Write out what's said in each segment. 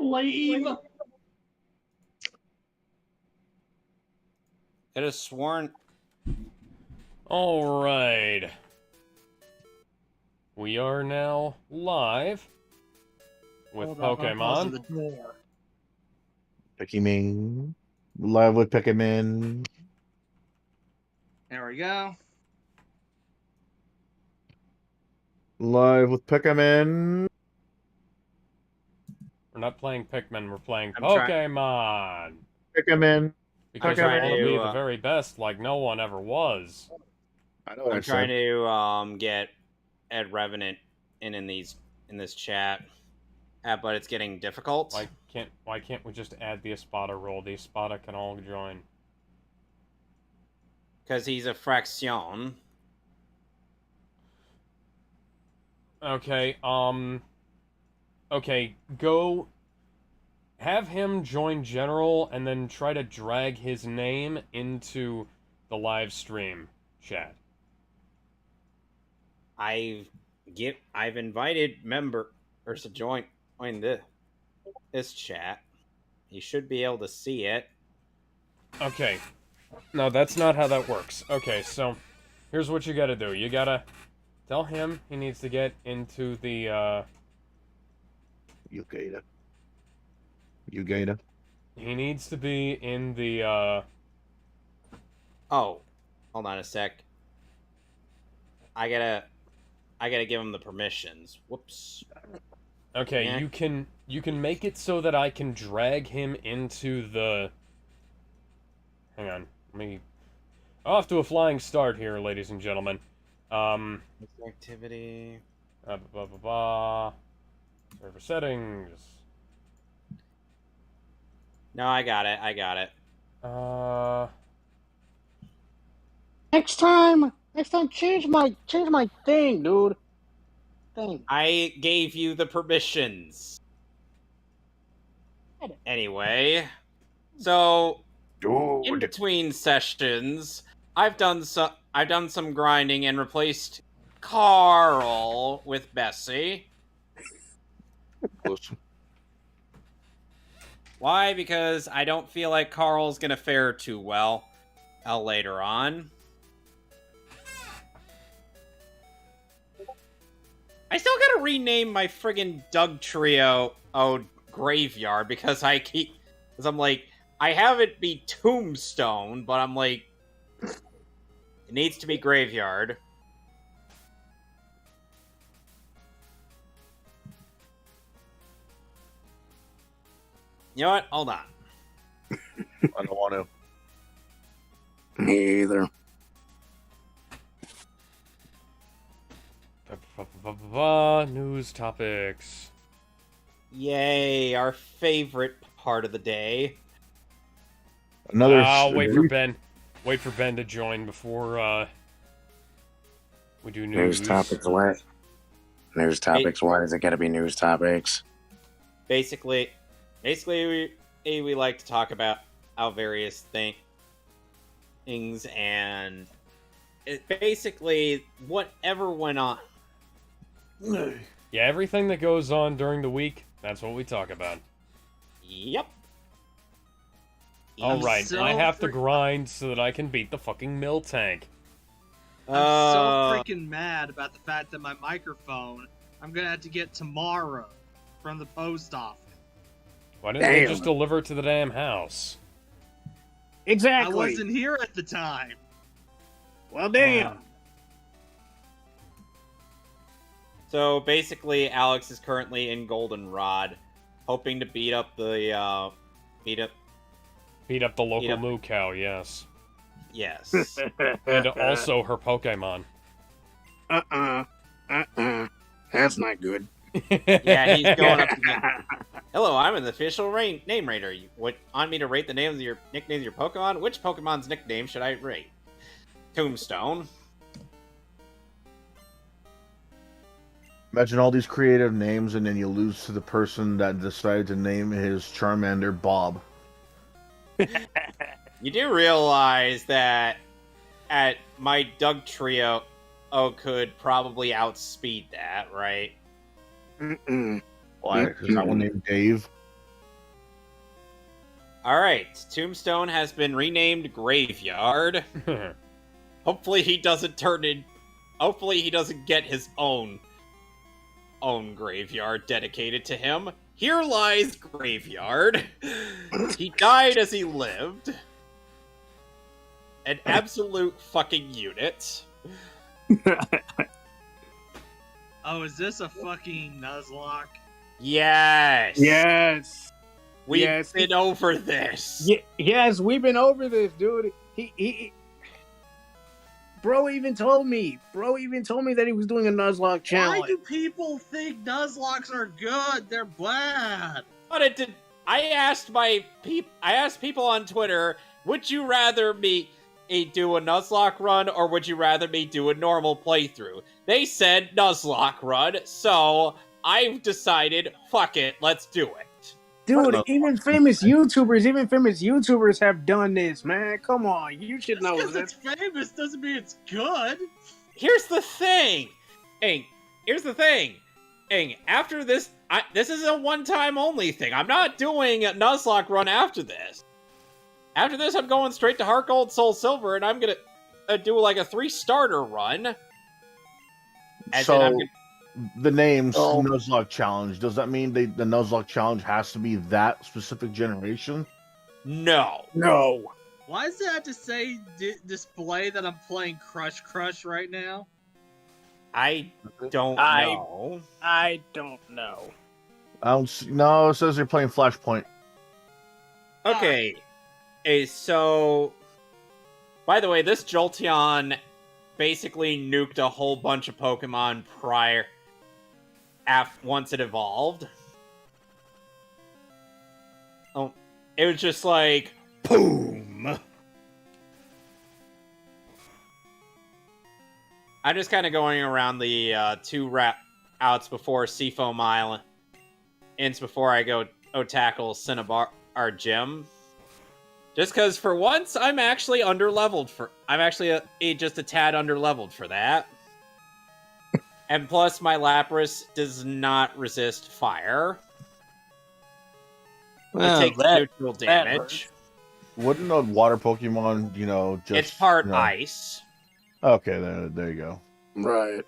Leave. Could have sworn. All right. We are now live with Hold up, I'm pausing Pokemon. the door. Pikmin. Live with Pikmin. There we go. Live with Pikmin. We're not playing Pikmin, we're playing I'm try- Pokemon. Pikmin. Because I'm I trying want to be to, the very best like no one ever was. I know what I'm I trying said. to get Ed Revenant in this chat, but it's getting difficult. Why can't we just add the Espada role? The Espada can all join. Because he's a fraction. Okay, okay, go have him join General and then try to drag his name into the live stream chat. I've invited members to join this chat. You should be able to see it. Okay. No, that's not how that works. Okay, so here's what you gotta do. You gotta tell him he needs to get into the, You gator. he needs to be in the, Oh, hold on a sec. I gotta give him the permissions. Whoops. Okay, Yeah. you can make it so that I can drag him into the... Hang on, off to a flying start here, ladies and gentlemen. Activity. Blah, blah, blah, blah. Server settings. No, I got it. Next time, change my thing, dude. I gave you the permissions. Anyway, so in between sessions, I've done some grinding and replaced Carl with Bessie. Why? Because I don't feel like Carl's gonna fare too well later on. I still gotta rename my friggin' Doug Trio Graveyard because I'm like, I have it be Tombstone, but I'm like, it needs to be Graveyard. You know what? Hold on. I don't want to. Me either. News topics. Yay, our favorite part of the day. Another. Wait for Ben. Wait for Ben to join before we do news. News topics. What? News topics. Why is it gotta be news topics? Basically, we like to talk about our various things and basically whatever went on. Yeah, everything that goes on during the week, that's what we talk about. Yep. Alright, I have to grind so that I can beat the fucking mill tank. I'm so freaking mad about the fact that my microphone I'm gonna have to get tomorrow from the post office. Why didn't they just deliver it to the damn house? Exactly. I wasn't here at the time. Well, damn. So basically, Alex is currently in Goldenrod, hoping to beat up the local moo cow, yes. Yes. And also her Pokemon. That's not good. Yeah, he's going up against... Hello, I'm an official name rater. You want me to rate the names of your nicknames of your Pokemon? Which Pokemon's nickname should I rate? Tombstone. Imagine all these creative names, and then you lose to the person that decided to name his Charmander Bob. You do realize that at my Doug Trio could probably outspeed that, right? Mm-mm. Why? Is that one named Dave? Alright, Tombstone has been renamed Graveyard. Hopefully he doesn't get his own graveyard dedicated to him. Here lies Graveyard. He died as he lived. An absolute fucking unit. Oh, is this a fucking Nuzlocke? Yes. Yes. We've been over this. Yes, we've been over this, dude. He Bro even told me that he was doing a Nuzlocke challenge. Why do people think Nuzlocks are good? They're bad. But it did. I asked people on Twitter, would you rather me do a Nuzlocke run or would you rather me do a normal playthrough? They said Nuzlocke run, so I've decided, fuck it, let's do it. Dude, even famous YouTubers have done this, man. Come on, you should know Just this. because it's famous doesn't mean it's good. Here's the thing. After this, this is a one-time only thing. I'm not doing a Nuzlocke run after this. After this, I'm going straight to Heart Gold, Soul Silver, and I'm gonna do like a 3-starter run. And So, then I'm gonna... the name's Nuzlocke Challenge. Does that mean the Nuzlocke Challenge has to be that specific generation? No. Why does it have to say display that I'm playing Crush right now? I don't know. I don't know. No, it says you're playing Flashpoint. Okay. So... By the way, this Jolteon basically nuked a whole bunch of Pokemon once it evolved. Oh, it was just like, boom! I'm just kind of going around the 2 outs before Seafoam Island. Before I go tackle Cinnabar Gym. Just because for once, I'm actually underleveled for... I'm actually just a tad underleveled for that. And plus, my Lapras does not resist fire. Well, it takes neutral damage. Wouldn't a water Pokemon, just... It's part ice. Okay, there you go. Right.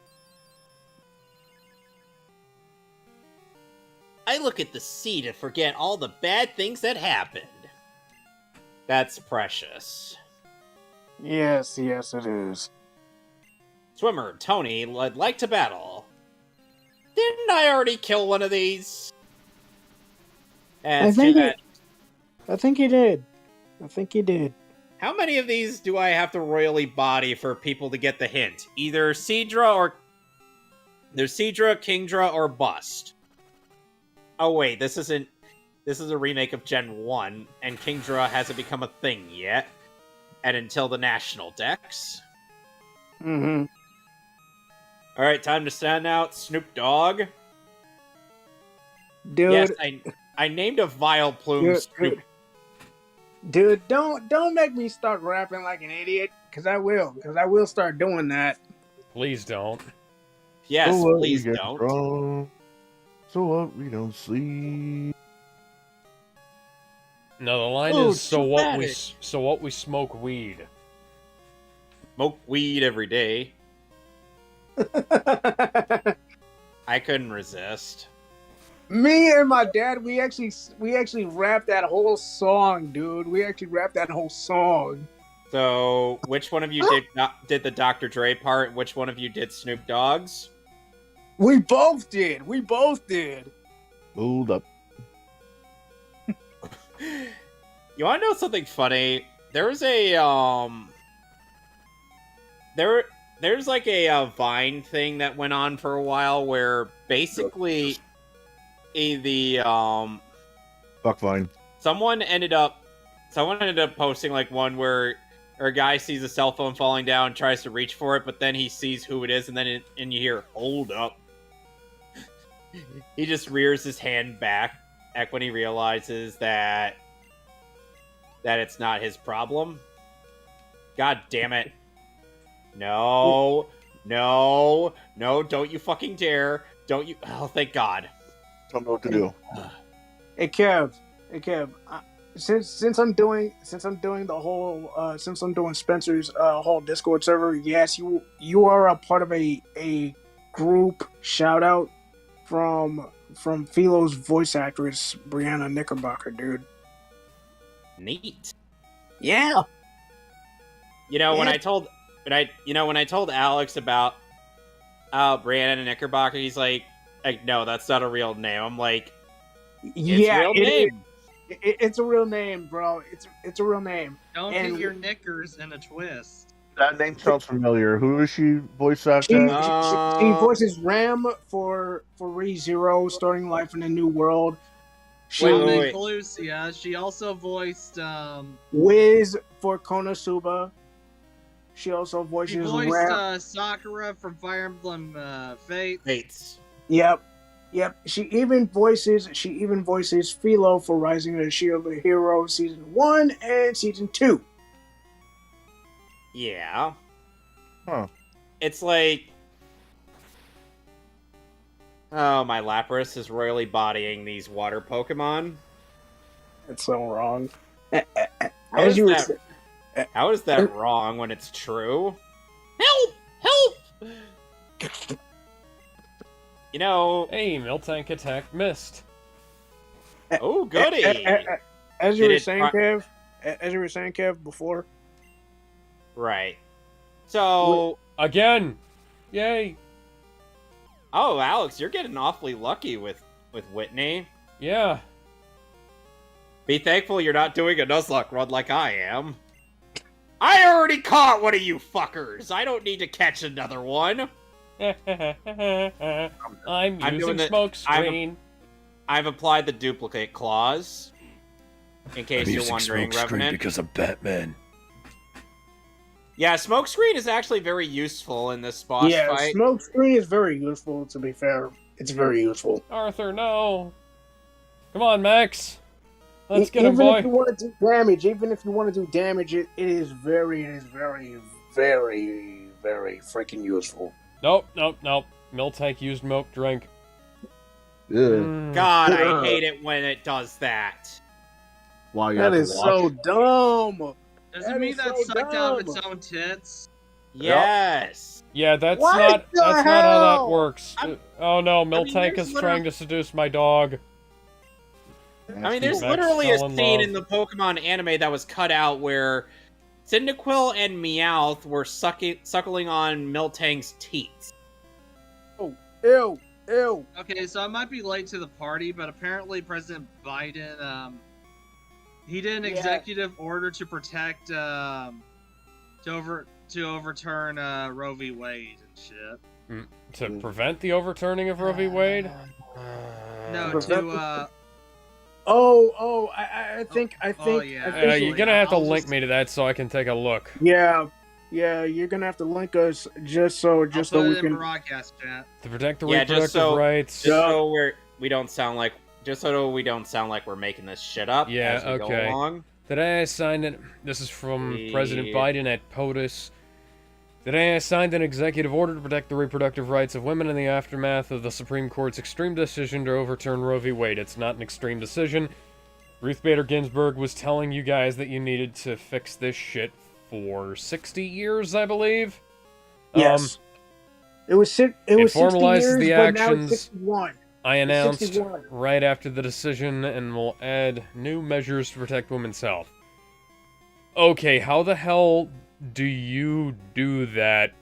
I look at the sea to forget all the bad things that happened. That's precious. Yes, it is. Swimmer, Tony, I'd like to battle. Didn't I already kill one of these? I think he did. How many of these do I have to royally body for people to get the hint? Either Seadra, Kingdra, or Bust. Oh wait, this is a remake of Gen 1, and Kingdra hasn't become a thing yet. And until the National Dex. Mm-hmm. Alright, time to stand out Snoop Dogg. Dude. Yes, I named a Vileplume Snoop. Dude, don't make me start rapping like an idiot, because I will start doing that. Please don't. Yes, So please we get don't. drunk, so what, we don't sleep. No, the line Oh, is so what we smoke weed. Smoke weed every day. I couldn't resist. Me and my dad, we actually rapped that whole song, dude. We actually rapped that whole song. So, which one of you did the Dr. Dre part? Which one of you did Snoop Dogg's? We both did. Hold up. You want to know something funny? There's like a Vine thing that went on for a while where basically Fuck Vine. someone ended up posting like one where a guy sees a cell phone falling down, tries to reach for it, but then he sees who it is, and then and you hear "hold up." He just rears his hand back when he realizes that it's not his problem. God damn it. No, don't you fucking dare. Don't you... Oh, thank God. Tell me what to do. Hey Kev, since I'm doing Spencer's whole Discord server, yes, you are a part of a group shout out from Philo's voice actress Brianna Knickerbocker, dude. Neat. Yeah. You know, when Yeah. I told Alex about Brandon and Knickerbocker, he's like, no, that's not a real name. I'm like, it's a real name. It's a real name, bro. It's a real name. Don't And- get your knickers in a twist. That name sounds familiar. Who is she voice She, acting? she voices Ram for ReZero, starting life in a new world. She Wait. Lucia. She also voiced Wiz for Konosuba. She also she voices voiced Ram. Sakura from Fire Emblem Fates. Yep. She even voices Philo for Rising of the Shield of the Hero Season 1 and Season 2. Yeah. Huh. It's like, oh, my Lapras is royally bodying these water Pokemon. That's so wrong. How is that wrong when it's true? Help! You know, Hey, Miltank attack missed. oh goody! As you Did were it saying, Kev, before. Right. So, Again! Yay! oh, Alex, you're getting awfully lucky with Whitney. Yeah. Be thankful you're not doing a Nuzlocke run like I am. I already caught one of you fuckers. I don't need to catch another one. I'm doing using the- smoke screen. I've applied the duplicate clause. In case you're wondering, Revenant. because I'm Batman. Yeah, smokescreen is actually very useful in this boss fight. Smoke screen is very useful. To be fair, it's very useful. Arthur, no! Come on, Max! Let's get him, Even boy! if you want to do damage, it is very, very, very freaking useful. Nope. Miltank used milk drink. Yeah. God, I Ugh. hate it when it does that. Wow, you That have is to so watch. dumb. Doesn't That mean is that so sucked out of dumb. its own tits. Yes. Yeah, that's What not the how that hell? works. I'm- Oh no, mean, Miltank there's is trying to seduce my dog. I mean, there's Max literally a fell in scene love. in the Pokemon anime that was cut out where Cyndaquil and Meowth were suckling on Miltank's teeth. Ew. Okay, so I might be late to the party, but apparently President Biden, he did an Yeah. executive order to protect, to overturn Roe v. Wade and shit. To prevent the overturning of Roe v. Wade? No, Prevent to I think. yeah. I think You're gonna have to I'll link just- me to that so I can take a look. Yeah, you're gonna have to link us just so I'll put we it in can. broadcast chat. To protect the Yeah, reproductive just so- rights. Just so we don't sound like we're making this shit up Yeah, as we okay. go along. Today I signed it. This is from Yeah. President Biden at POTUS. Today I signed an executive order to protect the reproductive rights of women in the aftermath of the Supreme Court's extreme decision to overturn Roe v. Wade. It's not an extreme decision. Ruth Bader Ginsburg was telling you guys that you needed to fix this shit for 60 years, I believe. Yes. It was 60 formalizes years, the but now actions it's 61. I announced 61. right after the decision and will add new measures to protect women's health. Okay, how the hell do you do that?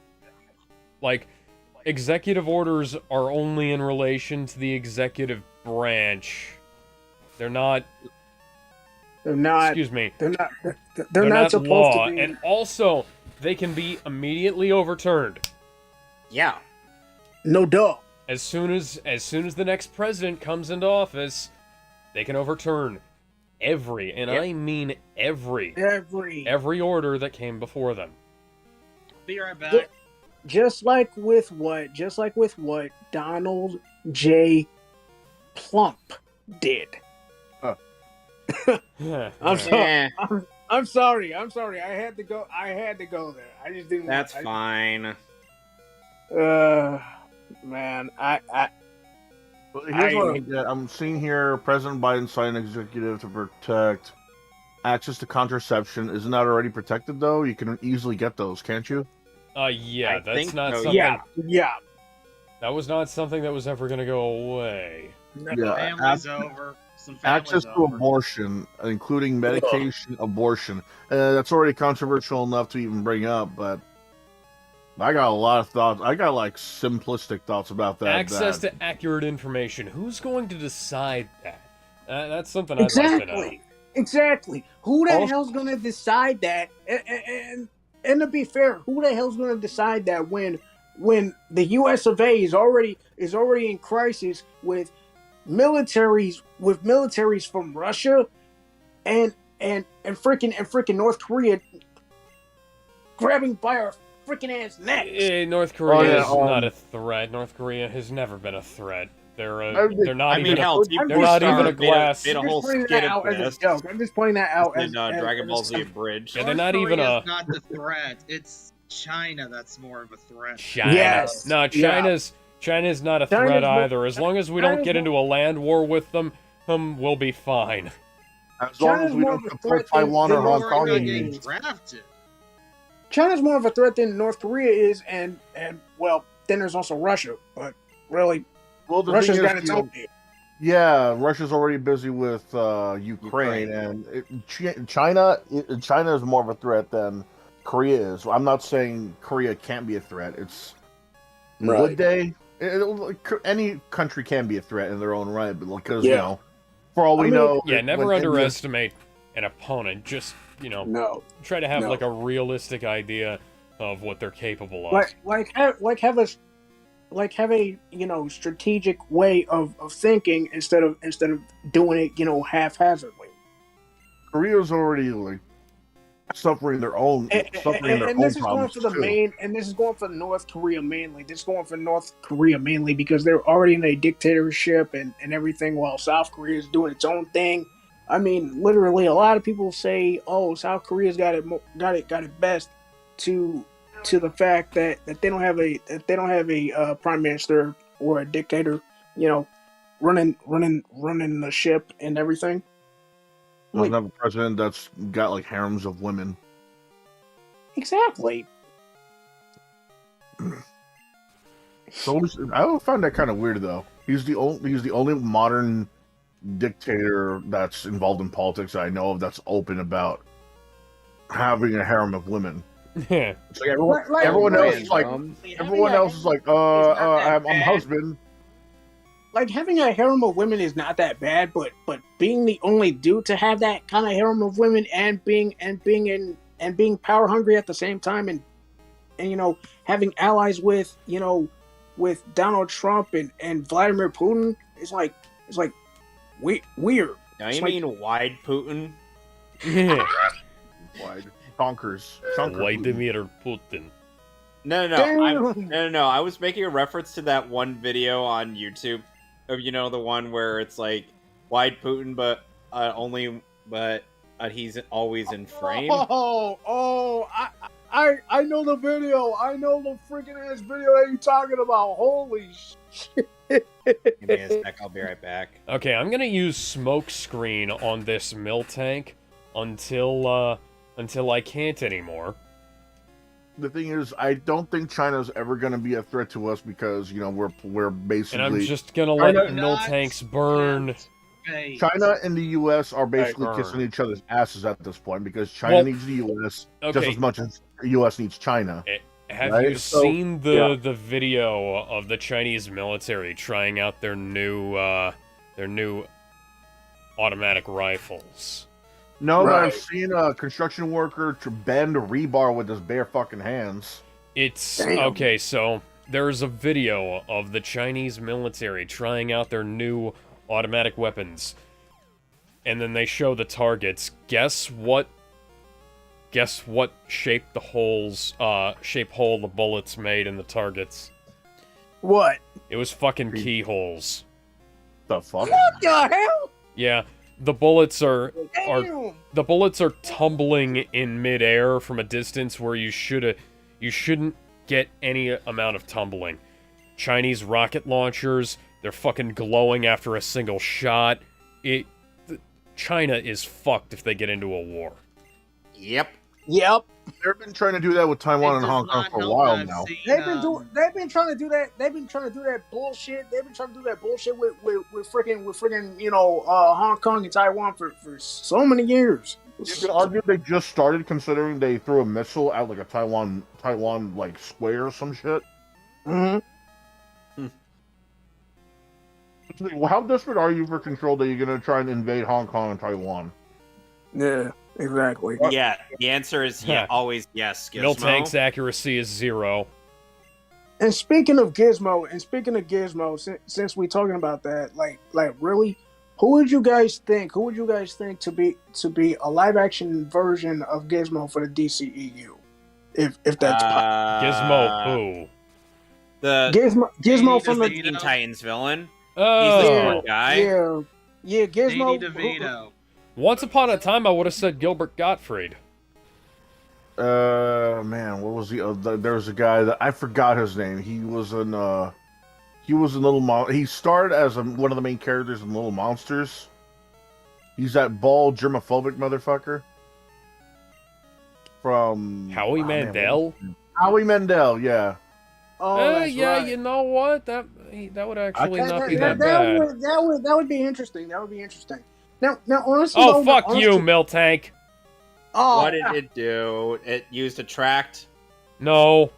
Like, executive orders are only in relation to the executive branch. They're not, They're not. excuse me, They're not. They're they're not not supposed law. to be. And also, they can be immediately overturned. Yeah. No duh. As soon as the next president comes into office, they can overturn every, and Yep. I mean every order that came before them. Be right back. Just like with what Donald J. Plump did. I'm sorry. Eh, I'm sorry. I had to go there. I just didn't. that's I- fine. Man, But here's what I don't get. I'm seeing here President Biden signed an executive to protect access to contraception. Isn't that already protected though? You can easily get those, can't you? Yeah, I that's think not so, something. Yeah. That was not something that was ever gonna go away. Yeah, Family's over. Some family's access to over. abortion, including medication abortion. That's already controversial enough to even bring up, but I got a lot of thoughts. I got like simplistic thoughts about that. Access to accurate information. Who's going to decide that? That's something I'd like to know. Exactly. Who the Also- hell's gonna decide that? And to be fair, who the hell's gonna decide that when the U.S. of A is already in crisis with militaries from Russia and freaking North Korea grabbing by our freaking ass necks. North Korea is yeah, not a threat. North Korea has never been a threat. They're not I even. mean, hell, Deep they're not even a Star glass. made a I'm whole just pointing skit that out of as a this. joke. I'm just pointing that out In Dragon Ball Z as Abridged. Yeah, they're North not even Korea's a. not the threat. It's China that's more of a threat. China. Yes. No, China's not a China's threat more- either. As long as we don't China's get more- into a land war with them, we'll be fine. As long China's as we more don't of a support threat than Taiwan or Hong North Kong. Korea Korea. getting drafted. China's more of a threat than North Korea is, and well, then there's also Russia. But really, Well, the Russia's thing is, got its own deal. yeah, Russia's already busy with Ukraine, and China is more of a threat than Korea is. I'm not saying Korea can't be a threat. It's would they? Any country can be a threat in their own right, but because you know, for all we know, Yeah, never when underestimate an opponent. Just No, try to have No. like a realistic idea of what they're capable of. have a strategic way of thinking instead of doing it haphazardly. Korea's already like suffering their own And this is going problems for the too. and this is going for North Korea mainly. This is going for North Korea mainly because they're already in a dictatorship and everything, while South Korea is doing its own thing. I mean, literally, a lot of people say, "Oh, South Korea's got it best," to the fact that they don't have a prime minister or a dictator, running the ship and everything. Doesn't have a president that's got like harems of women. Exactly. So I found that kind of weird though. He's the only modern dictator that's involved in politics that I know of that's open about having a harem of women. It's like everyone else is like I'm husband. Like, having a harem of women is not that bad, but being the only dude to have that kind of harem of women and being power hungry at the same time and having allies with Donald Trump and Vladimir Putin is like weird. Now It's you like- mean wide Putin? Wide Conkers. Vladimir Putin. No. No. I was making a reference to that one video on YouTube of the one where it's like wide Putin, but he's always in frame. I know the video. I know the freaking ass video that you're talking about. Holy shit. Give me a sec, I'll be right back. Okay, I'm gonna use smoke screen on this mill tank until I can't anymore. The thing is, I don't think China's ever going to be a threat to us because we're basically. And I'm just gonna let China- the mill tanks burn. Hey, China and the U.S. are basically Right. kissing each other's asses at this point because China Well, needs the U.S. just okay. as much as the U.S. needs China. Have Right, you so- seen yeah. the video of the Chinese military trying out their new automatic rifles? No, but Right. I've seen a construction worker to bend a rebar with his bare fucking hands. It's Damn. okay, so there's a video of the Chinese military trying out their new automatic weapons. And then they show the targets. Guess what shape hole the bullets made in the targets? What? It was fucking keyholes. The fuck? What the hell? Yeah, the bullets are Damn. tumbling in midair from a distance where you shouldn't get any amount of tumbling. Chinese rocket launchers, They're fucking glowing after a single shot. China is fucked if they get into a war. Yep. Yep. They've been trying to do that with Taiwan and Hong Kong for a while now. They've been trying to do that. They've been trying to do that bullshit. They've been trying to do that bullshit with freaking Hong Kong and Taiwan for so many years. You could argue they just started, considering they threw a missile at like a Taiwan like square or some shit. Mm-hmm. How desperate are you for control that you're gonna try and invade Hong Kong and Taiwan? Yeah, exactly. Yeah, the answer is always yes. Gizmo. Miltank's accuracy is 0. And speaking of Gizmo, since we're talking about that, like really, who would you guys think to be a live action version of Gizmo for the DCEU? If that's Gizmo who? The Gizmo from the Teen Titans villain. Oh, He's the smart guy. Yeah, Gizmo. Danny DeVito. Once upon a time, I would have said Gilbert Gottfried. Man, what was there was a guy that I forgot his name. He was in Little he starred as one of the main characters in Little Monsters. He's that bald germophobic motherfucker from Howie Mandel. Howie Mandel, yeah. Oh, yeah, right. You know what? That would actually not be that bad. bad. That would be interesting. Now, honestly. Oh, fuck you, Miltank. Oh, What did it do? It used a tract. No.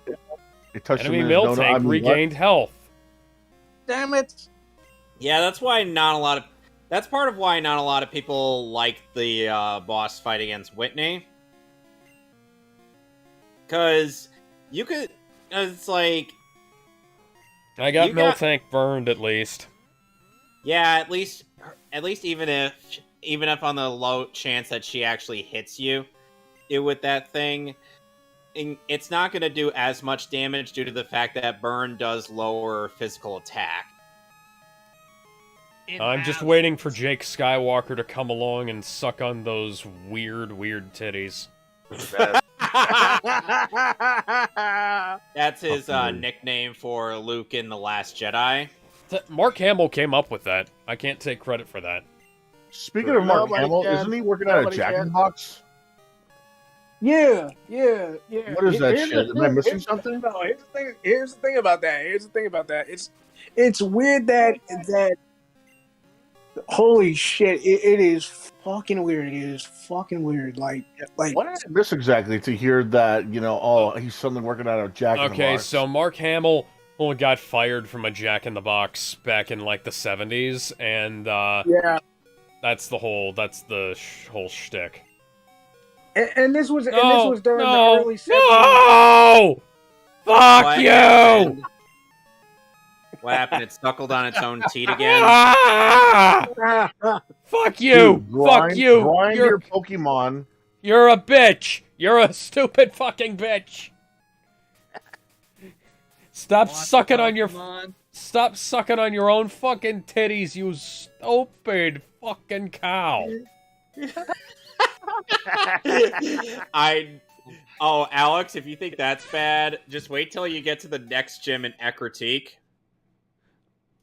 It touched Enemy him in his Miltank regained health. damn it! Yeah, that's why not a lot of. That's part of why not a lot of people like the boss fight against Whitney. Because you could. It's like. I got Miltank burned at least. Yeah, at least even if on the low chance that she actually hits you with that thing, it's not going to do as much damage due to the fact that burn does lower physical attack. I'm just waiting for Jake Skywalker to come along and suck on those weird titties. That's his nickname for Luke in The Last Jedi. Mark Hamill came up with that. I can't take credit for that. Speaking of Mark Hamill, isn't he working at a Jack in the Box? Yeah. What is that shit? Am I missing something? No, here's the thing about that. It's weird that holy shit, it is fucking weird. It is fucking weird. Like what did I miss exactly to hear that, he's suddenly working at a Jack in the Box? Okay, so Mark Hamill got fired from a Jack in the Box back in like the 70s, and yeah. That's the whole shtick. And this was during the early 70s. No! Fuck you! What happened? It suckled on its own teat again? Fuck you! Fuck you! Grind your Pokemon. You're a bitch! You're a stupid fucking bitch! Stop sucking on your own fucking titties, you stupid fucking cow. Alex, if you think that's bad, just wait till you get to the next gym in Ekritique.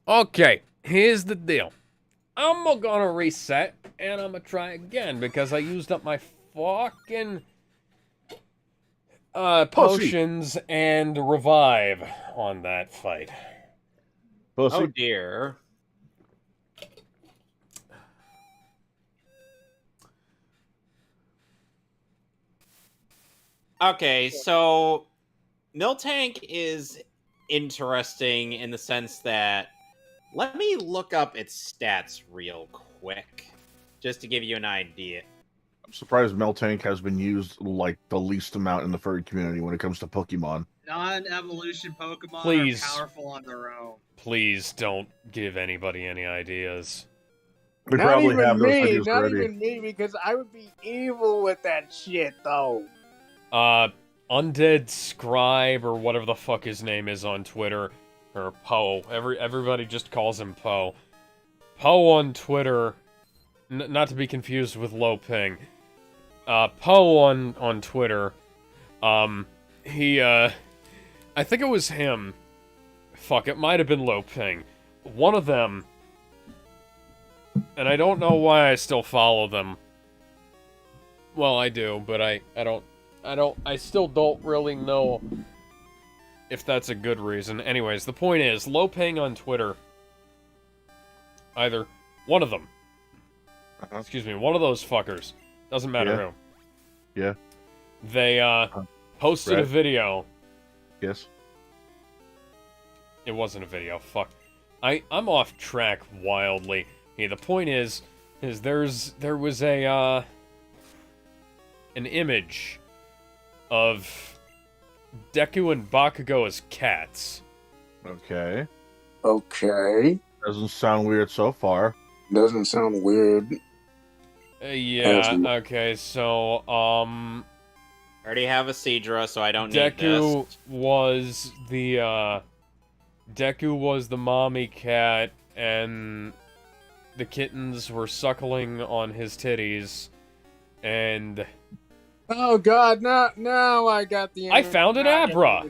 Okay, here's the deal. I'm gonna reset, and I'm gonna try again, because I used up my fucking potions and revive on that fight. Oh dear. Okay, so Miltank is interesting in the sense that let me look up its stats real quick, just to give you an idea. I'm surprised Miltank has been used like the least amount in the furry community when it comes to Pokemon. Non-evolution Pokemon Please. are powerful on their own. Please don't give anybody any ideas. We probably have those videos not already. even me, because I would be evil with that shit, though. Undead Scribe, or whatever the fuck his name is on Twitter, or Poe. Everybody just calls him Poe. Poe on Twitter, not to be confused with Lo Ping. Poe on Twitter, I think it was him. Fuck, it might have been Lo Ping. one of them, and I don't know why I still follow them. Well, I do, but I still don't really know if that's a good reason. Anyways, the point is, Lopang on Twitter, either one of them, excuse me, one of those fuckers, doesn't matter who. Yeah. They, posted a video. Yes. It wasn't a video, fuck. I'm off track wildly. Hey, the point is there was an image of Deku and Bakugo as cats. Okay. Okay. Doesn't sound weird so far. Doesn't sound weird. Yeah, okay, so, I already have a Seadra, so I don't need Deku this. was the mommy cat, and the kittens were suckling on his titties, and... Oh god, now I got the... I found an Abra!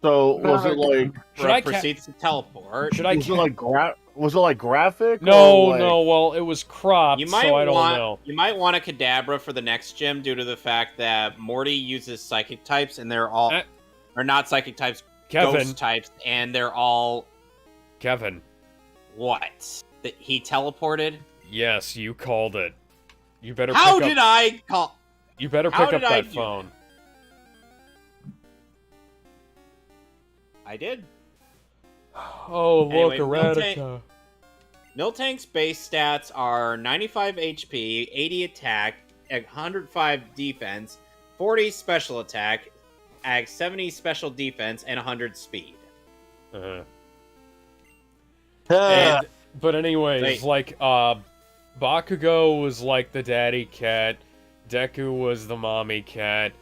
So, was it like... Should I proceeds to teleport. Should I was it like graphic? No, or like... no, well, it was cropped, so I don't know. You might want a Kadabra for the next gym due to the fact that Morty uses psychic types, and they're all... or not psychic types, Kevin. ghost types, and they're all... Kevin. What? That he teleported? Yes, you called it. You better How pick up... did I call... You better How pick up did I that do phone. I did. Oh, look, Anyway, Eradicate. Miltank's base stats are 95 HP, 80 attack, 105 defense, 40 special attack, 70 special defense, and 100 speed. But anyways, like, Bakugo was like the daddy cat, Deku was the mommy cat.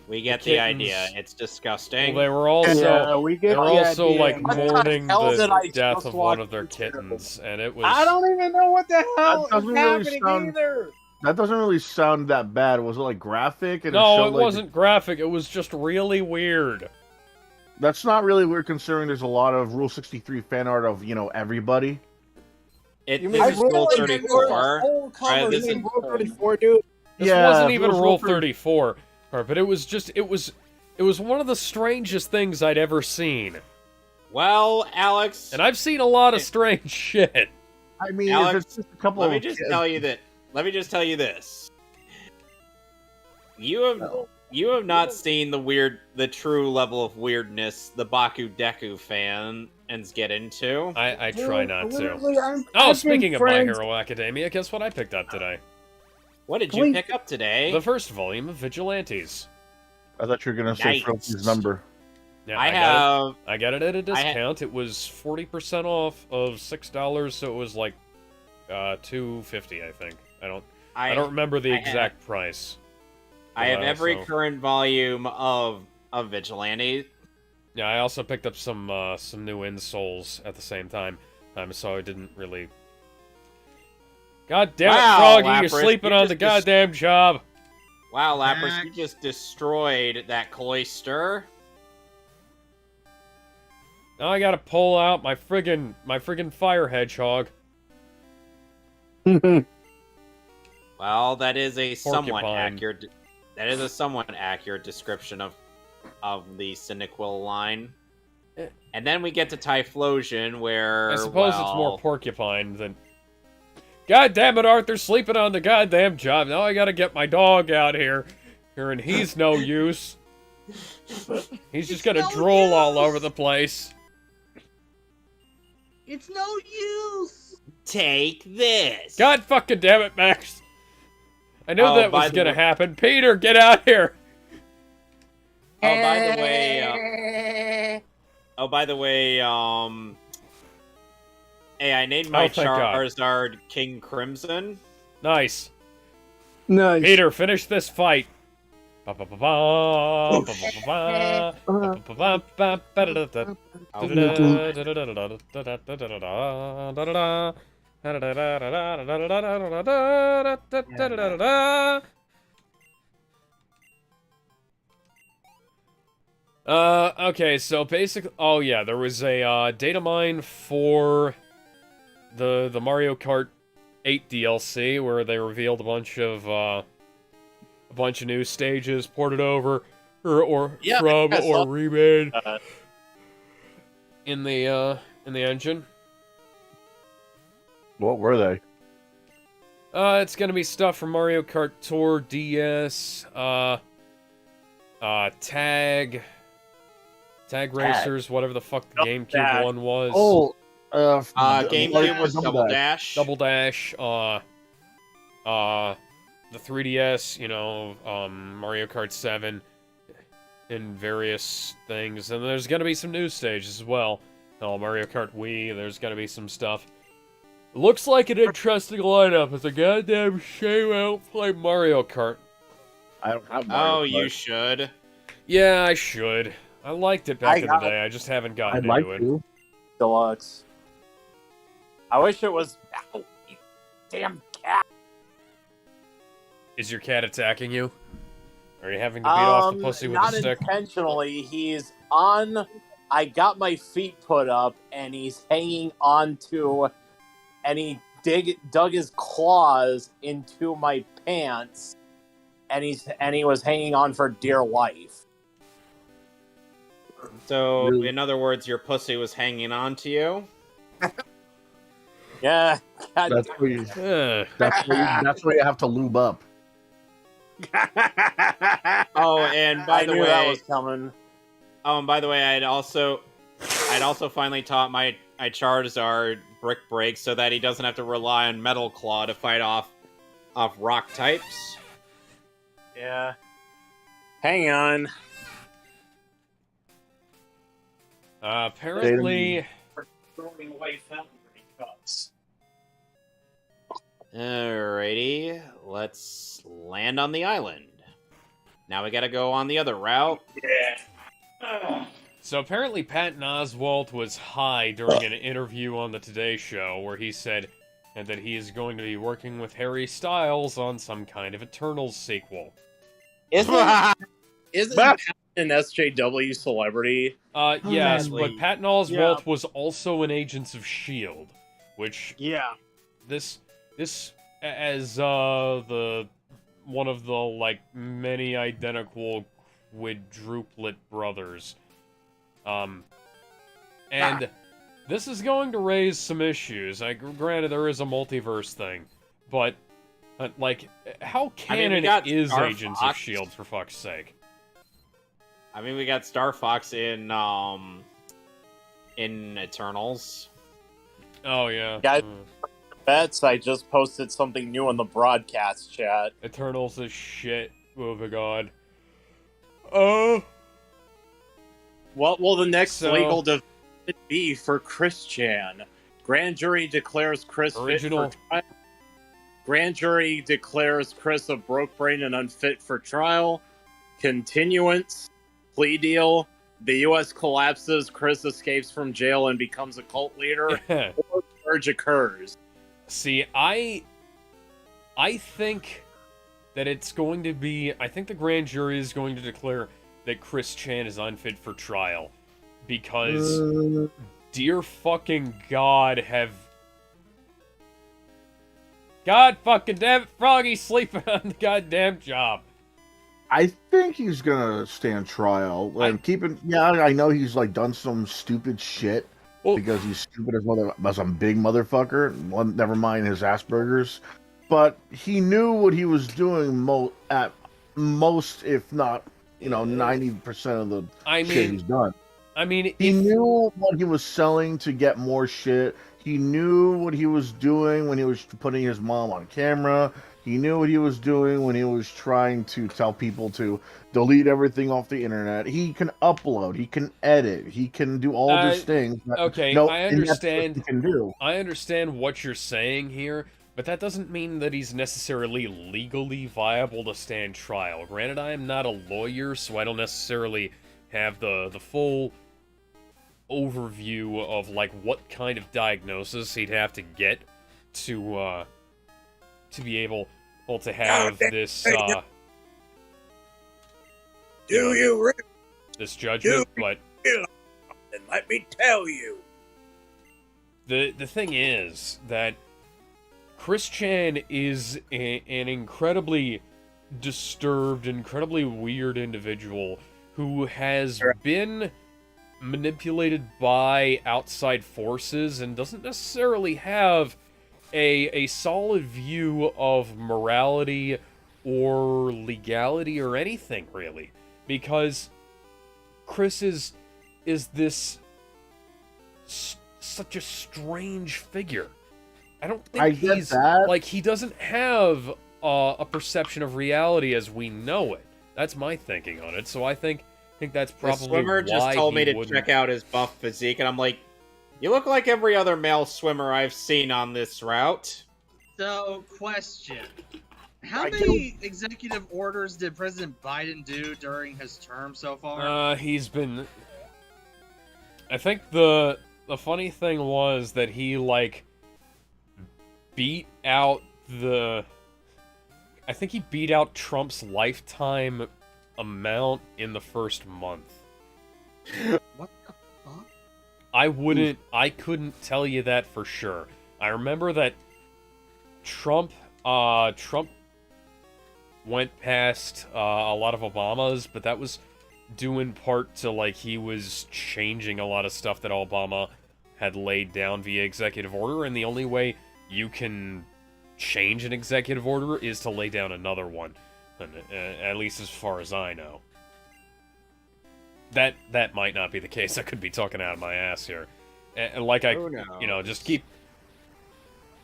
We get the idea. It's disgusting. Well, they were also, we get they were the also idea. like What mourning the hell did I the death just of one watch? of their kittens, and it was... I don't even know what the hell That is doesn't really happening sound- either. That doesn't really sound that bad. Was it like graphic? And No, showed, it like, wasn't graphic, it was just really weird. That's not really weird considering there's a lot of Rule 63 fan art of, everybody. This I is Rule really 34. whole Right, this is- Rule 34, dude. This wasn't even Rule 34, but it was just, it was one of the strangest things I'd ever seen. Well, Alex... And I've seen a lot of strange shit. I mean, Alex, if it's just a couple let of... me just tell you this. You have not seen the true level of weirdness the Baku Deku fans get into. I try not to. Literally, Oh, speaking of My Hero Academia, guess what I picked up today? What did you pick up today? The first volume of Vigilantes. I thought you were going to say Nice. Trophy's number. Yeah, I got it at a discount. It was 40% off of $6, so it was like $2.50, I think. I don't remember the exact price. I have every current volume of Vigilante. Yeah, I also picked up some new insoles at the same time. So I didn't really... God damn it, Froggy, Lapras, you're sleeping on the goddamn job! Wow, Lapras, you just destroyed that cloister. Now I gotta pull out my friggin' fire hedgehog. Well, that is a somewhat Porcupine. accurate. That is a somewhat accurate description of the Cyniquil line. And then we get to Typhlosion, where I suppose it's more porcupine than... God damn it, Arthur's sleeping on the goddamn job. Now I gotta get my dog out here, and he's no use. He's just gonna drool all over the place. It's no use. Take this. God fucking damn it, Max. I knew that was gonna happen. Peter, get out here. Oh, by the way, hey, I named my thank God. Charizard King Crimson. Nice. Nice. Peter, finish this fight. Okay, so basically, oh yeah, there was a data mine for the Mario Kart 8 DLC where they revealed a bunch of new stages ported over or remade in the engine. What were they? It's gonna be stuff from Mario Kart Tour, DS, Tag Racers, whatever the fuck the GameCube one was. Oh, GameCube was Double Dash. Double Dash, the 3DS, Mario Kart 7, and various things. And there's gonna be some new stages as well. Oh, Mario Kart Wii, there's gonna be some stuff. Looks like an interesting lineup. It's a goddamn shame I don't play Mario Kart. I don't have Mario Kart. You should. Yeah, I should. I liked it back in the day. I just haven't gotten into it. Deluxe. I wish it was. Ow, you damn cat. Is your cat attacking you? Are you having to beat off the pussy with a stick? Not intentionally. He's on. I got my feet put up, and he's hanging onto. And he dug his claws into my pants, and he was hanging on for dear life. So, in other words, your pussy was hanging on to you? Yeah. That's where you have to lube up. Oh, and by the way, that was coming. Oh, and by the way, I'd also finally taught my Charizard Brick Break so that he doesn't have to rely on Metal Claw to fight off rock types. Yeah. Hang on. Apparently. Alrighty, let's land on the island. Now we gotta go on the other route. Yeah. So apparently Patton Oswalt was high during an interview on the Today Show where he said that he is going to be working with Harry Styles on some kind of Eternals sequel. Isn't Patton an SJW celebrity? Yes, but Patton Oswalt was also an Agents of S.H.I.E.L.D., which... Yeah. This as the one of the, many identical quadruplet brothers. And this is going to raise some issues. Granted, there is a multiverse thing, but, how canon is Star Agents Fox. of S.H.I.E.L.D., for fuck's sake? I mean, we got Star Fox in Eternals. Oh, yeah. Guys, bets, I just posted something new in the broadcast chat. Eternals is shit. Oh my god. What will the next legal development be for Chris Chan? Grand jury declares Chris Original. fit for trial. Grand jury declares Chris a broke brain and unfit for trial. Continuance. Plea deal. The U.S. collapses. Chris escapes from jail and becomes a cult leader. Or purge occurs. See, I think that it's going to be... I think the grand jury is going to declare that Chris Chan is unfit for trial. Because, dear fucking God, God fucking damn it, Froggy's sleeping on the goddamn job. I think he's gonna stand trial. I know he's done some stupid shit because he's stupid as a big motherfucker. Never mind his Asperger's, but he knew what he was doing at most, if not 90% of the shit he's done. I mean, he knew what he was selling to get more shit. He knew what he was doing when he was putting his mom on camera. He knew what he was doing when he was trying to tell people to delete everything off the internet. He can upload. He can edit. He can do all these things. I understand. He can do. I understand what you're saying here, but that doesn't mean that he's necessarily legally viable to stand trial. Granted, I am not a lawyer, so I don't necessarily have the full overview of what kind of diagnosis he'd have to get to be able to have this Do you judgment, but And let me tell you. the thing is that Chris Chan is an incredibly disturbed, incredibly weird individual who has been manipulated by outside forces and doesn't necessarily have a solid view of morality or legality or anything, really. Because Chris is this such a strange figure. I don't think he's like, he doesn't have a perception of reality as we know it. That's my thinking on it. So I think that's probably the swimmer just told me to check out his buff physique, and I'm like, you look like every other male swimmer I've seen on this route. So, question. How many executive orders did President Biden do during his term so far? He's been... I think the funny thing was that he, like, beat out the... I think he beat out Trump's lifetime amount in the first month. What the fuck? I couldn't tell you that for sure. I remember that Trump went past a lot of Obama's, but that was due in part to, like, he was changing a lot of stuff that Obama had laid down via executive order, and the only way you can change an executive order is to lay down another one, at least as far as I know. That might not be the case. I could be talking out of my ass here. And like just keep...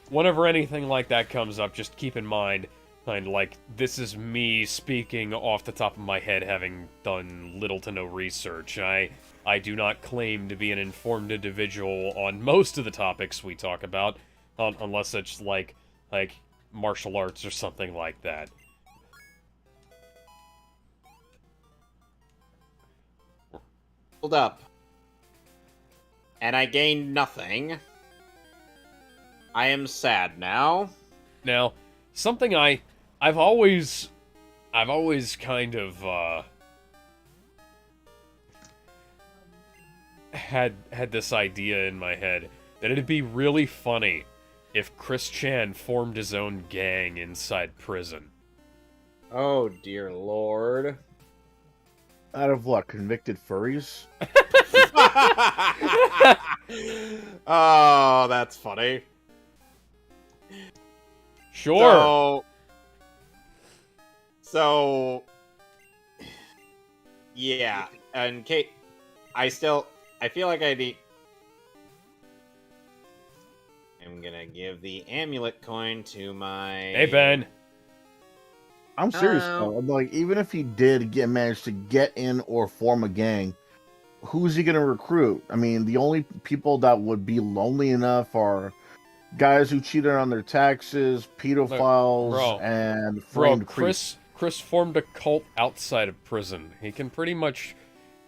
Whenever anything like that comes up, just keep in mind, like, this is me speaking off the top of my head, having done little to no research. I do not claim to be an informed individual on most of the topics we talk about, unless it's like martial arts or something like that. Hold up. And I gained nothing. I am sad now. Now, something I've always kind of had this idea in my head that it'd be really funny if Chris Chan formed his own gang inside prison. Oh dear lord. Out of what? Convicted furries? Oh, that's funny. Sure. So yeah, and Kate, I feel like I'm gonna give the amulet coin to my... Hey, Ben. I'm serious though. Like, even if he did manage to get in or form a gang, who's he gonna recruit? I mean, the only people that would be lonely enough are guys who cheated on their taxes, pedophiles, and framed creeps. Chris formed a cult outside of prison. He can pretty much,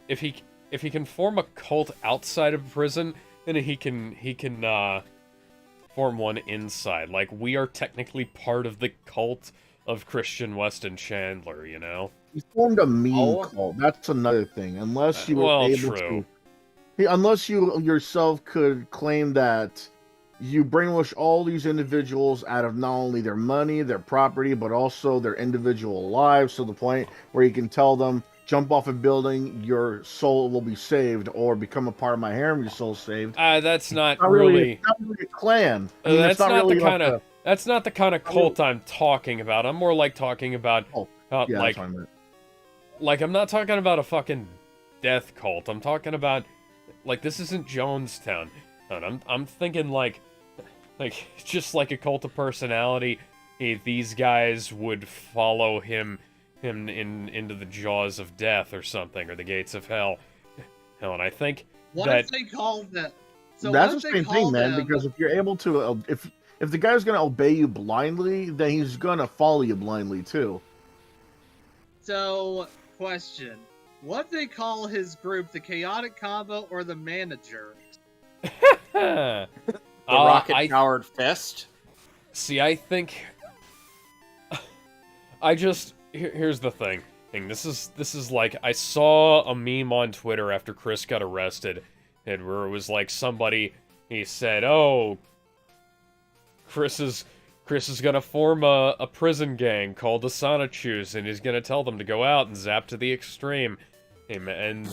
if he can form a cult outside of prison, then he can form one inside. Like, we are technically part of the cult of Christian Weston Chandler, you know? He formed a meme cult. That's another thing. Unless you were able to... Unless you yourself could claim that you brainwash all these individuals out of not only their money, their property, but also their individual lives, to the point where you can tell them, jump off a building, your soul will be saved, or become a part of my harem, your soul's saved. That's not really... It's not really a clan. I mean, that's not the kind of... That's not the kind of cult I'm talking about. I'm more like talking about... like I'm not talking about a fucking death cult. I'm talking about... Like, this isn't Jonestown. I'm thinking like just like a cult of personality. These guys would follow him into the jaws of death or something, or the gates of hell. Hell, and I think if they call that? So that's the same thing, man. Because if you're able to, if the guy's gonna obey you blindly, then he's gonna follow you blindly too. So, question: what if they call his group the Chaotic Combo or the Manager? The rocket-powered fist? See, I think... Here's the thing. And this is like, I saw a meme on Twitter after Chris got arrested, and where it was like somebody, he said, "Oh, Chris is gonna form a prison gang called the Sonichus, and he's gonna tell them to go out and zap to the extreme." And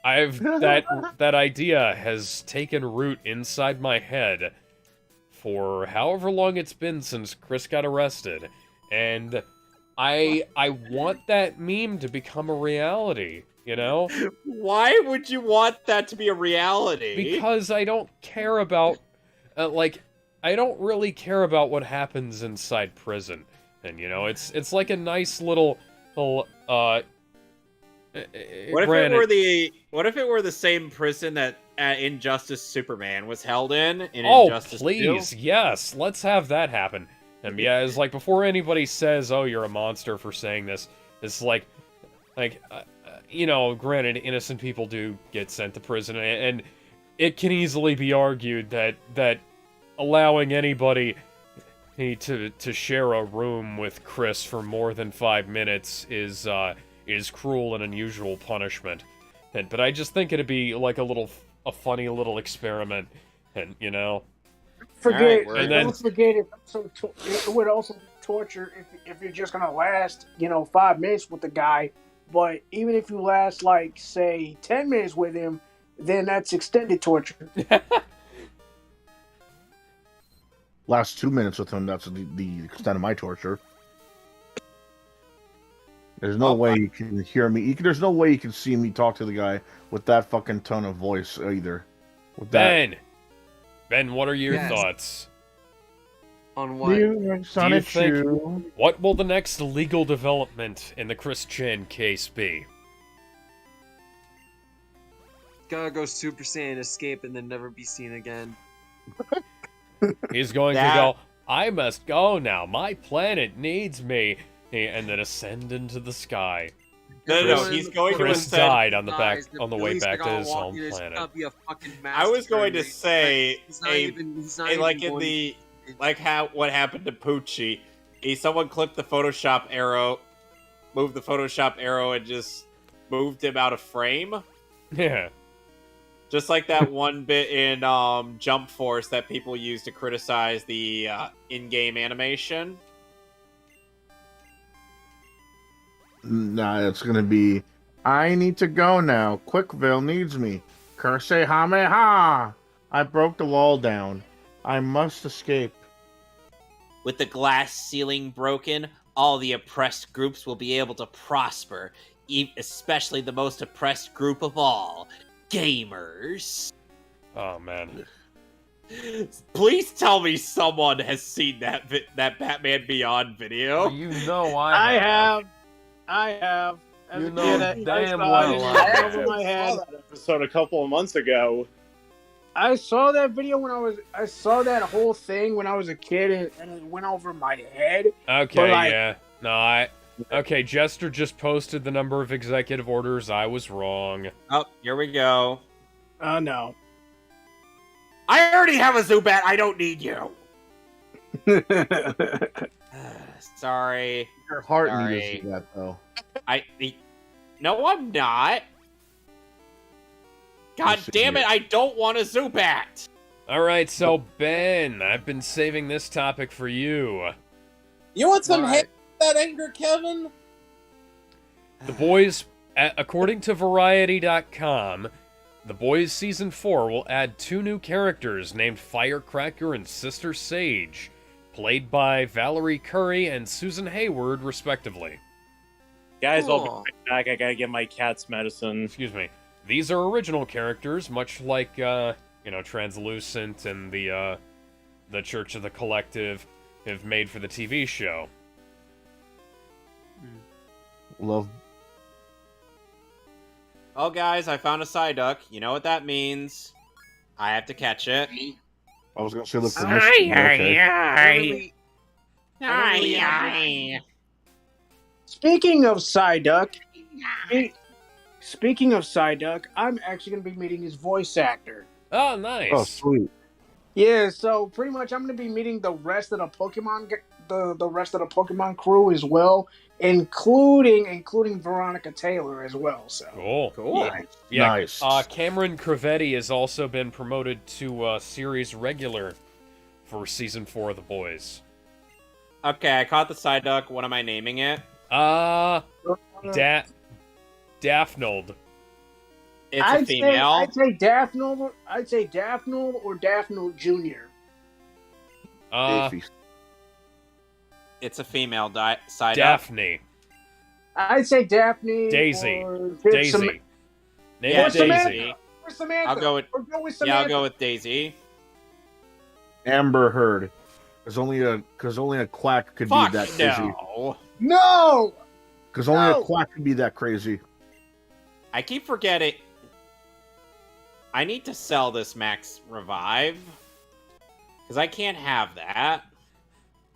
that idea has taken root inside my head for however long it's been since Chris got arrested, and I want that meme to become a reality, you know? Why would you want that to be a reality? Because I don't care about, I don't really care about what happens inside prison. And, you know, it's like a nice little what if it were the same prison that Injustice Superman was held in Injustice 2? Please, yes, let's have that happen. And yeah, it's like, before anybody says, "Oh, you're a monster for saying this," it's like, you know, granted, innocent people do get sent to prison, and it can easily be argued that allowing anybody to share a room with Chris for more than 5 minutes is cruel and unusual punishment. But I just think it'd be like a funny little experiment, and you know. Don't forget it would also be torture if you're just gonna last 5 minutes with the guy, but even if you last like say 10 minutes with him, then that's extended torture. Last 2 minutes with him, that's the extent of my torture. There's no way you can hear me. There's no way you can see me talk to the guy with that fucking tone of voice either. With Ben, what are your thoughts? On what? What will the next legal development in the Chris Chan case be? Gotta go Super Saiyan, escape, and then never be seen again. He's going to go, "I must go now, my planet needs me," and then ascend into the sky. No, he's going to Chris ascend. died on the way back to his home planet. I was going to say, what happened to Poochie. Someone clicked the Photoshop arrow, moved the Photoshop arrow, and just moved him out of frame. Yeah. Just like that one bit in Jump Force that people use to criticize the in-game animation. Nah, it's gonna be, "I need to go now. Quickville needs me. Kursehameha! I broke the wall down. I must escape." With the glass ceiling broken, all the oppressed groups will be able to prosper, especially the most oppressed group of all, gamers. Oh, man. Please tell me someone has seen that Batman Beyond video. You know I have. As you a know kid, damn I well saw I it have. over my head. That episode a couple of months ago. I saw that video I saw that whole thing when I was a kid, and it went over my head. Okay, yeah. No, okay, Jester just posted the number of executive orders. I was wrong. Oh, here we go. Oh, no. I already have a Zubat. I don't need you. Sorry. Your heart Sorry. needs that, though. No, I'm not. God damn it, I don't want a Zubat! Alright, so Ben, I've been saving this topic for you. You want some hate that anger, Kevin? The Boys, according to Variety.com, The Boys Season 4 will add 2 new characters named Firecracker and Sister Sage, played by Valerie Curry and Susan Hayward, respectively. Guys, I'll be right back. I gotta get my cat's medicine. Excuse me. These are original characters, much like, Translucent and the Church of the Collective have made for the TV show. Love. Oh, guys, I found a Psyduck. You know what that means. I have to catch it. I was gonna say look for Misty. Speaking of Psyduck, I'm actually going to be meeting his voice actor. Oh, nice. Oh, sweet. Yeah, so pretty much I'm gonna be meeting the rest of the Pokemon, the rest of the Pokemon crew as well, including Veronica Taylor as well. So Cool. Cool. Yeah, Nice. Cameron Krewe has also been promoted to series regular for season 4 of The Boys. Okay, I caught the Psyduck. What am I naming it? Daphnold. It's a female. I'd say Daphnold. I'd say Daphnold or Daphnold Jr. Daffy. It's a female Psyduck. Daphne. I'd say Daphne. Daisy. Or Daisy. Name Yeah, it Daisy. Daisy. Or Samantha. I'll go with Or go with Yeah, Samantha. I'll go with Daisy. Amber Heard. Because only a quack could Fuck be that crazy. no. No. Because only No. a quack could be that crazy. I keep forgetting. I need to sell this Max Revive. Because I can't have that.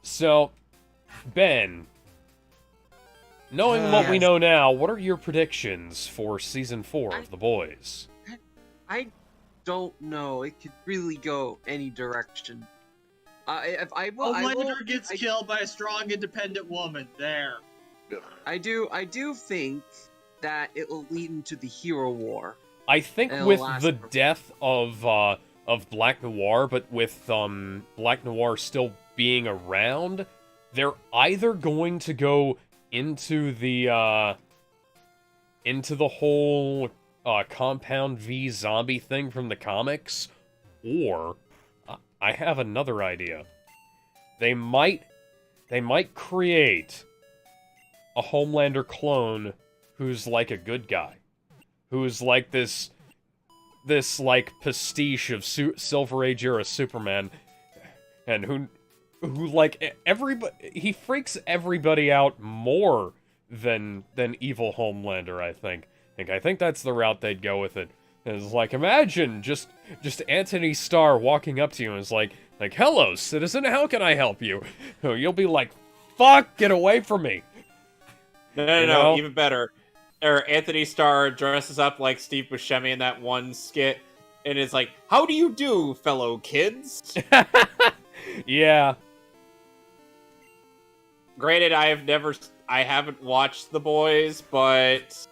So, Ben, knowing what we Yes. know now, what are your predictions for season 4 of The Boys? I don't know. It could really go any direction. I will. Homelander gets killed by a strong, independent woman. There. I do think that it will lead into the hero war. I think It'll with last the for- death of Black Noir, but with Black Noir still being around, they're either going to go into the whole Compound V zombie thing from the comics, or I have another idea. They might create a Homelander clone who's like a good guy, who's like this like pastiche of Silver Age era Superman, and who like everybody, he freaks everybody out more than evil Homelander. I think that's the route they'd go with it. It's like, imagine just Anthony Starr walking up to you and is like, hello, citizen, how can I help you? You'll be like, fuck, get away from me. No, You know? even better. Or Anthony Starr dresses up like Steve Buscemi in that one skit, and is like, "How do you do, fellow kids?" Yeah. Granted, I haven't watched The Boys, but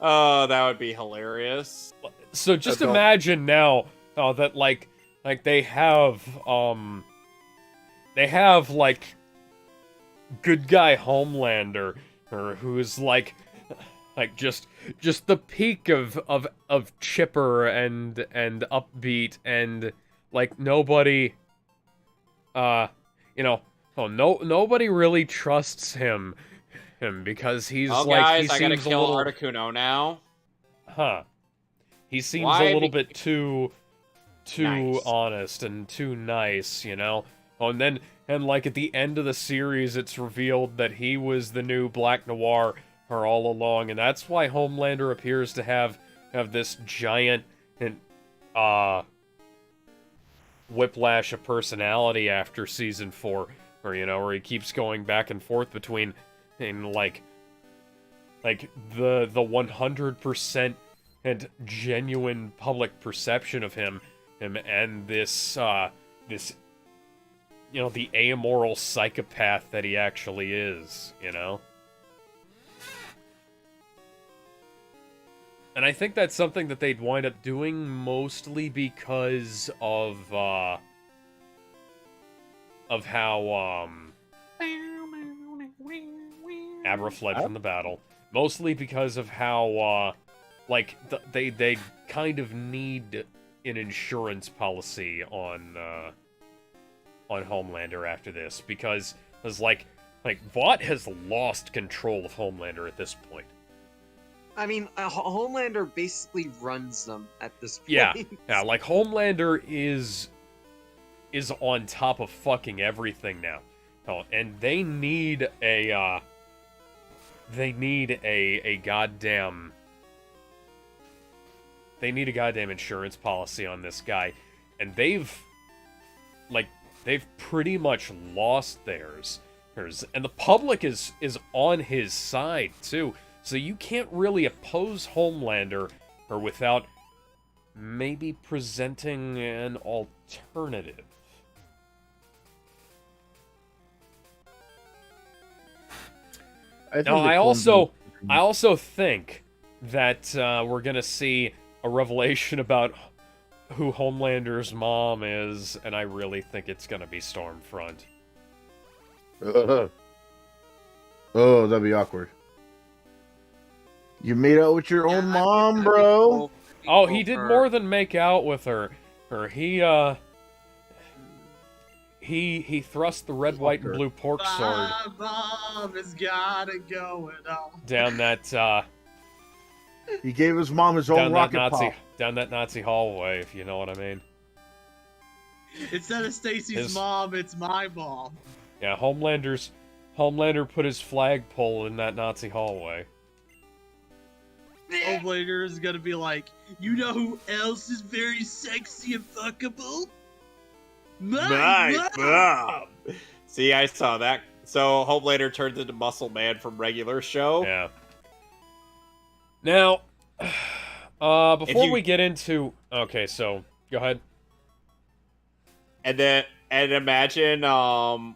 oh, that would be hilarious. So just That's all. imagine now that like they have like good guy Homelander, or who's like just the peak of chipper and upbeat, and like nobody nobody really trusts him because he's Oh, like, guys, he I gotta seems a kill little, Articuno now. he seems Why? a little bit too Nice. honest and too nice, you know? Oh, and like at the end of the series, it's revealed that he was the new Black Noir all along, and that's why Homelander appears to have this giant whiplash of personality after season 4, where he keeps going back and forth between like the 100% and genuine public perception of him and this the amoral psychopath that he actually is, And I think that's something that they'd wind up doing mostly because of how Abra fled from the battle. Mostly because of how they kind of need an insurance policy on Homelander after this, because like Vought has lost control of Homelander at this point. I mean, Homelander basically runs them at this point. Yeah, like Homelander is on top of fucking everything now. Oh, and they need a goddamn insurance policy on this guy, and they've pretty much lost theirs, and the public is on his side too. So you can't really oppose Homelander without maybe presenting an alternative. Now, I also think that we're gonna see a revelation about who Homelander's mom is, and I really think it's gonna be Stormfront. Oh, that'd be awkward. You made out with your own mom, bro. Oh, he did more than make out with her. He thrust the red, white, and blue pork sword My mom has got it going on. down that He gave his mom his own rocket pop. down that Nazi hallway, if you know what I mean. Instead of Stacy's mom, it's my mom. Yeah, Homelander put his flagpole in that Nazi hallway. Homelander is gonna be like, you know who else is very sexy and fuckable? My mom! See, I saw that. So Homelander turns into Muscle Man from regular show. Yeah. Now, before we get into... Okay, so, go ahead. And imagine,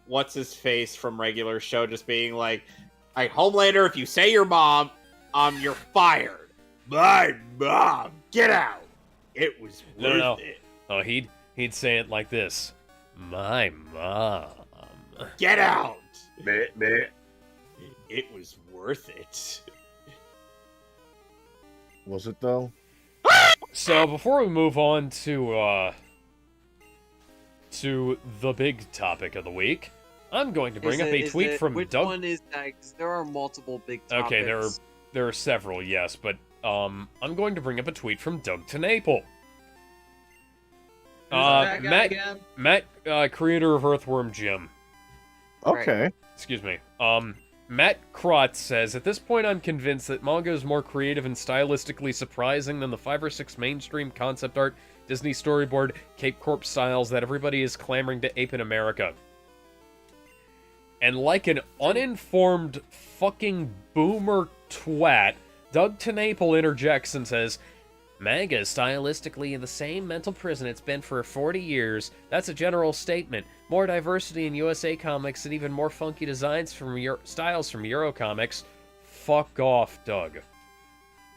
what's-his-face from regular show just being like, Homelander, if you say your mom, you're fired. My mom, get out. It was worth it. Oh, he'd say it like this. My mom. Get out. Meh, meh. It was worth it. Was it, though? So, before we move on to the big topic of the week, I'm going to bring up a tweet from which Doug... one is that? 'Cause there are multiple big topics. Okay, there are several, yes, but I'm going to bring up a tweet from Doug Tenaple. Matt, creator of Earthworm Jim. Okay. Right. Excuse me. Matt Krotz says, at this point I'm convinced that manga is more creative and stylistically surprising than the 5 or 6 mainstream concept art, Disney storyboard, Cape Corp styles that everybody is clamoring to ape in America. And like an uninformed fucking boomer twat, Doug Tenaple interjects and says, manga is stylistically in the same mental prison it's been for 40 years. That's a general statement. More diversity in USA Comics and even more funky designs from styles from Euro Comics. Fuck off, Doug.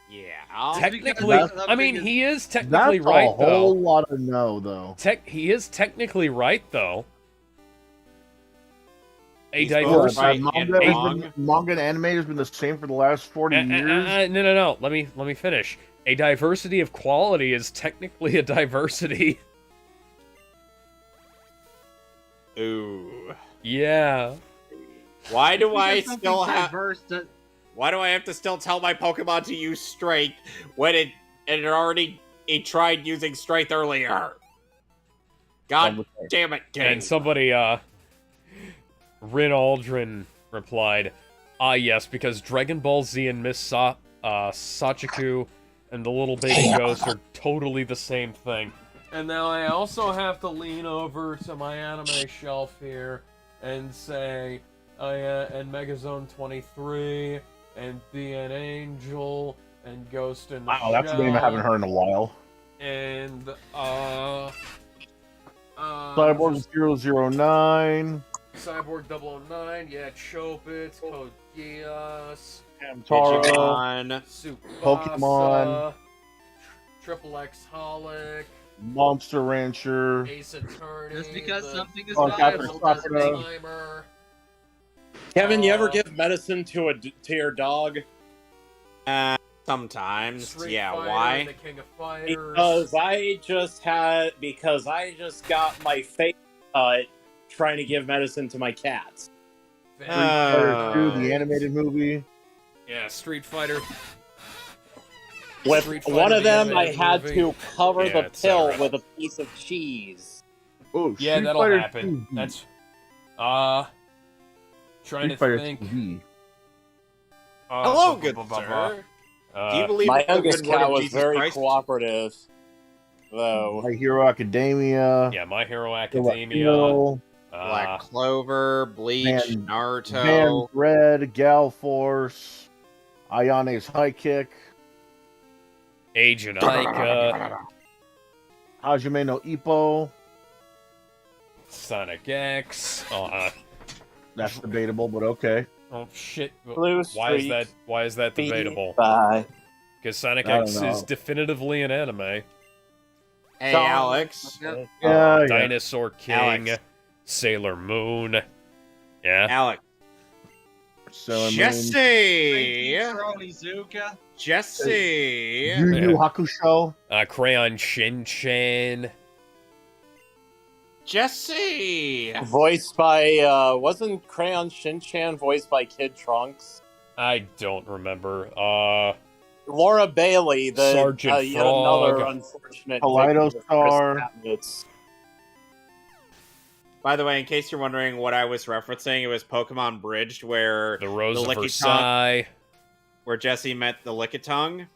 Yeah. Technically, I mean, he is technically right, though. That's a whole lot of no, though. He is technically right, though. A diversity. Manga and anime has been the same for the last 40 years. No. Let me finish. A diversity of quality is technically a diversity. Ooh. Yeah. Why do I still have... Why do I have to still tell my Pokemon to use Strength when it tried using Strength earlier? God damn it, game. And somebody, Rin Aldrin replied, yes, because Dragon Ball Z and Miss Sachiku and the little baby ghost are totally the same thing. And now I also have to lean over to my anime shelf here and say, and Megazone 23, and DN Angel, and Ghost in the Shell. Wow, that's a name I haven't heard in a while. And, Cyborg 009. Cyborg 009, yeah, Chobits, Code Geass, Digimon, Pokemon, Triple X Holic, Monster Rancher, Ace Attorney. Just because something is valuable doesn't mean- Timer. Kevin, you ever give medicine to your dog? Sometimes. Street Yeah, Fighter, why? The King of Fighters. Because I just got my face cut trying to give medicine to my cats. Street Fighter 2, the animated movie. Yeah, Street Fighter. With Street Fighter, one of the them, I animated had movie. to cover Yeah, the it's pill alright. with a piece of cheese. Oh, Yeah, Street that'll Fighter happen. 2. That's trying Street to Fighter think. 2. Hello, good sir. Do you believe My the youngest good word cat of was Jesus very Christ? cooperative, though. My Hero Academia. Yeah, My Hero Academia. Kill, Black Clover, Bleach, Van Naruto. Red, Gal Force, Ayane's High Kick. Agent Ica. Hajime no Ippo. Sonic X. That's debatable, but okay. Oh shit! Blue Why is Streak. that? Why is that debatable? Bye. Because Sonic I don't X know. is definitively an anime. Hey, Tom- Alex. Yeah, Dinosaur King, Alex. Sailor Moon. Yeah. Alex. So, Jesse! Onizuka. Jesse! Yu Yu Hakusho. Crayon Shin-Chan. Jesse! Voiced by, wasn't Crayon Shin-Chan voiced by Kid Trunks? I don't remember. Laura Bailey, the Sergeant yet another Frog. unfortunate Kaleido victim of Chris Star. Katniss. By the way, in case you're wondering what I was referencing, it was Pokemon Bridged, where The Rose the of Lickitung, Versailles. where Jesse met the Lickitung.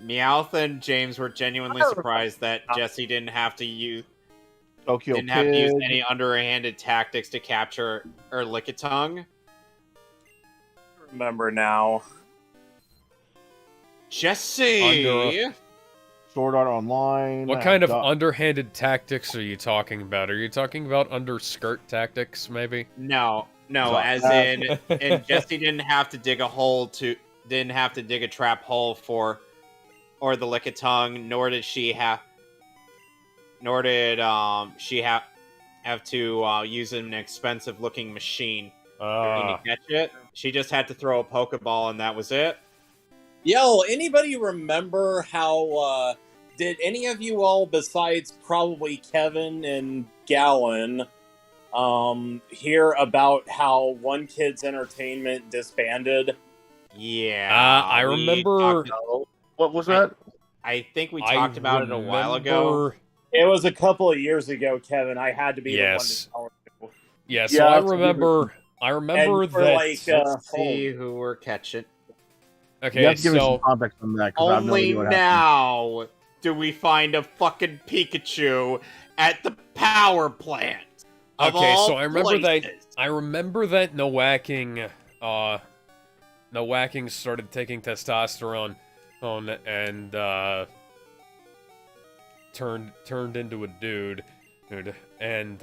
Meowth and James were genuinely surprised that Jesse didn't have to use Tokyo didn't have to use Kid. any underhanded tactics to capture Lickitung. Remember now. Jesse! Sword Art Online. What kind of Got- underhanded tactics are you talking about? Are you talking about underskirt tactics, maybe? No, So, as in, and Jesse didn't have to dig a trap hole for, or the Lickitung, nor did she have to use an expensive looking machine to catch it. She just had to throw a Pokeball and that was it. Yo, anybody remember how, did any of you all, besides probably Kevin and Gallon, hear about how One Kids Entertainment disbanded? Yeah, I we remember. talked- What was that? I think we I talked about it a while ago. remember- It was a couple of years ago, Kevin. I had to be Yes. the one to tell you. Yeah, so Yeah, I that's a remember. I remember And for, that. like, Let's see who we're catching. You Okay, have to give me some so context on that because I have no Only idea what happened. now do we find a fucking Pikachu at the power plant. Of okay, all so I remember places. that Nowacking, Nowacking started taking testosterone, and turned into a dude, and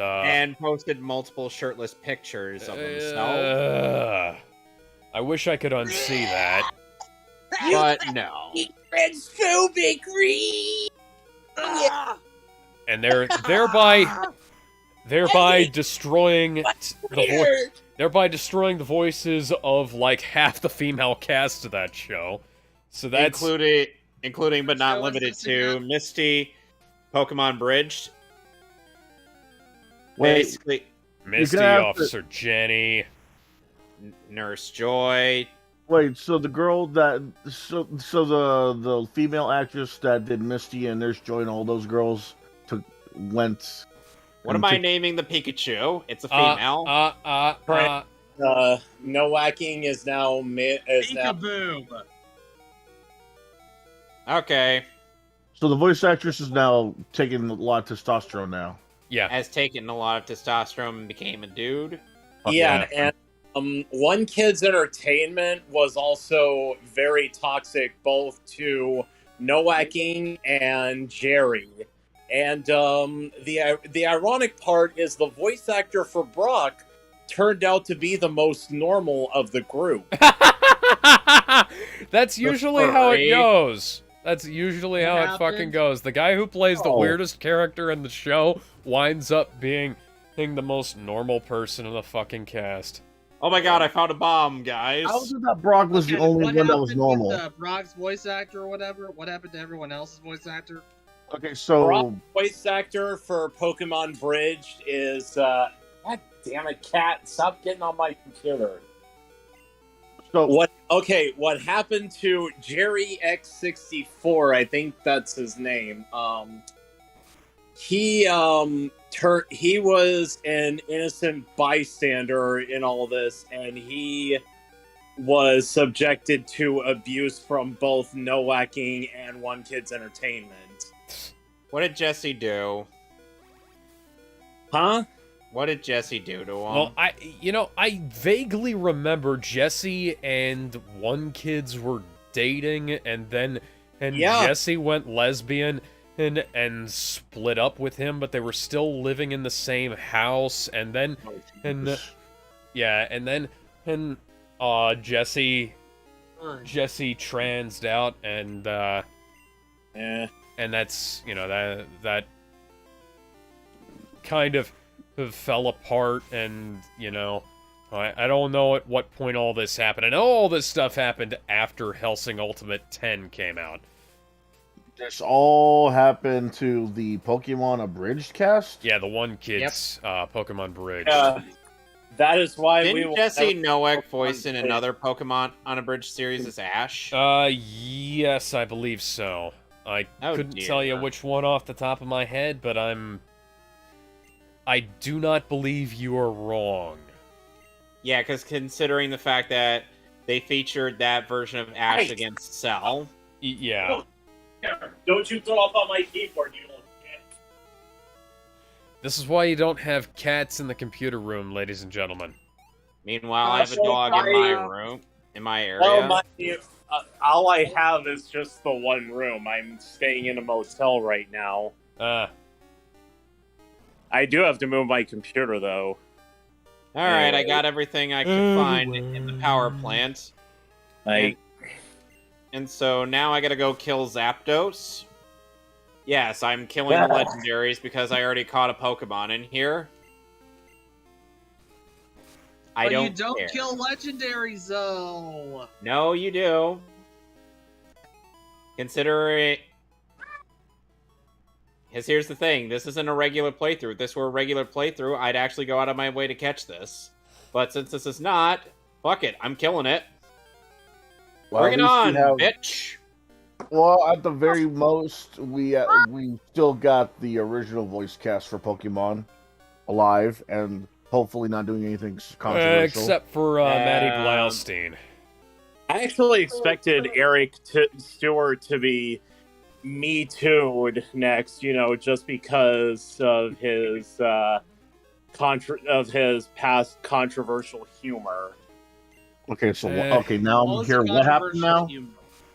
posted multiple shirtless pictures of himself. I wish I could unsee that. But no. Transphobic green! And thereby destroying the voices of like half the female cast of that show. So that's including but not So limited is this to again? Misty, Pokemon Bridged. Wait, Basically, Misty, have to- Officer Jenny. Nurse Joy. wait. So the girl that so the female actress that did Misty and Nurse Joy and all those girls went. What and am I took- naming the Pikachu? It's a female. No whacking is now Peekaboo. Okay. So the voice actress is now taking a lot of testosterone now. Yeah. Has taken a lot of testosterone and became a dude. Yeah, and One Kids Entertainment was also very toxic both to Nowacking and Jerry. And the ironic part is the voice actor for Brock turned out to be the most normal of the group. That's usually how it furry. goes. That's usually how What it fucking happened? goes. The guy who plays the Oh. weirdest character in the show winds up being the most normal person in the fucking cast. Oh my god, I found a bomb, guys. How is it that Brock was the only What one that was happened with, normal? Brock's voice actor or whatever? What happened to everyone else's voice actor? Okay, so Brock, voice actor for Pokemon Bridged is God damn it, Cat! Stop getting on my computer. What happened to Jerry X64? I think that's his name. He was an innocent bystander in all this, and he was subjected to abuse from both Nowacking and One Kids Entertainment. What did Jesse do? Huh? What did Jesse do to him? Well, I vaguely remember Jesse and One Kids were dating, and then and Yeah. Jessie went lesbian and split up with him, but they were still living in the same house, and then Jessie transed out, and and that's, you know, that kind of fell apart, and, you know, I don't know at what point all this happened. I know all this stuff happened after Hellsing Ultimate 10 came out. This all happened to the Pokemon Abridged cast? Yeah, the one kid's Pokemon Bridge. That is why we Didn't will Jesse never- Noack voice in another Pokemon Unabridged series as Ash? Yes, I believe so. I Oh, couldn't dear. tell you which one off the top of my head, but I do not believe you are wrong. Yeah, because considering the fact that they featured that version of Ash Hey. against Cell. Yeah. Don't you throw up on my keyboard, you little shit. This is why you don't have cats in the computer room, ladies and gentlemen. Meanwhile, I have a so dog in my sorry. room, in my area. Well, all I have is just the one room. I'm staying in a motel right now. I do have to move my computer, though. All right, I got everything I could find in the power plant. And so now I gotta go kill Zapdos. Yes, I'm killing the legendaries because I already caught a Pokemon in here. I But don't you don't care. kill legendaries, though. No, you do. Consider it... Because here's the thing, this isn't a regular playthrough. If this were a regular playthrough, I'd actually go out of my way to catch this. But since this is not, fuck it, I'm killing it. Well, Bring it at least on, we have- bitch! Well, at the very most, we still got the original voice cast for Pokemon alive, and hopefully not doing anything controversial. Except for Maddie Blaustein. I actually expected Eric Stewart to be Me Too'd next, you know, just because of his past controversial humor. Okay, so Eh. okay, now What I'm was here. the What happened controversial now? humor?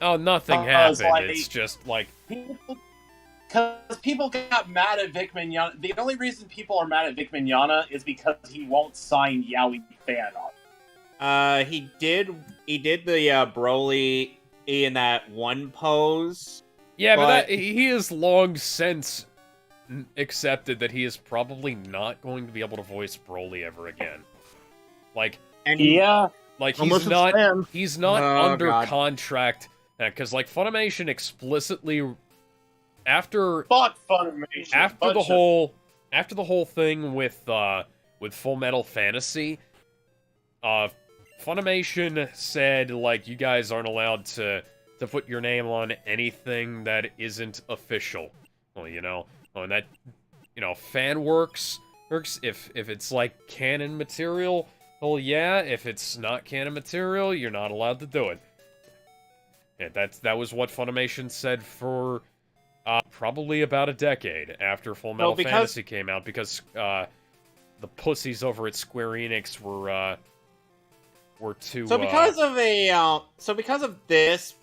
Oh, nothing Because, happened. like- It's just like... Because people got mad at Vic Mignogna. The only reason people are mad at Vic Mignogna is because he won't sign Yowie fan art. He did the Broly in that one pose. Yeah, but But- he has long since accepted that he is probably not going to be able to voice Broly ever again. Like, Yeah, like Unless he's it's not fans. he's not Oh, under God. contract, because like Funimation explicitly after fuck Funimation. after the Bunch of- whole thing with Full Metal Fantasy, Funimation said like you guys aren't allowed to put your name on anything that isn't official. Well, you know, and that, you know, fan works if it's like canon material. Well, yeah. If it's not canon material, you're not allowed to do it. Yeah, that was what Funimation said for probably about a decade after Full Metal because- Fantasy came out, because the pussies over at Square Enix were too. So because of this,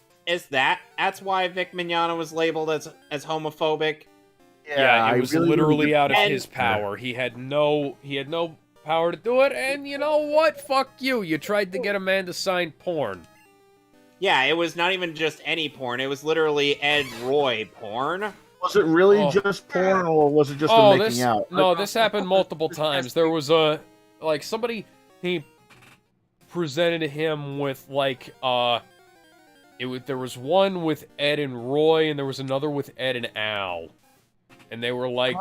that's why Vic Mignogna was labeled as homophobic. yeah, I it was really literally didn't- out of And- his power. He had no power to do it, and you know what? Fuck you. You tried to get a man to sign porn. Yeah, it was not even just any porn. It was literally Ed Roy porn. Was it really Oh. just porn, or was it just a making out? No, this happened multiple times. There was somebody, he presented him with there was one with Ed and Roy, and there was another with Ed and Al, and they were like,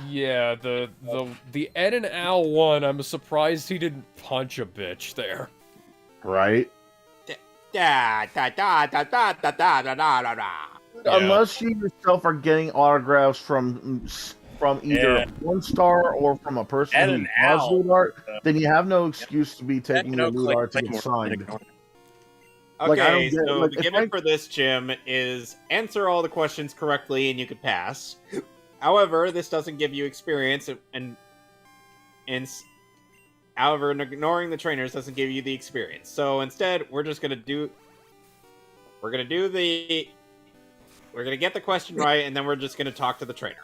yeah, the Ed and Al one. I'm surprised he didn't punch a bitch there. Right? Da, da, da, da, da, da, da, da, da, da. Yeah. Unless you yourself are getting autographs from either Yeah. one star or from a person Ed who and does Al. nude art, then you have no excuse to be taking No your nude click- art to click get more signed. click. Like, I don't Okay, get- so like, the if gimmick I- for this, Jim, is answer all the questions correctly and you could pass. However, this doesn't give you experience, however, ignoring the trainers doesn't give you the experience. So instead, we're just gonna do. We're gonna do the. We're gonna get the question right, and then we're just gonna talk to the trainer.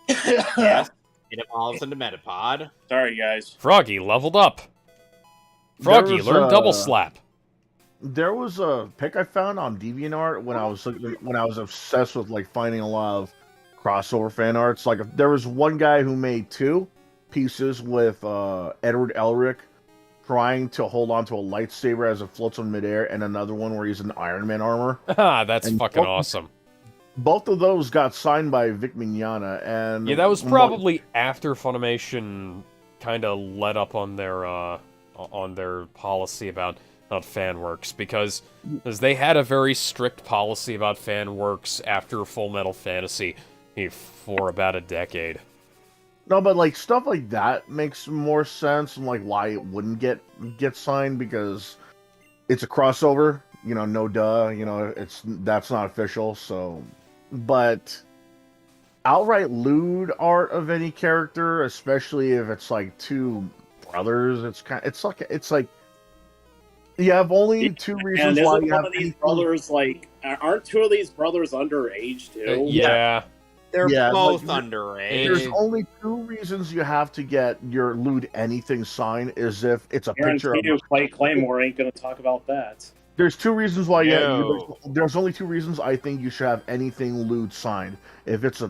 Yes, it evolves into Metapod. Sorry, guys. Froggy leveled up. Froggy was, learned double slap. There was a pic I found on DeviantArt when I was obsessed with like finding a lot of crossover fan arts. Like there was one guy who made 2 pieces with Edward Elric trying to hold on to a lightsaber as it floats in midair, and another one where he's in Iron Man armor. That's And fucking awesome. Both of those got signed by Vic Mignogna, and Yeah, that was probably after Funimation kind of let up on their policy about fan works, because they had a very strict policy about fan works after Full Metal Fantasy for about a decade. No, but like stuff like that makes more sense, and like why it wouldn't get signed, because it's a crossover. You know, no duh. You know, that's not official. So, but outright lewd art of any character, especially if it's like 2 brothers, it's like you have only 2 reasons And why isn't you one have of these anything- brothers like? Aren't 2 of these brothers underage too? Yeah. They're Yeah, both like, underage. There's only 2 reasons you have to get your lewd anything signed, is if it's a picture Guarantee of. you, Clay Claymore ain't gonna talk about that. There's 2 reasons why. No. There's only 2 reasons I think you should have anything lewd signed. If it's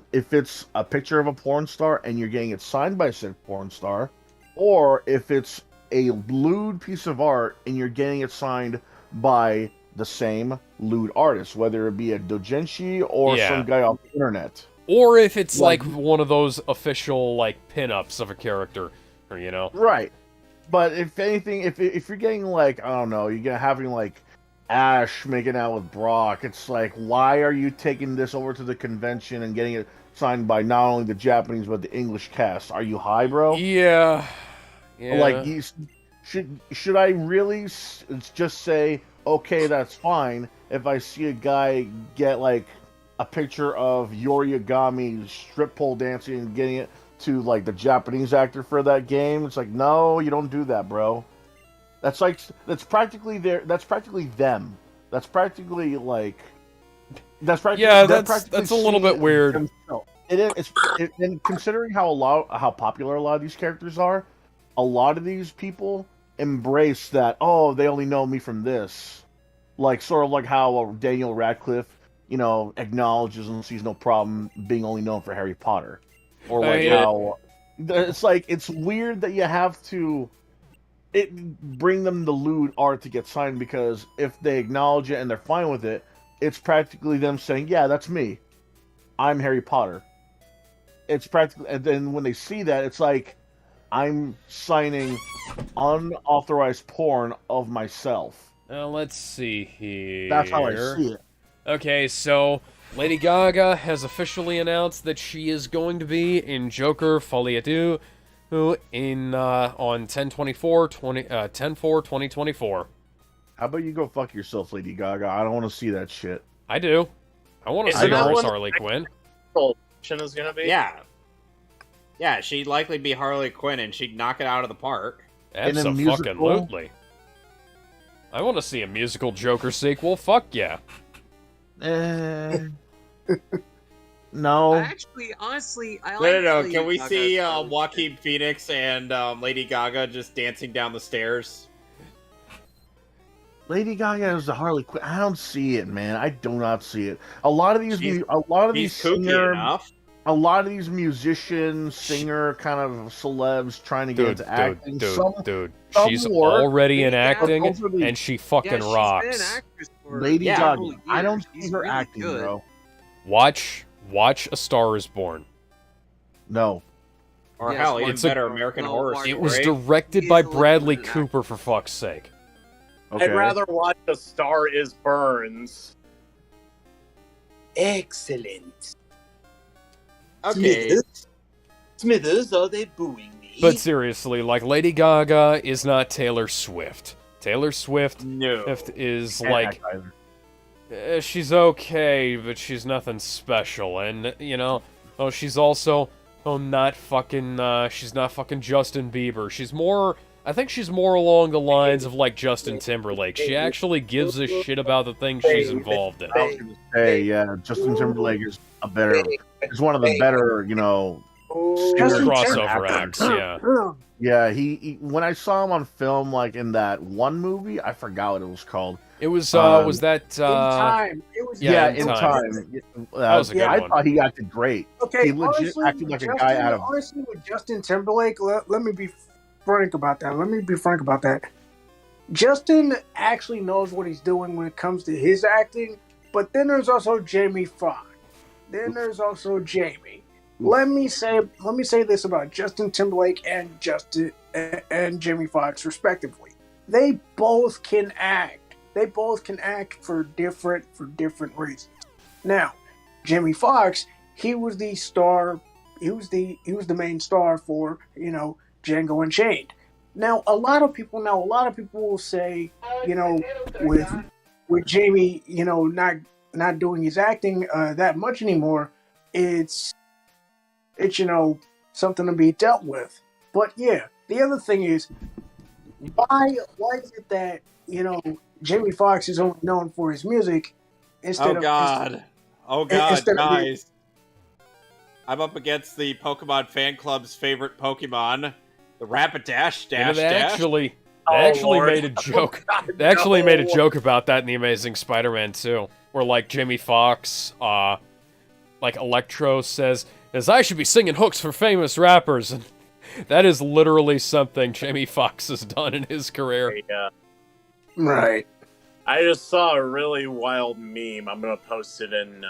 a picture of a porn star and you're getting it signed by said porn star, or if it's a lewd piece of art and you're getting it signed by the same lewd artist, whether it be a doujinshi or some guy off the internet. Or if it's like one of those official like pinups of a character, or you know. Right. But if anything, if you're getting like, I don't know, you're having like Ash making out with Brock, it's like, why are you taking this over to the convention and getting it signed by not only the Japanese but the English cast? Are you high, bro? Yeah. Like, should I really just say, okay, that's fine, if I see a guy get like a picture of Yorigami strip pole dancing and getting it to like the Japanese actor for that game? It's like, no, you don't do that, bro. That's practically them. That's practically that's a little bit weird. Themselves. And considering how popular a lot of these characters are, a lot of these people embrace that. Oh, they only know me from this, like sort of like how Daniel Radcliffe, you know, acknowledges and sees no problem being only known for Harry Potter, or like how it's like it's weird that you have to bring them the lewd art to get signed, because if they acknowledge it and they're fine with it, it's practically them saying, yeah, that's me, I'm Harry Potter. It's practically, and then when they see that, it's like, I'm signing unauthorized porn of myself. Let's see here. That's how I see it. Okay, so Lady Gaga has officially announced that she is going to be in Joker Folie à Deux on 10/4/2024. How about you go fuck yourself, Lady Gaga? I don't want to see that shit. I do. I want to see Isn't that her as one- Harley Quinn. Is gonna be Yeah, she'd likely be Harley Quinn, and she'd knock it out of the park. Abso-fucking-lutely. I want to see a musical Joker sequel. Fuck yeah. No. Actually, honestly, I like. No. Lady Can we Gaga see for- Joaquin Phoenix and Lady Gaga just dancing down the stairs? Lady Gaga is the Harley Quinn. I don't see it, man. I do not see it. A lot of these kooky enough. A lot of these musicians, singer kind of celebs trying to get into acting. Some she's work. already in Yeah, acting, those are the- and she fucking she's been an rocks. actress for Lady Gaga. several I don't years. see She's her really acting, good. bro. Watch A Star Is Born. No. Or Yes, hell, one even it's a- better, American no, Horror Mark- Story. It was directed by Easily Bradley an actor. Cooper, for fuck's sake. Okay. I'd rather watch A Star Is Burns. Excellent. Okay. Smithers, are they booing me? But seriously, like, Lady Gaga is not Taylor Swift. Taylor Swift No. is Can't like, act either. she's okay, but she's nothing special. And, you know, she's also, not fucking, she's not fucking Justin Bieber. She's more I think she's more along the lines of like Justin Timberlake. She actually gives a shit about the things she's involved in. I was gonna say, yeah, Justin Timberlake is is one of the better, Crossover acts, yeah. Yeah, he when I saw him on film, like in that one movie, I forgot what it was called. It was that In Time. It was In Time. That was a good I one. thought he acted great. Okay, He legit acted like a guy out of. Honestly, with Justin Timberlake, let me be frank about that. Justin actually knows what he's doing when it comes to his acting, but then there's also Jamie Foxx. Then there's also Jamie. Let me say this about Justin Timberlake and Jamie Foxx, respectively. They both can act. They both can act for different reasons. Now, Jamie Foxx, he was the star. He was the main star for Django Unchained. Now, a lot of people will say, with Jamie, not doing his acting that much anymore, it's something to be dealt with. But yeah, the other thing is, why is it that Jamie Foxx is only known for his music instead of guys, I'm up against the Pokemon fan club's favorite Pokemon, the Rapidash Dash. They actually made a joke. They actually made a joke about that in the Amazing Spider-Man 2, where like Jamie Foxx, like Electro says, "As I should be singing hooks for famous rappers," and that is literally something Jamie Foxx has done in his career. Yeah. right. I just saw a really wild meme. I'm gonna post it in.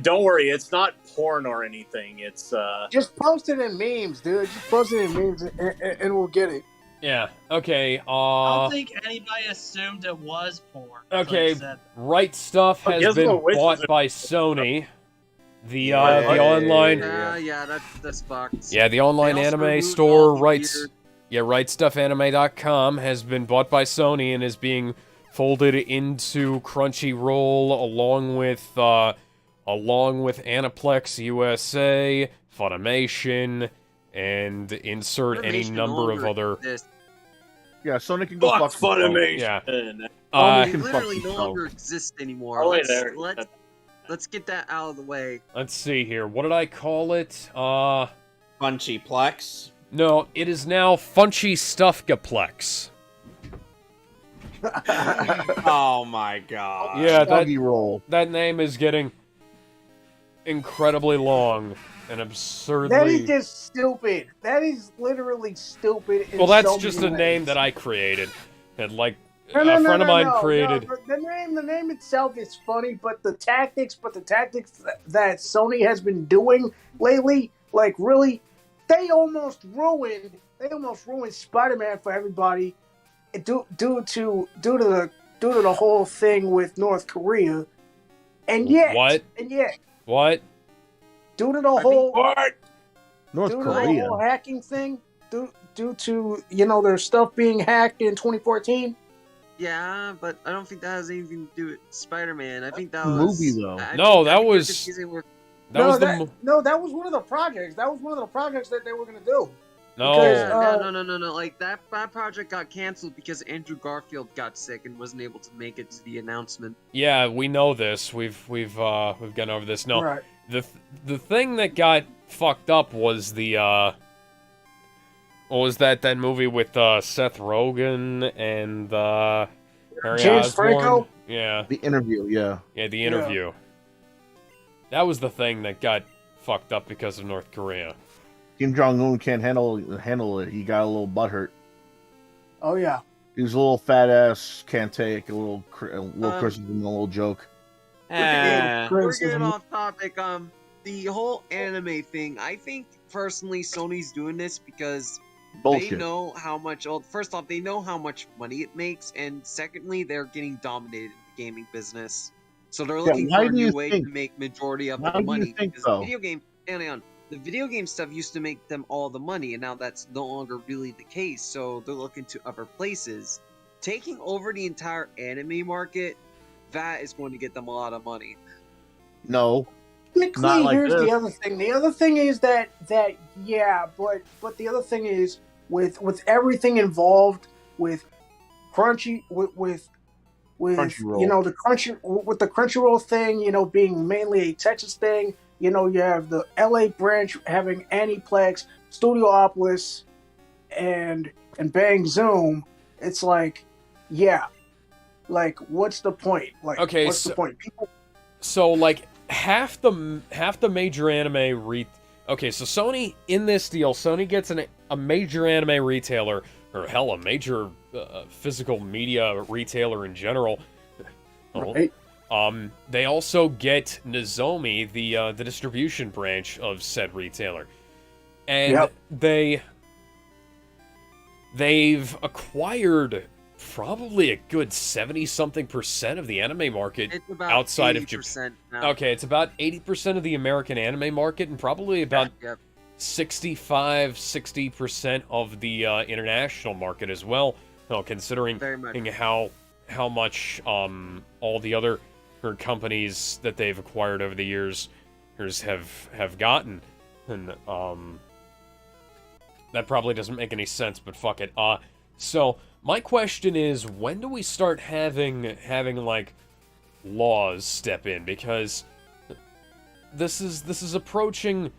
Don't worry, it's not porn or anything. It's Just post it in memes, dude. Just post it in memes, and we'll get it. Yeah. Okay. I don't think anybody assumed it was porn. Okay. Like I said. Right Stuff has guess been what witches bought are- by Sony. The online. Yeah, that's fucked. Yeah, the online They also anime removed store all the Right weird- RightStuffAnime.com has been bought by Sony and is being folded into Crunchyroll along with Aniplex USA, Funimation, and insert any Funimation number of longer other. exists. Yeah, Sonic can go fuck fuck himself. Funimation. Yeah. They can fuck literally no himself. longer exist anymore. Oh, wait, there. Let's get that out of the way. Let's see here. What did I call it? Funchiplex. No, it is now Funchy Stuffgaplex. Oh my god. Yeah, Doggy roll. that name is getting incredibly long and absurdly. That is just stupid. That is literally stupid. Well, that's just a name that I created, and like a friend of mine created. No, the name itself is funny, but the tactics that Sony has been doing lately, like really, they almost ruined Spider-Man for everybody due to the whole thing with North Korea, and yet What? due to the whole North due to Korea. the whole hacking thing, due to their stuff being hacked in 2014. Yeah, but I don't think that has anything to do with Spider-Man. I think that The was movie, though. No, that I think was- they're confusing with- That was the that was one of the projects. That was one of the projects that they were gonna do. no. Because, No. Like that project got canceled because Andrew Garfield got sick and wasn't able to make it to the announcement. Yeah, we know this. We've gone over this. No, Right. the thing that got fucked up was the what was that movie with Seth Rogen and Harry James Osborn? Franco? Yeah, The interview, yeah. the interview. That was the thing that got fucked up because of North Korea. Kim Jong Un can't handle it. He got a little butthurt. Oh yeah. He was a little fat ass. Can't take a little criticism, a little joke. Eh. We're getting off topic. The whole anime thing. I think personally, Sony's doing this because Bullshit. they know how much. Well, first off, they know how much money it makes, and secondly, they're getting dominated in the gaming business. So they're looking why for a do you new way think- to make majority of why the do you money. think Because so? the video game, hang on, the video game stuff used to make them all the money, and now that's no longer really the case. So they're looking to other places, taking over the entire anime market. That is going to get them a lot of money. No. Technically, Not like here's this. the other thing. The other thing is that but the other thing is with everything involved with Crunchy with Crunchyroll. The Crunchyroll thing, being mainly a Texas thing. You have the LA branch having Aniplex, Studiopolis, and Bang Zoom. It's like, yeah, like what's the point? Like, Okay, what's the point? So like half the major anime Okay, so Sony in this deal, Sony gets a major anime retailer, or hell, a major physical media retailer in general. Right. They also get Nozomi, the distribution branch of said retailer, and they've acquired probably a good 70-something% of the anime market It's about outside of 80% Japan. now. Okay, it's about 80% of the American anime market, and probably about Yep. 60% of the international market as well. Considering Very much. how much all the other companies that they've acquired over the years have gotten, and that probably doesn't make any sense, but fuck it. So my question is, when do we start having like laws step in? Because this is approaching.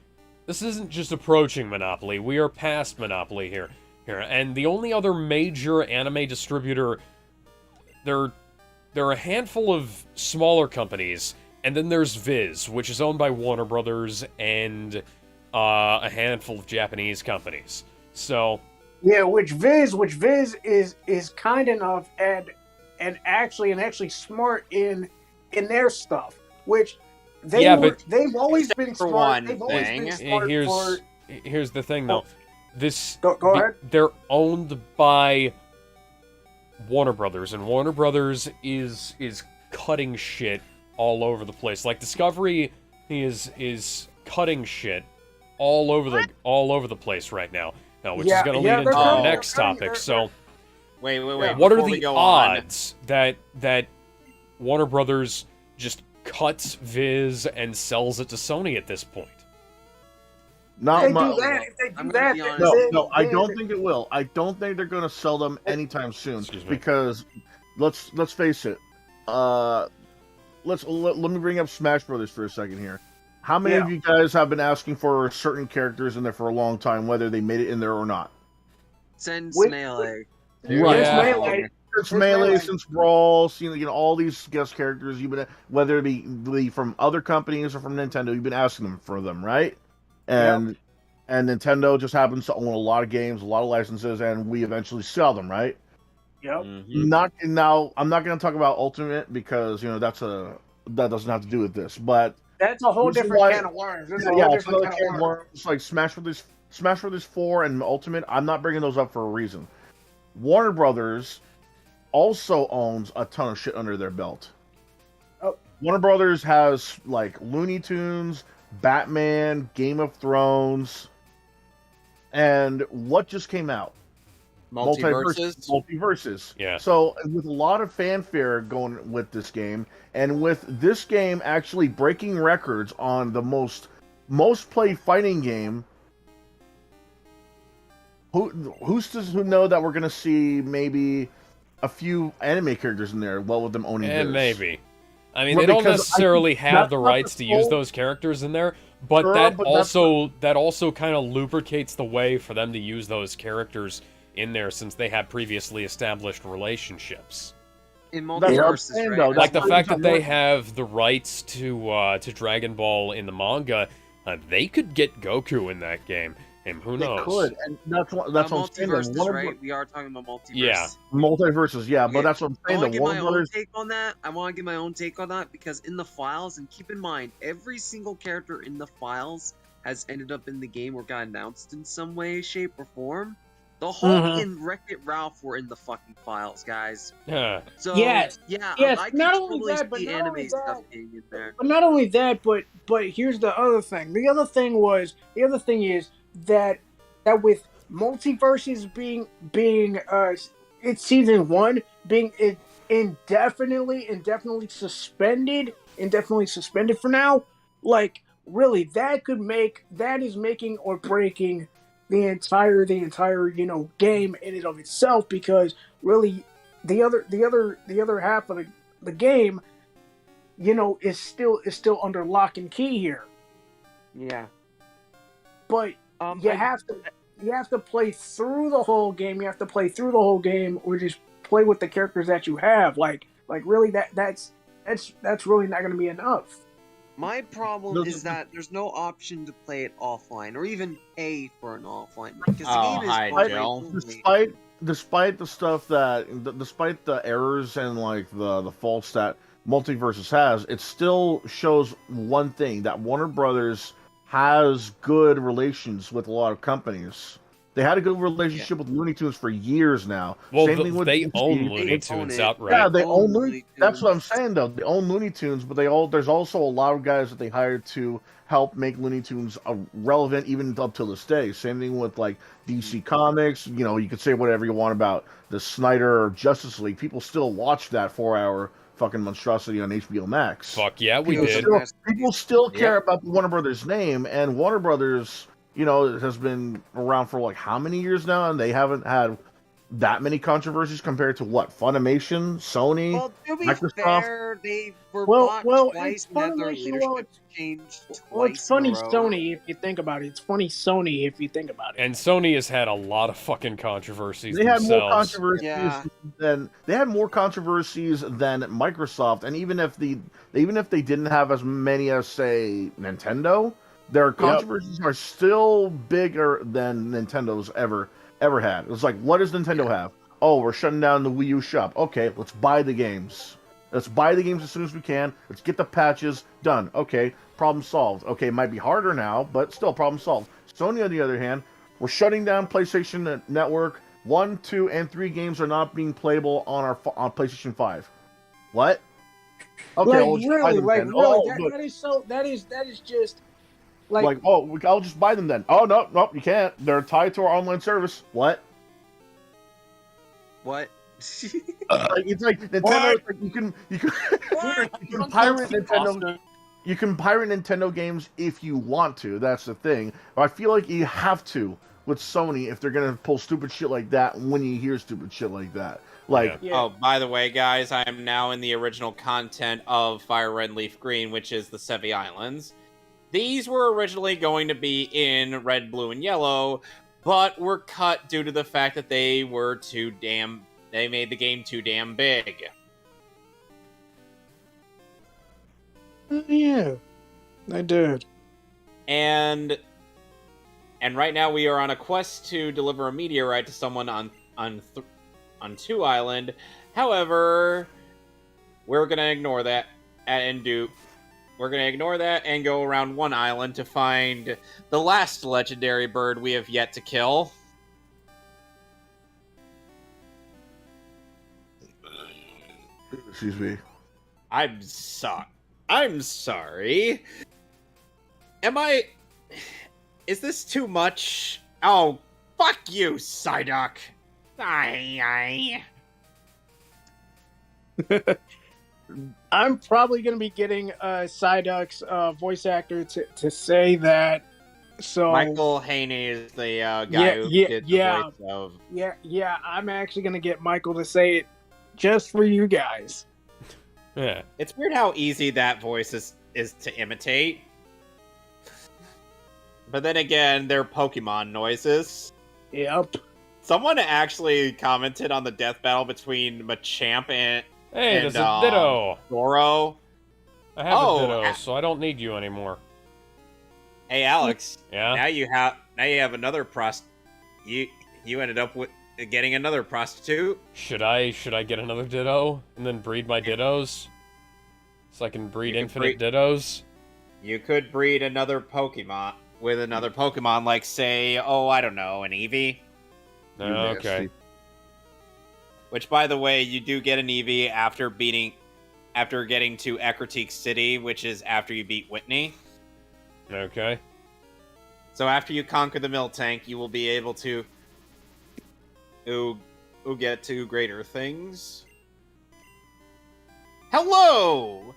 This isn't just approaching monopoly. We are past monopoly here. And the only other major anime distributor, there are a handful of smaller companies, and then there's Viz, which is owned by Warner Brothers, and a handful of Japanese companies. So yeah, which Viz is kind enough and actually smart in their stuff, which they've always been smart. They've always been smart. Here's the thing, though. Go ahead. They're owned by Warner Brothers, and Warner Brothers is cutting shit all over the place. Like Discovery is cutting shit all over the place right now. Which is going to lead into our next topic. So, wait. What are the odds that Warner Brothers just cuts Viz and sells it to Sony at this point? Not If they much. do that, No, I don't think it will. I don't think they're going to sell them anytime soon. Because let's face it. Let me bring up Smash Brothers for a second here. How many of you guys have been asking for certain characters in there for a long time, whether they made it in there or not? Since Melee. Right. Since Melee, since Brawl, all these guest characters, you've been, whether it be from other companies or from Nintendo, you've been asking them for them, right? And Nintendo just happens to own a lot of games, a lot of licenses, and we eventually sell them, right? Yep. Now, I'm not going to talk about Ultimate because that doesn't have to do with this, but that's a whole different can of worms. It's another can of worms. It's like Smash Brothers 4 and Ultimate. I'm not bringing those up for a reason. Warner Brothers also owns a ton of shit under their belt. Oh. Warner Brothers has like Looney Tunes, Batman, Game of Thrones, and what just came out? Multiverses. Yeah. So with a lot of fanfare going with this game, and with this game actually breaking records on the most played fighting game, who's to know that we're gonna see maybe a few anime characters in there? Well, with them owning this. Maybe. I mean, they don't necessarily have the rights to use those characters in there, but that also kind of lubricates the way for them to use those characters in there, since they have previously established relationships. In multiverses, right? Like the fact that they have the rights to Dragon Ball in the manga, they could get Goku in that game, and who knows? They could, and that's what I'm saying. Right? We are talking about multiverse. Yeah, multiverses. Yeah, but that's what I'm saying. I want to give my own take on that. I want to give my own take on that because in the files, and keep in mind, every single character in the files has ended up in the game or got announced in some way, shape, or form. The Hulk and Wreck-It Ralph were in the fucking files, guys. Yeah. So yes. I could not totally only that, but see not anime only stuff that, being in there. but not only that, but here's the other thing. The other thing is that with multiverses being it's season 1 being indefinitely suspended for now. Like really, that is making or breaking the entire game in and of itself, because really the other half of the game, is still under lock and key here. Yeah. But you have to play through the whole game. You have to play through the whole game, or just play with the characters that you have. Like really, that's really not going to be enough. My problem is that there's no option to play it offline, or even pay for an offline, because the game is hi, despite the stuff despite the errors and like the faults that Multiverses has, it still shows one thing, that Warner Brothers has good relations with a lot of companies. They had a good relationship with Looney Tunes for years now. Well, Same thing with they DC. own Looney Tunes outright. Yeah, they own Looney. That's what I'm saying, though. They own Looney Tunes, but there's also a lot of guys that they hired to help make Looney Tunes relevant even up to this day. Same thing with like DC Comics. You could say whatever you want about the Snyder Justice League. People still watch that 4-hour fucking monstrosity on HBO Max. Fuck yeah, we did. People still care about the Warner Brothers name, and Warner Brothers, has been around for like how many years now, and they haven't had that many controversies compared to what? Funimation, Sony, Well, to be Microsoft. fair, they were bought twice and had their leadership changed twice. Well, it's funny in a row. Sony if you think about it. It's funny Sony if you think about it. And Sony has had a lot of fucking controversies They had themselves. more controversies than Microsoft, and even if they didn't have as many as say Nintendo, their controversies are still bigger than Nintendo's ever had. It was like, what does Nintendo have? Oh, we're shutting down the Wii U shop. Okay, let's buy the games. Let's buy the games as soon as we can. Let's get the patches done. Okay, problem solved. Okay, it might be harder now, but still problem solved. Sony, on the other hand, we're shutting down PlayStation Network. 1, 2, and 3 games are not being playable on PlayStation 5. What? Okay, that is just I'll just buy them then. Oh no, you can't. They're tied to our online service. What? It's like Nintendo. Like you can pirate Nintendo. You can pirate Nintendo games if you want to. That's the thing. But I feel like you have to with Sony if they're gonna pull stupid shit like that when you hear stupid shit like that. Oh, by the way, guys, I am now in the original content of Fire Red Leaf Green, which is the Sevi Islands. These were originally going to be in Red, Blue, and Yellow, but were cut due to the fact that they made the game too damn big. Yeah, I did. And right now we are on a quest to deliver a meteorite to someone on 2 Island. However, we're gonna ignore that We're going to ignore that and go around 1 island to find the last legendary bird we have yet to kill. Excuse me. I'm sorry. Is this too much? Oh, fuck you, Psyduck. I'm probably going to be getting Psyduck's voice actor to say that. So Michael Haney is the guy who did the voice of. Yeah. I'm actually going to get Michael to say it just for you guys. Yeah. It's weird how easy that voice is to imitate. But then again, they're Pokemon noises. Yep. Someone actually commented on the death battle between Machamp and there's a Ditto. Goro. I have a Ditto, so I don't need you anymore. Hey, Alex. Yeah. Now you have another You ended up with getting another prostitute. Should I get another Ditto and then breed my Dittos, so I can breed infinite Dittos? You could breed another Pokemon with another Pokemon, like say, I don't know, an Eevee. Okay. Which, by the way, you do get an Eevee after getting to Ecruteak City, which is after you beat Whitney. Okay. So after you conquer the Miltank, you will be able to get to greater things. Hello!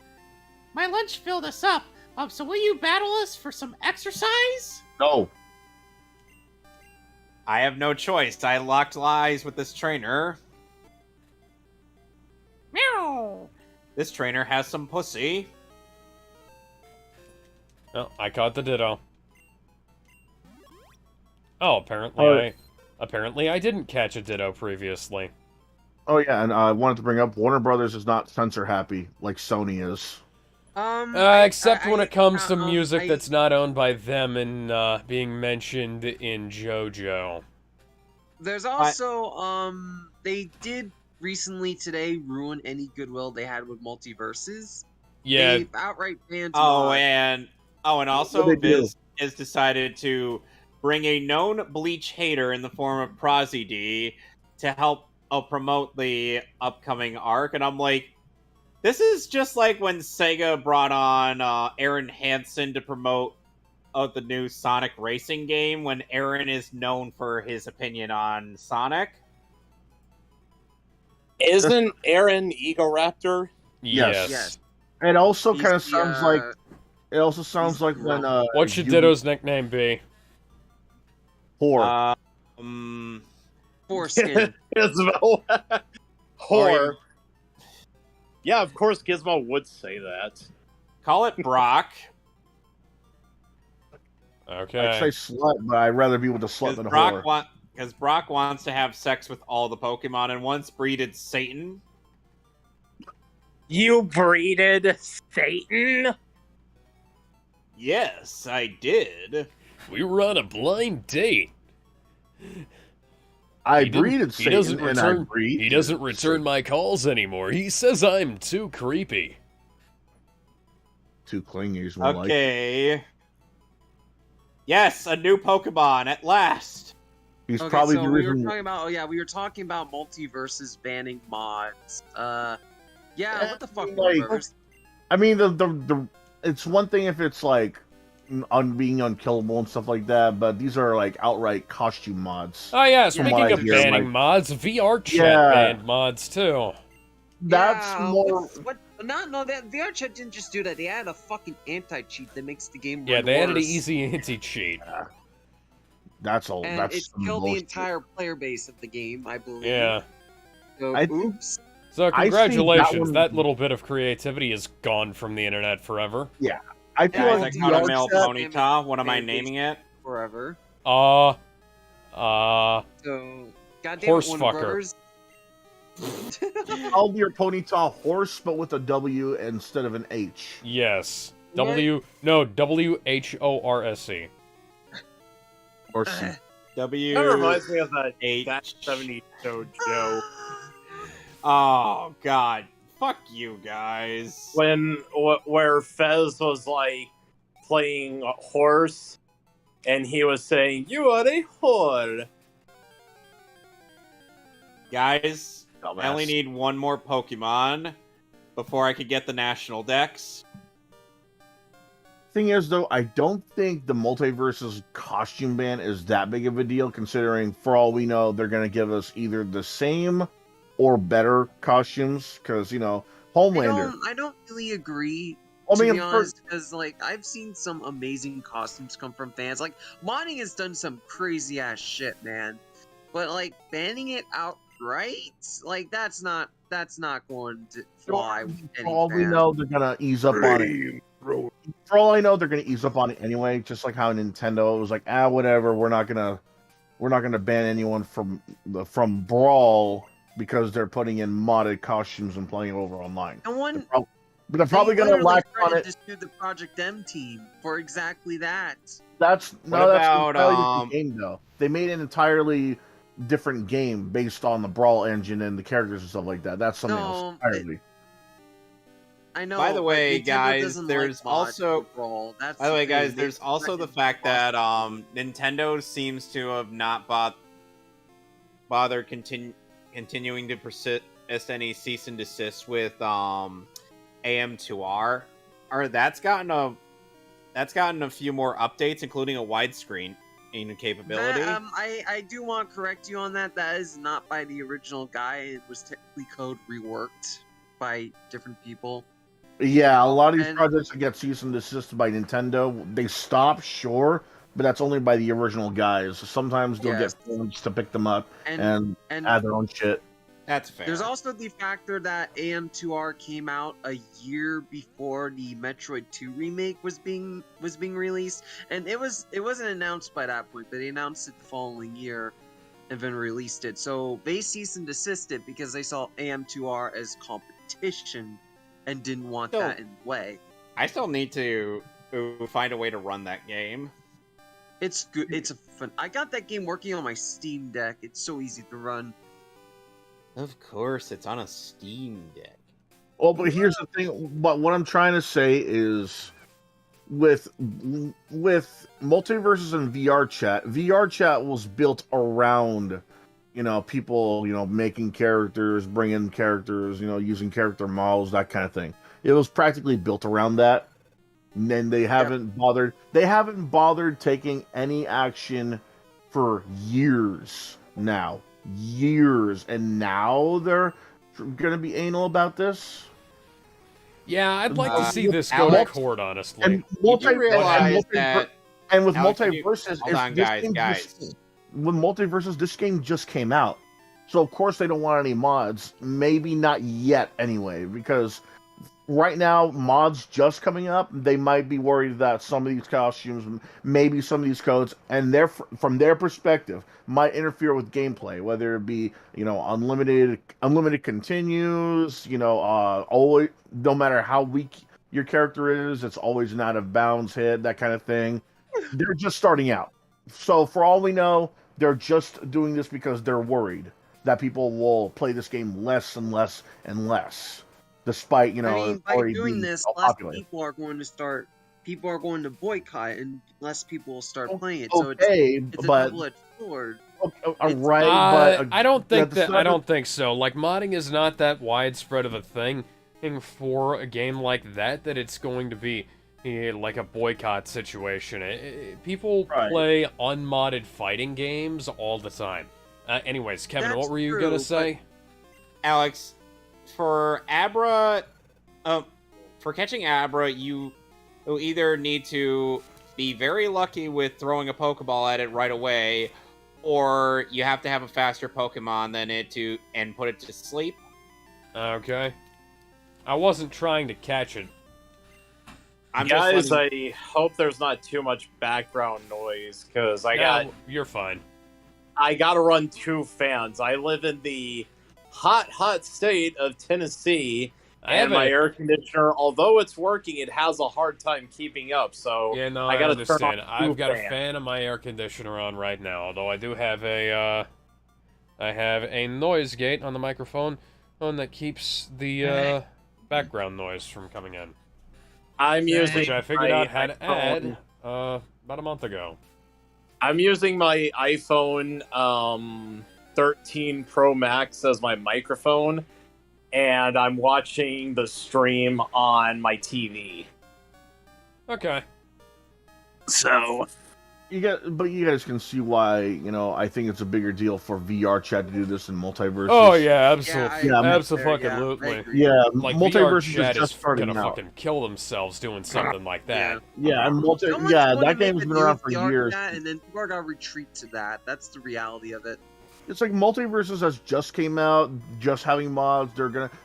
My lunch filled us up. So will you battle us for some exercise? No. I have no choice. I locked eyes with this trainer. Meow. This trainer has some pussy. Oh, I caught the Ditto. Oh, apparently I didn't catch a Ditto previously. Oh yeah, and I wanted to bring up Warner Brothers is not censor happy like Sony is. Except when it comes to music that's not owned by them and being mentioned in JoJo. There's also they did recently today ruin any goodwill they had with multiverses. Yeah. They outright banned. And also Viz has decided to bring a known Bleach hater in the form of Prozzy D to help promote the upcoming arc, and I'm like, this is just like when Sega brought on Aaron Hansen to promote the new Sonic racing game, when Aaron is known for his opinion on Sonic. Isn't Aaron Egoraptor? Yes. It also kind of sounds like. It also sounds like when. What should Ditto's nickname be? Whore. Foreskin. Gizmo. Whore. Yeah, of course Gizmo would say that. Call it Brock. Okay. I'd say slut, but I'd rather be with a slut than a whore. Because Brock wants to have sex with all the Pokemon and once breeded Satan. You breeded Satan? Yes, I did. We were on a blind date. I breeded Satan, He doesn't return my calls anymore. He says I'm too creepy. Too clingy is more like. Okay. Yes, a new Pokemon at last. He's Okay, probably so the we reason. were talking about we were talking about multiverses banning mods. What the fuck, like, Multiverse? I mean, the it's one thing if it's like being unkillable and stuff like that, but these are like outright costume mods. Oh yeah, speaking what I of hear, banning like- mods, VR chat banned mods too. That's more. That VR chat didn't just do that. They had a fucking anti-cheat that makes the game. Yeah, run they added an worse. easy anti-cheat. That's all. And That's it some killed the bullshit. entire player base of the game, I believe. Yeah. So, I think- oops. So I think congratulations, that that little bit of creativity is gone from the internet forever. I feel Guys, like I caught a VR male chat- Ponyta. What am I naming it? Forever. Uh, So, goddamn Horse it, Warner fucker. Brothers. Called your Ponyta horse, but with a W instead of an H. yes. What? WHORSE. Or C. W. That reminds me of that H. 70s show Joe. Oh God! Fuck you guys. Where Fez was like playing a horse, and he was saying, "You are a whore." Guys, Dumbass. I only need one more Pokemon before I could get the National Dex. Thing is, though, I don't think the Multiverse's costume ban is that big of a deal, considering, for all we know, they're going to give us either the same or better costumes, because, Homelander. I don't really agree. I To mean, be for- honest, because I've seen some amazing costumes come from fans. Like modding has done some crazy ass shit, man. But banning it outright, that's not going to fly with any For all we fan. know, they're going to ease up on it. For all I know, they're going to ease up on it anyway, just like how Nintendo was like, whatever, we're not gonna ban anyone from Brawl because they're putting in modded costumes and playing over online. No one. But they're probably going to lack on it. Just do the Project M team for exactly that. That's about, entirely different game though. They made an entirely different game based on the Brawl engine and the characters and stuff like that. That's something else entirely. I know. By the but way, Nintendo guys, doesn't there's like mods also- for Brawl. That's By the way, thing. guys, They there's also the threaten fact mods. that Nintendo seems to have not bothered continuing to persist any cease and desist with AM2R. That's gotten a few more updates, including a widescreen capability. I do want to correct you on that. That is not by the original guy. It was technically code reworked by different people. Yeah, a lot of these And- projects that get cease and desist by Nintendo, they stop, sure, but that's only by the original guys. Sometimes they'll Yes. get fans to pick them up and and add their own shit. That's fair. there's also the factor that AM2R came out a year before the Metroid 2 remake was being released, and it wasn't announced by that point, but they announced it the following year and then released it. So they ceased and desisted because they saw AM2R as competition and didn't want that in the way. I still need to find a way to run that game. It's good. It's a fun. I got that game working on my Steam Deck. It's so easy to run. Of course, it's on a Steam Deck. Well, but here's the thing. But what I'm trying to say is, with multiverses and VR chat was built around, people, making characters, bringing characters, using character models, that kind of thing. It was practically built around that. And then they haven't bothered. They haven't bothered taking any action for years now. And now they're gonna be anal about this. Yeah, I'd like to see this go to court, honestly. And Did you realize that? with Alex, multiverses, hold on, guys. With multiverses, this game just came out, so of course they don't want any mods. Maybe not yet, anyway, because right now mods just coming up. They might be worried that some of these costumes, maybe some of these codes, and from their perspective, might interfere with gameplay. Whether it be unlimited continues, always, no matter how weak your character is, it's always an out of bounds hit, that kind of thing. They're just starting out, so for all we know, they're just doing this because they're worried that people will play this game less and less and less. Despite, by doing this, less popular. people are going to boycott, and less people will start playing it. So Okay, it's a but double-edged sword. right, but I don't think so. Like, modding is not that widespread of a thing for a game like that it's going to be like a boycott situation. People play unmodded fighting games all the time. Anyways, Kevin, That's what were you true, gonna say? Alex, for Abra, for catching Abra, you either need to be very lucky with throwing a Pokeball at it right away, or you have to have a faster Pokemon than it and put it to sleep. Okay. I wasn't trying to catch it. Guys, I hope there's not too much background noise, because you're fine. I gotta run 2 fans. I live in the hot state of Tennessee, and my air conditioner, although it's working, it has a hard time keeping up. So yeah, no, I gotta understand. turn on I've got a fan of my air conditioner on right now, although I do have I have a noise gate on the microphone, one that keeps the background noise from coming in. I'm using, which I figured out how to add about a month ago. I'm using my iPhone 13 Pro Max as my microphone, and I'm watching the stream on my TV. Okay. So you guys can see why, I think it's a bigger deal for VR chat to do this in multiverses. Oh yeah, absolutely. Yeah, absolutely. Yeah, like multiverses VR chat is just starting gonna out. fucking kill themselves doing something like that. Yeah, and that game's been around for years. And then people are gonna retreat to that. That's the reality of it. It's like multiverses has just came out, just having mods.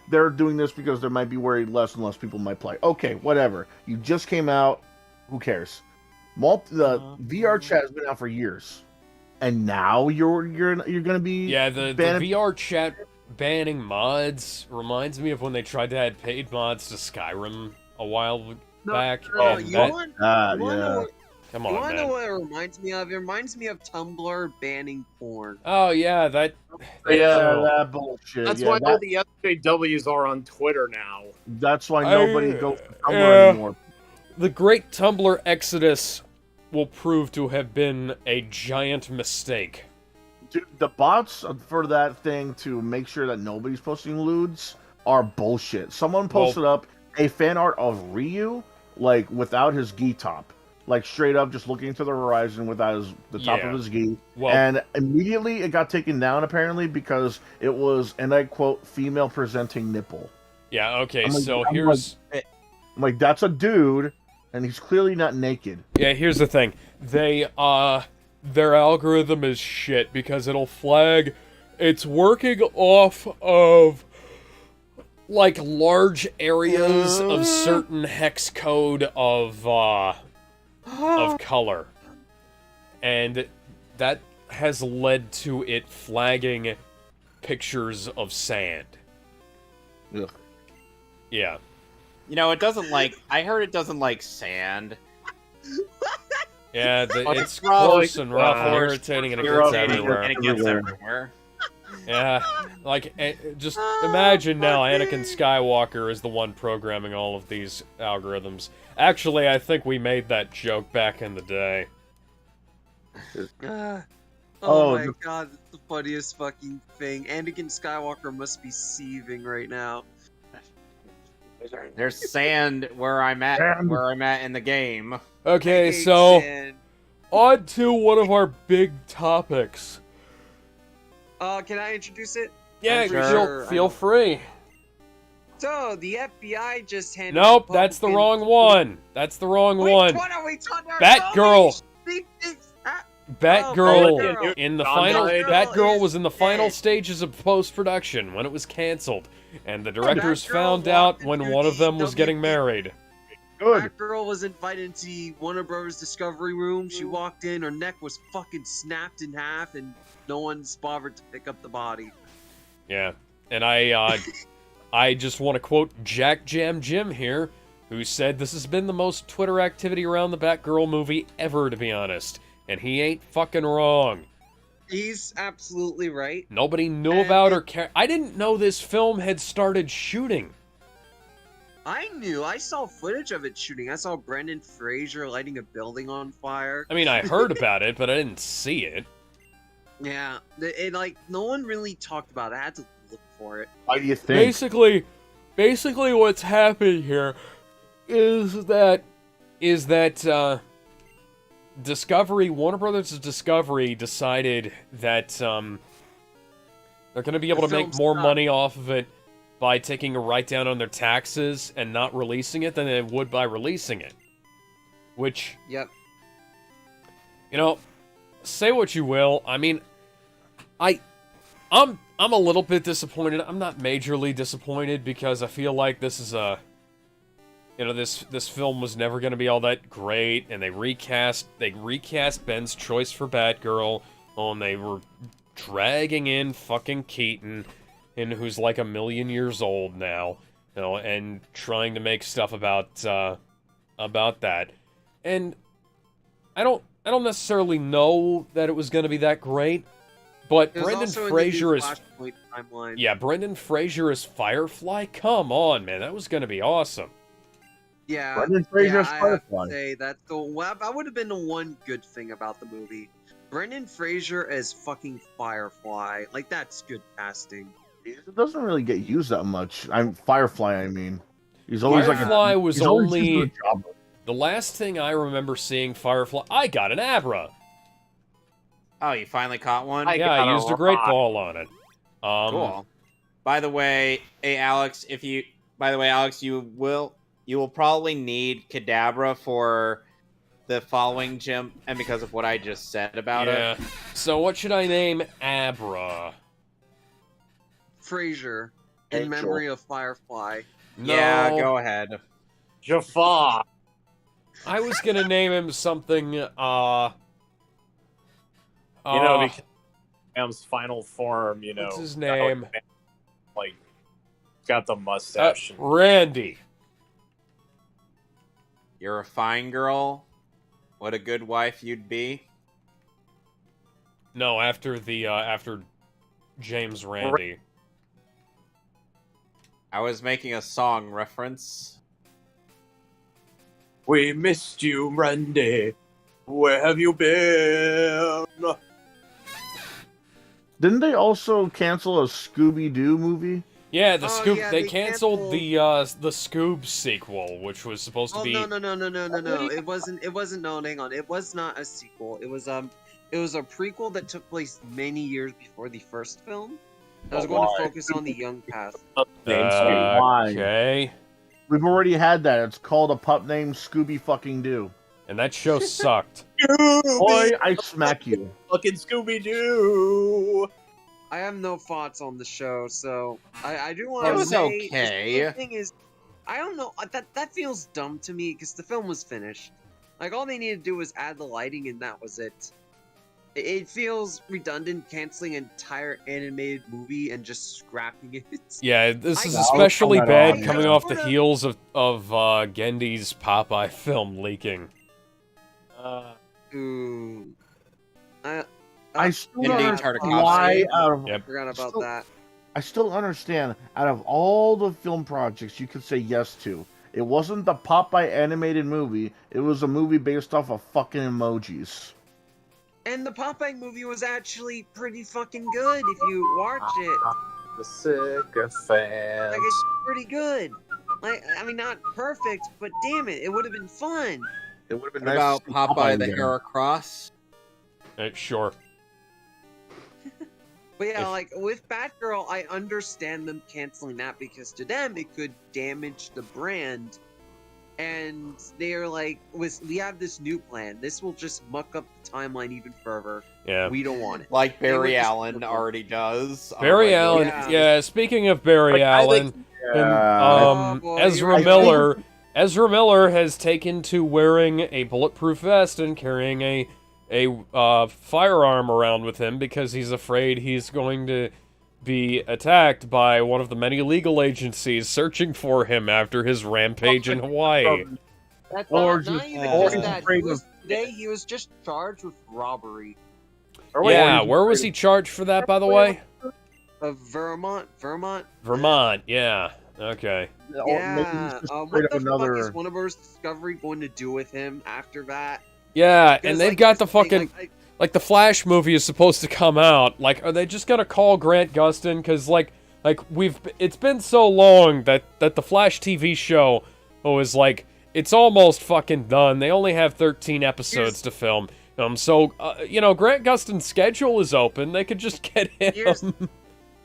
They're doing this because they might be worried less and less people might play. Okay, whatever. You just came out. Who cares? The VR chat has been out for years, and now you're gonna be the VR chat banning mods reminds me of when they tried to add paid mods to Skyrim a while back. Come on, you wanna man. know what it reminds me of? It reminds me of Tumblr banning porn. Oh yeah, that bullshit. That's why all the SJWs are on Twitter now. That's why nobody goes to Tumblr anymore. The great Tumblr exodus will prove to have been a giant mistake. Dude, the bots for that thing to make sure that nobody's posting lewds are bullshit. Someone posted up a fan art of Ryu, like, without his gi top. Like, straight up just looking to the horizon without the top of his gi. And immediately it got taken down, apparently, because it was, and I quote, female presenting nipple. Yeah, okay, I'm like, that's a dude, and he's clearly not naked. Yeah, here's the thing. their algorithm is shit because it'll flag it's working off of like large areas of certain hex code of color. And that has led to it flagging pictures of sand. Ugh. Yeah. You know, it doesn't like. I heard it doesn't like sand. Yeah, it's rough, coarse and rough and coarse, irritating, and it irritating, gets everywhere. And it gets everywhere. Yeah, like, just imagine now Anakin Skywalker is the one programming all of these algorithms. Actually, I think we made that joke back in the day. Oh my god, that's the funniest fucking thing. Anakin Skywalker must be seething right now. There's sand where I'm at. Where I'm at in the game. Okay, so on to one of our big topics. Can I introduce it? Yeah, feel free. So, the FBI just handed... Nope, that's the wrong one. That's the wrong one. Which one are we talking about? Batgirl. Batgirl Batgirl. in the final. Batgirl was in the final stages of post-production when it was canceled, and the directors found out when one of them was getting married. Good. Batgirl was invited into Warner Brothers Discovery Room. She walked in, her neck was fucking snapped in half, and no one's bothered to pick up the body. Yeah, and I just want to quote Jack Jam Jim here, who said this has been the most Twitter activity around the Batgirl movie ever, to be honest. And he ain't fucking wrong. He's absolutely right. Nobody knew about her I didn't know this film had started shooting. I knew. I saw footage of it shooting. I saw Brendan Fraser lighting a building on fire. I mean, I heard about it, but I didn't see it. Yeah, like, no one really talked about it. I had to look for it. Why do you think? Basically what's happening here is that Warner Brothers Discovery decided that they're going to be able to make more money off of it by taking a write-down on their taxes and not releasing it than they would by releasing it. Which, yep. You know, say what you will. I mean, I'm a little bit disappointed. I'm not majorly disappointed because I feel like this is this film was never going to be all that great, and they recast Ben's choice for Batgirl, and they were dragging in fucking Keaton, and who's like 1 million years old now, you know, and trying to make stuff about that. And I don't necessarily know that it was going to be that great, but Brendan Fraser is Brendan Fraser as Firefly. Come on, man, that was going to be awesome. Yeah, Brendan Fraser as I have Firefly. to say that that would have been the one good thing about the movie. Brendan Fraser as fucking Firefly, like, that's good casting. It doesn't really get used that much. Firefly, I mean. He's always Firefly was he's always only used to a job. the last thing I remember seeing Firefly. I got an Abra. Oh, you finally caught one? I used a great ball on it. Cool. By the way, Alex, you will probably need Kadabra for the following gym, and because of what I just said about it. So what should I name Abra? Fraser, in memory of Firefly. No. Yeah, go ahead. Jafar. I was gonna name him something, because Sam's final form, what's his name? Like, got the mustache. Randy. You're a fine girl. What a good wife you'd be. No, after James Randy. I was making a song reference. We missed you, Randy. Where have you been? Didn't they also cancel a Scooby-Doo movie? Yeah, they canceled the Scoob sequel, which was supposed to be. No. It wasn't. No, hang on. It was not a sequel. It was a prequel that took place many years before the first film. I was going to focus on the young cast. Okay. We've already had that. It's called A Pup Named Scooby Fucking Doo. and that show sucked. Boy, I smack you. Fucking Scooby-Doo! I have no thoughts on the show, so I do want It to was say okay. the thing is, I don't know, that feels dumb to me because the film was finished. Like, all they needed to do was add the lighting and that was it. It feels redundant canceling an entire animated movie and just scrapping it. Yeah, this is I- especially I'll come bad out coming on. off the heels of Gendy's Popeye film leaking. Ooh. I still Indeed, don't understand Tartakovsky. why out of Yep. Forgot about Still- that. I still understand out of all the film projects you could say yes to, it wasn't the Popeye animated movie. It was a movie based off of fucking emojis. And the Popeye movie was actually pretty fucking good if you watch it. The sycophant. Like, it's pretty good. Like, I mean, not perfect, but damn it, it would have been fun. It would have been What nice about to see Popeye the again. Heracross? Sure. But yeah, If- like, with Batgirl, I understand them canceling that because to them, it could damage the brand. And they're like, we have this new plan. This will just muck up the timeline even further. Yeah. We don't want it. Like They were Barry just- Allen already does. Barry Like, Allen, yeah. yeah, speaking of Barry Like, I Allen, think- and, Oh, boy, Ezra you're- Miller, Ezra Miller has taken to wearing a bulletproof vest and carrying a firearm around with him because he's afraid he's going to be attacked by one of the many legal agencies searching for him after his rampage in Hawaii. That's Or not just- even or just he's that. afraid Today, he was just charged with robbery Yeah, where was he charged for that, by the way? of Vermont. Vermont, yeah. Okay. Or maybe he's Yeah. just What afraid the of another. fuck is Warner's Discovery going to do with him after that? Yeah, 'Cause, and they've like, got that's the thing, fucking... Like, the Flash movie is supposed to come out. Like, are they just gonna call Grant Gustin? Because, like it's been so long that the Flash TV show is, like, it's almost fucking done. They only have 13 episodes to film. So, Grant Gustin's schedule is open. They could just get Here's- him.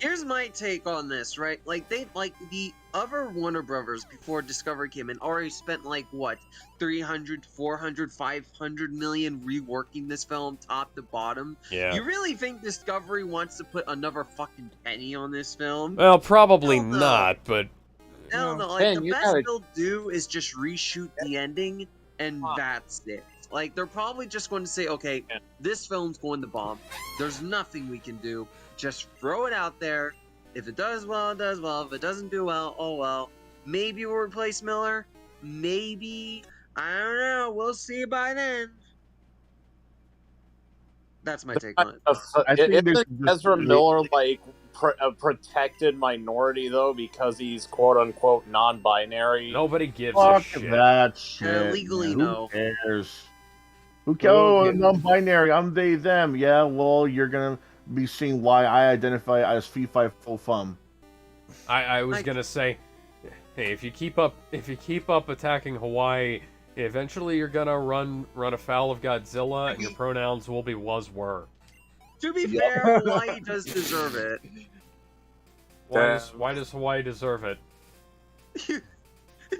Here's my take on this, right? Like, the other Warner Brothers before Discovery came in already spent, like, what, 300, 400, 500 million reworking this film top to bottom. Yeah. You really think Discovery wants to put another fucking penny on this film? Well, probably Hell no. not, but... Hell no. Like, Ben, the you best gotta- they'll do is just reshoot the ending, and that's it. Like, they're probably just going to say, okay, this film's going to bomb. There's nothing we can do. Just throw it out there. If it does well, it does well. If it doesn't do well, oh well. Maybe we'll replace Miller. Maybe. I don't know. We'll see by then. That's my take on it. I think they Isn't should just Ezra make- Miller like a protected minority though because he's quote unquote non-binary? Nobody gives a Fuck shit. that shit. legally, man. no. Who cares? Who cares? Oh, non-binary. I'm they, them. Yeah, well, you're gonna be seeing why I identify as fee, fi, fo, fum. I was Like- gonna say, hey, if you keep up attacking Hawaii, eventually you're gonna run afoul of Godzilla, and your pronouns will be was were. To be fair, Hawaii does deserve it. Why does Hawaii deserve it?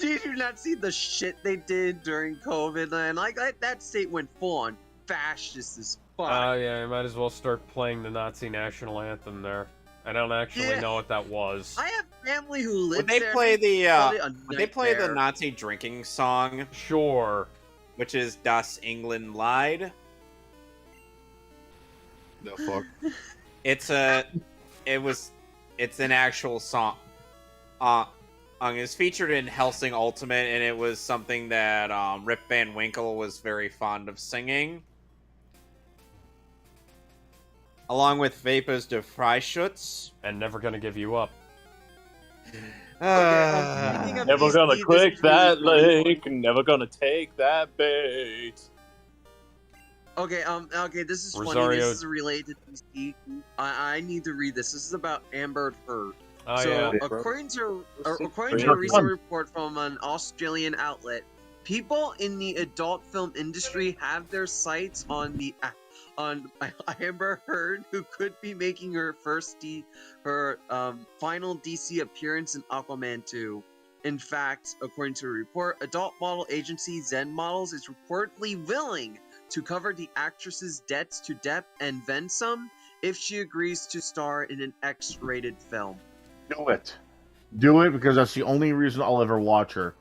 Did you not see the shit they did during COVID, man? Like, that state went full on fascist as fuck. Yeah, I might as well start playing the Nazi national anthem there. I don't actually Yeah. know what that was. I have family who lives Would they there. play the called it a would they play the nightmare. Nazi drinking song, Sure. which is Das England Lied? The fuck? It's an actual song. It was featured in Helsing Ultimate, and it was something that Rip Van Winkle was very fond of singing, along with Vapors de Freischutz. And never gonna give you up. Speaking of Never these gonna leaders click who- that link. Never gonna take that bait. Okay, this is funny. Rosario- This is related to DC. I need to read this. This is about Amber Heard. Oh so, yeah. according to a Yeah. recent report from an Australian outlet, people in the adult film industry have their sights on Amber Heard, who could be making her final DC appearance in Aquaman 2. In fact, according to a report, adult model agency Zen Models is reportedly willing to cover the actress's debts to Depp and then some if she agrees to star in an X-rated film. Do it. Do it, because that's the only reason I'll ever watch her.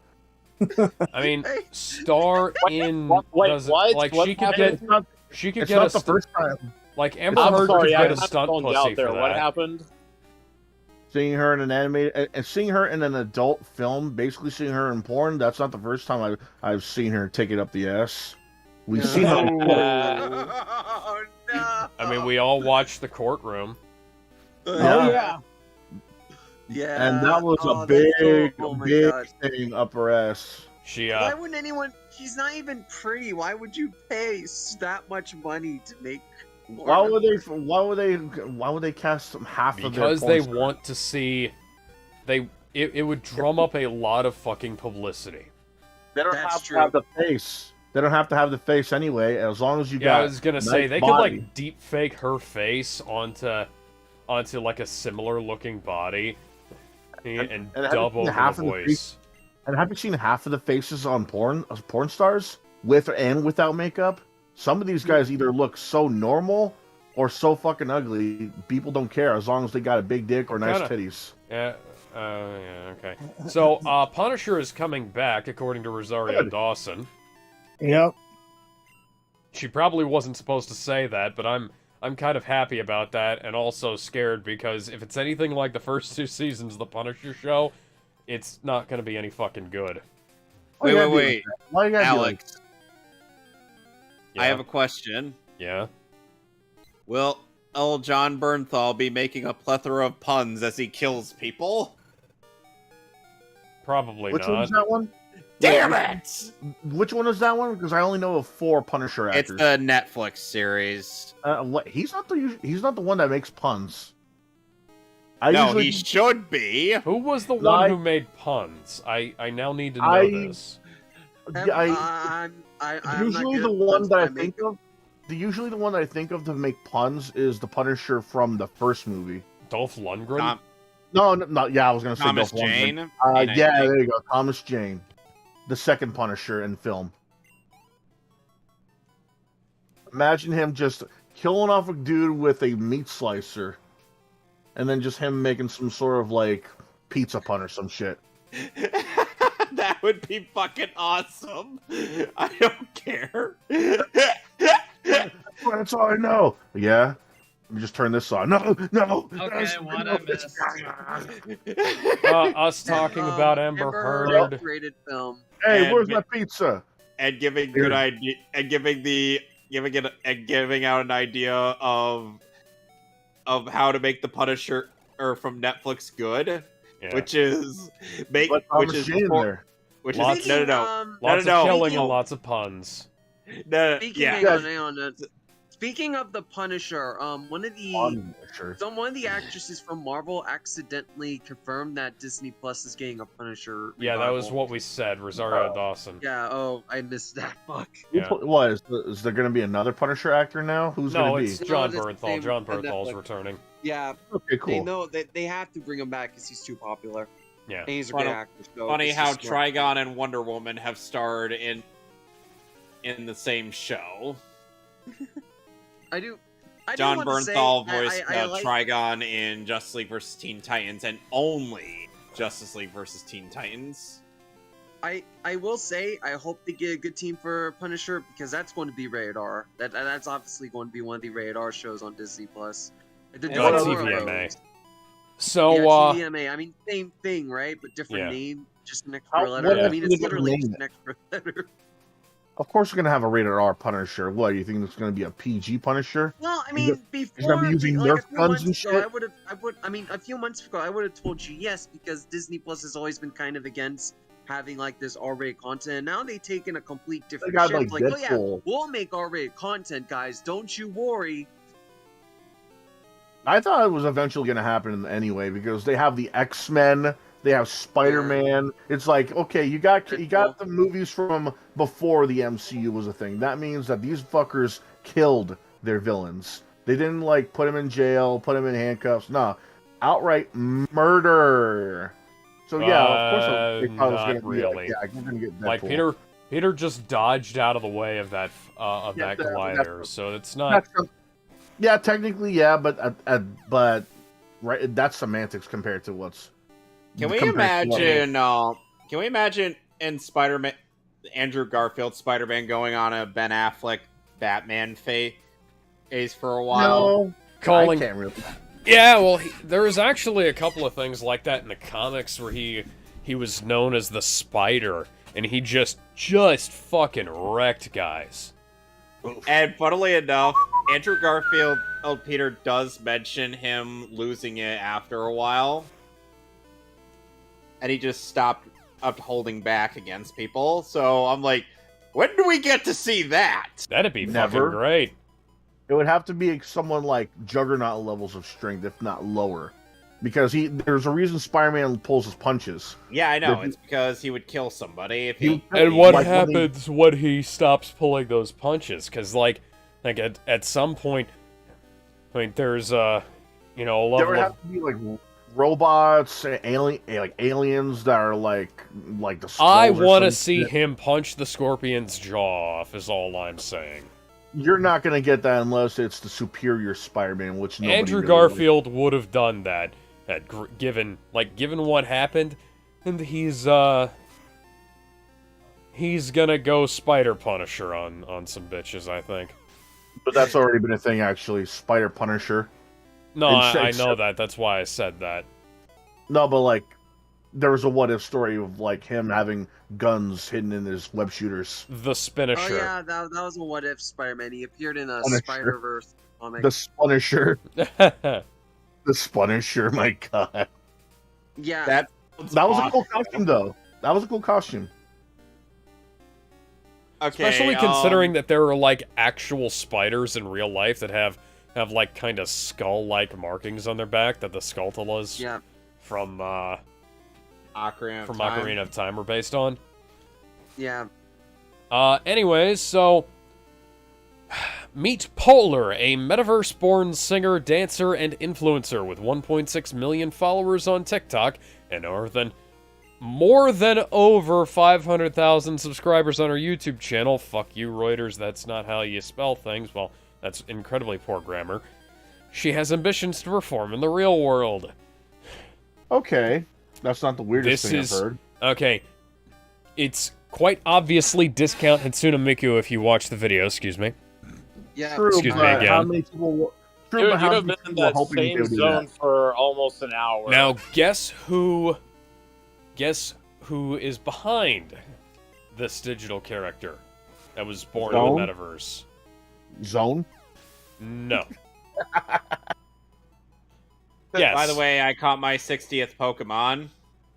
I mean, star in Wait, doesn't what? like What she could happened? get she could It's get not a the first time. like Amber I'm Heard could sorry, get a I'm stunt phoned pussy out there. for What that. happened? Seeing her in an animated and seeing her in an adult film, basically seeing her in porn, that's not the first time I've seen her take it up the ass. We've seen her. Oh, no. I mean, we all watched The Courtroom. Oh yeah. Yeah. And that was Oh, a that's big, oh my big God. thing up her ass. She Why wouldn't anyone? She's not even pretty. Why would you pay that much money to make? Why would they cast half of their because they porn stars? want to see it would drum up a lot of fucking publicity. They don't That's have true. to have the face. They don't have to have the face anyway, as long as you Yeah, got. I was gonna nice say they could body. like deep fake her face onto like a similar looking body and and have dub you seen over half the of the voice. face? And have you seen half of the faces on porn stars with and without makeup? Some of these guys either look so normal or so fucking ugly. People don't care as long as they got a big dick or nice titties. Yeah, okay. So, Punisher is coming back, according to Rosario Good. Dawson. Yep. She probably wasn't supposed to say that, but I'm kind of happy about that, and also scared because if it's anything like the first 2 seasons of the Punisher show, it's not going to be any fucking good. Wait. Why you gotta be like Alex, I have a question. Yeah. Will old John Bernthal be making a plethora of puns as he kills people? Probably Which not. one's that one? Damn it! Which one is that one? Because I only know of 4 Punisher It's actors. the Netflix series. He's not the one that makes puns. No, he should be. Who was the one who made puns? I now need to know this. I'm Usually the one that I think of. Usually the one that I think of to make puns is the Punisher from the first movie. Dolph Lundgren? No, yeah, I was gonna say Thomas Dolph Jane? Lundgren. Yeah, there you go, Thomas Jane, the second Punisher in film. Imagine him just killing off a dude with a meat slicer, and then just him making some sort of like pizza pun or some shit. That would be fucking awesome. I don't care. That's all I know. Yeah. Let me just turn this on. No. Okay, what I missed. Us talking about Amber Heard. Rated film. Hey, And- where's my pizza? And giving good idea and giving out an idea of how to make the Punisher from Netflix good, Yeah. which is make Let which Thomas is Jane before- there. which Lots- is no. Lots of killing and lots of puns. No, Speaking, yeah. hang on. Speaking of the Punisher, one of the actresses from Marvel accidentally confirmed that Disney Plus is getting a Punisher. Yeah, that was revival. what we said, Rosario Dawson. Yeah. Oh, I missed that. Fuck. Yeah. What is there going to be another Punisher actor now? Who's No, going it's to be? John No, it's the Bernthal. same John on Bernthal's Netflix. returning. Yeah. Okay, They cool. know they have to bring him back because he's too popular. Yeah. And he's a Funny- great actor. So Funny it's how just smart. Trigon and Wonder Woman have starred in the same show. I do John want to say, Bernthal voiced I like- Trigon in Justice League vs. Teen Titans, and only Justice League vs. Teen Titans. I will say I hope they get a good team for Punisher because that's going to be rated R. That's obviously going to be one of the rated R shows on Disney Plus. The No, Dora TVMA. Rose. So, yeah, TVMA. I mean, same thing, right? But different Yeah. name, just an How- extra letter. what I else mean, are it's they gonna literally name just it? an extra letter. Of course, we're going to have a rated R Punisher. What, you think it's going to be a PG Punisher? Well, I He's mean, gonna before be using like, Nerf a few guns months and ago, shit? I mean, a few months ago, I would have told you yes because Disney Plus has always been kind of against having like this R-rated content. And now they take in a complete different got, shift. like, Oh yeah, Deadpool. we'll make R-rated content, guys. Don't you worry. I thought it was eventually going to happen anyway because they have the X-Men, they have Spider-Man. It's like, okay, you got the movies from before the MCU was a thing. That means that these fuckers killed their villains. They didn't like put them in jail, put them in handcuffs. Nah, outright murder. So yeah, of course they thought it was not going to be really. yeah, we're going to get Deadpool. Like Peter just dodged out of the way of that glider, so it's not. Yeah, technically, yeah, but right, that's semantics compared to what's. Can we imagine? Can we imagine in Spider-Man, Andrew Garfield Spider-Man going on a Ben Affleck Batman phase for a while? No, I can't really. Yeah, well, there was actually a couple of things like that in the comics where he was known as the Spider, and he just fucking wrecked guys. And funnily enough, Andrew Garfield, Peter does mention him losing it after a while, and he just stopped up holding back against people. So I'm like, when do we get to see that? That'd be Never. fucking great. It would have to be someone like Juggernaut levels of strength, if not lower. Because there's a reason Spider-Man pulls his punches. Yeah, I know. It's because he would kill somebody if he... And what happens when he stops pulling those punches? Because, like at some point, I mean, there's, a level there would have to be, like, robots, aliens that are, like the Skrulls. I want to see him punch the Scorpion's jaw off, is all I'm saying. You're not going to get that unless it's the superior Spider-Man, which nobody Andrew really Garfield would have done that, given what happened, and he's gonna go Spider Punisher on some bitches, I think. But that's already been a thing, actually. Spider Punisher. No, I know that. That's why I said that. No, but like, there was a what-if story of like him having guns hidden in his web shooters. The Spinisher. Oh yeah, that was a what if Spider-Man. He appeared in a Punisher. Spider-Verse comic. The Spunisher. The Spunisher, my god. Yeah. That was a cool costume, though. That was a cool costume. Okay, especially considering that there are like actual spiders in real life that have like kind of skull-like markings on their back that the Skulltulas from Ocarina of Time were based on. Yeah. Anyways, so meet Polar, a metaverse-born singer, dancer, and influencer with 1.6 million followers on TikTok and more than over 500,000 subscribers on her YouTube channel. Fuck you, Reuters. That's not how you spell things. Well, that's incredibly poor grammar. She has ambitions to perform in the real world. Okay. That's not the weirdest thing I've heard. Okay. It's quite obviously discount Hatsune Miku if you watch the video. Excuse me. Yeah. True, excuse me again. How many people... Dude, you have been in that same zone for almost an hour. Now, guess who is behind this digital character that was born in the metaverse? Zone? No. Yes. By the way, I caught my 60th Pokemon.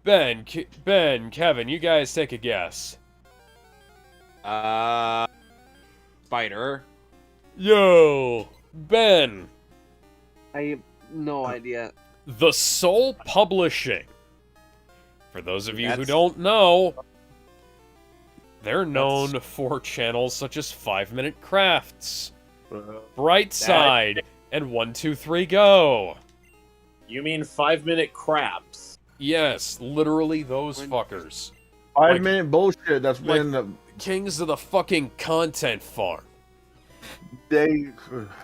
Ben, Kevin, you guys take a guess. Spider. Yo, Ben. I have no idea. The Soul Publishing. For those of you who don't know, they're known for channels such as 5 Minute Crafts, Brightside, and 1, 2, 3, Go. You mean 5 Minute Craps? Yes, literally those fuckers. 5 minute bullshit. That's when the kings of the fucking content farm. They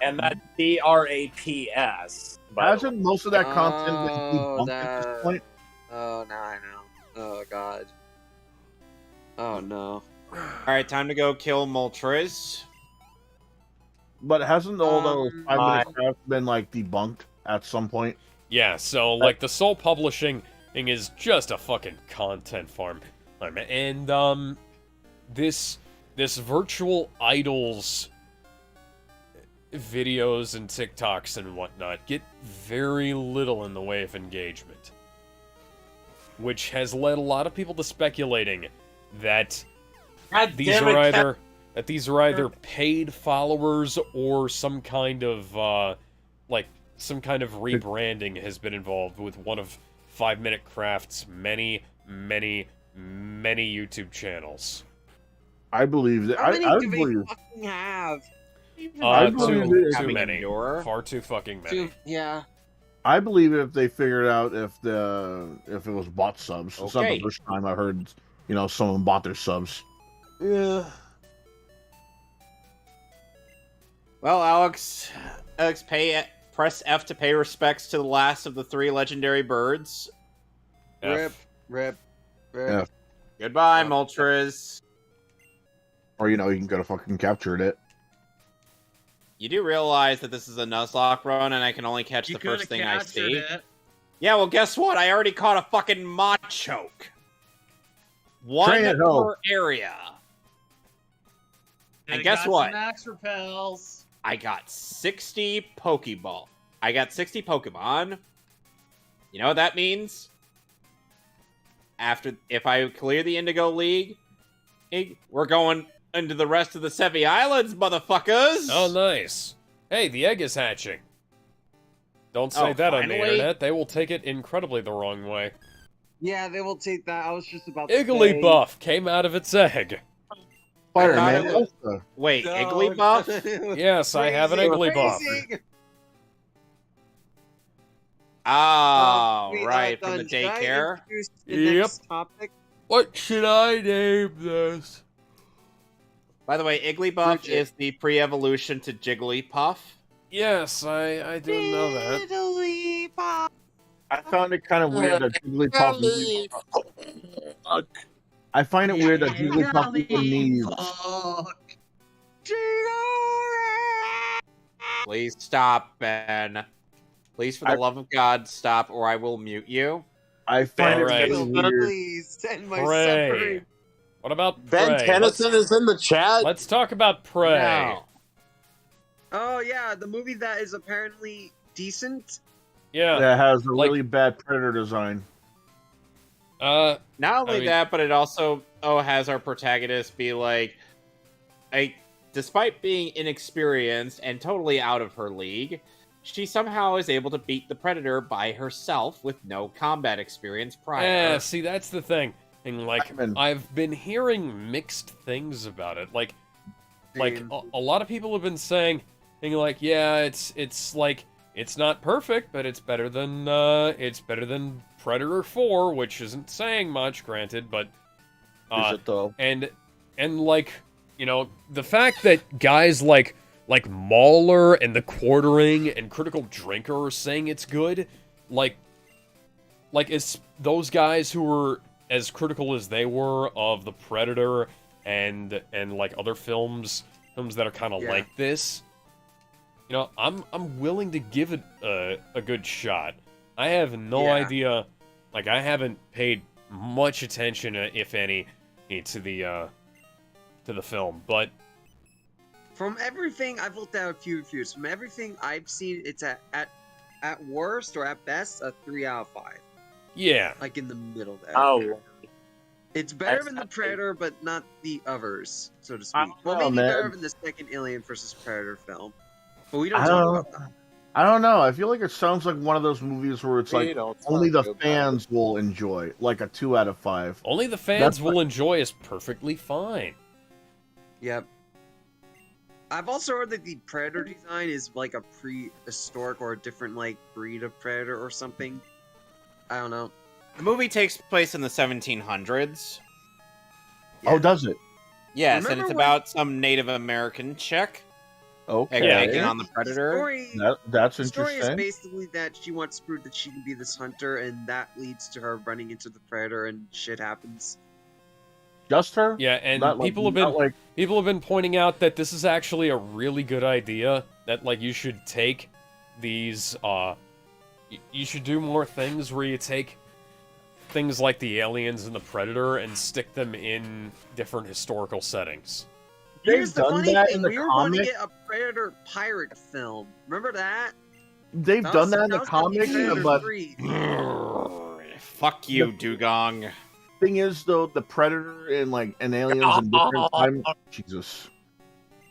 and that DRAPS. Hasn't most of that content been debunked at this point? Oh, now I know. Oh god. Oh no. Alright, time to go kill Moltres. But hasn't all those 5 minute crafts been like debunked at some point? Yeah, so like the Soul Publishing thing is just a fucking content farm. And this virtual idols videos and TikToks and whatnot get very little in the way of engagement, which has led a lot of people to speculating that these are either paid followers or some kind of rebranding has been involved with one of 5 Minute Craft's many YouTube channels. I believe that. How many do they fucking have? Too many. Far too fucking many. Yeah. I believe if they figured out if it was bot subs. It's not the Okay. first time I heard, someone bought their subs. Yeah. Well, Alex, press F to pay respects to the last of the 3 legendary birds. Rip. Yeah. Goodbye, Moltres. Or you could have fucking captured it. You do realize that this is a Nuzlocke run, and I can only catch the first thing I see. It. Yeah, well, guess what? I already caught a fucking Machoke. One Train it home. per area. And I guess got what? Some max repels. I got 60 Pokeball. I got 60 Pokemon. You know what that means? If I clear the Indigo League, we're going into the rest of the Sevi Islands, motherfuckers! Oh, nice. Hey, the egg is hatching. Don't say that on the finally? internet. They will take it incredibly the wrong way. Yeah, they will take that. I was just about to say. Igglybuff came out of its egg. Spider-Man. it Wait, No, Igglybuff? Yes, I have an Igglybuff. Phrasing. Oh, Wait, right, from the Don, should I daycare? introduce the Yep. next topic? What should I name this? By the way, Igglybuff Bridget. is the pre-evolution to Jigglypuff. Yes, I didn't know that. Jigglypuff. I found it kind of weird that Jigglypuff. I find it weird that Jigglypuff even needs. Please stop, Ben. Please, for the love of God, stop, or I will mute you. I find it Alright. really weird. Please send my Prey. suffering. What about Ben Prey? Tennyson is in the chat. Let's talk about Prey. No. Oh yeah, the movie that is apparently decent. Yeah. That has a Like- really bad predator design. Not only I mean- that, but it also has our protagonist be like, despite being inexperienced and totally out of her league, she somehow is able to beat the Predator by herself with no combat experience prior. Yeah, see, that's the thing. And, like, Simon. I've been hearing mixed things about it. Like Same. a lot of people have been saying, yeah, it's like, it's not perfect, but it's better than Predator 4, which isn't saying much, granted, but Is it though? and like, the fact that guys like Mauler and the Quartering and Critical Drinker are saying it's good, like it's those guys who were as critical as they were of the Predator and like other films that are kind of Yeah. like this. I'm willing to give it a good shot. I have no Yeah. idea. Like, I haven't paid much attention, if any, to the film, but From everything I've looked at a few reviews. From everything I've seen, it's at worst or at best a 3 out of 5. yeah. Like in the middle there. Oh, It's better That's than the not Predator, but not the others, so to I speak. don't Well, know, maybe man. better than the second Alien versus Predator film. But we don't I talk don't- about that. I don't know. I feel like it sounds like one of those movies where it's we like don't only the talk about fans will enjoy, like a 2 out of 5. Only the fans That's will enjoy is perfectly fine. Yep. I've also heard that the Predator design is like a prehistoric or a different like breed of Predator or something. I don't know. The movie takes place in the 1700s. Oh, does it? Yes, and Remember it's when- about some Native American chick Okay. taking Yeah. on the Predator. That's The story is interesting. basically that she wants to prove that she can be this hunter, and that leads to her running into the Predator, and shit happens. Just her? Yeah, and Not like- people have not like been pointing out that this is actually a really good idea. That like you should take these you should do more things where you take things like the aliens and the Predator and stick them in different historical settings. Here's the done funny that thing: in the we were going to comic? get a Predator pirate film. Remember that? They've done that in the was comics, Predator but 3. Fuck you, Dugong. thing is though, the Predator and aliens in different time. Jesus.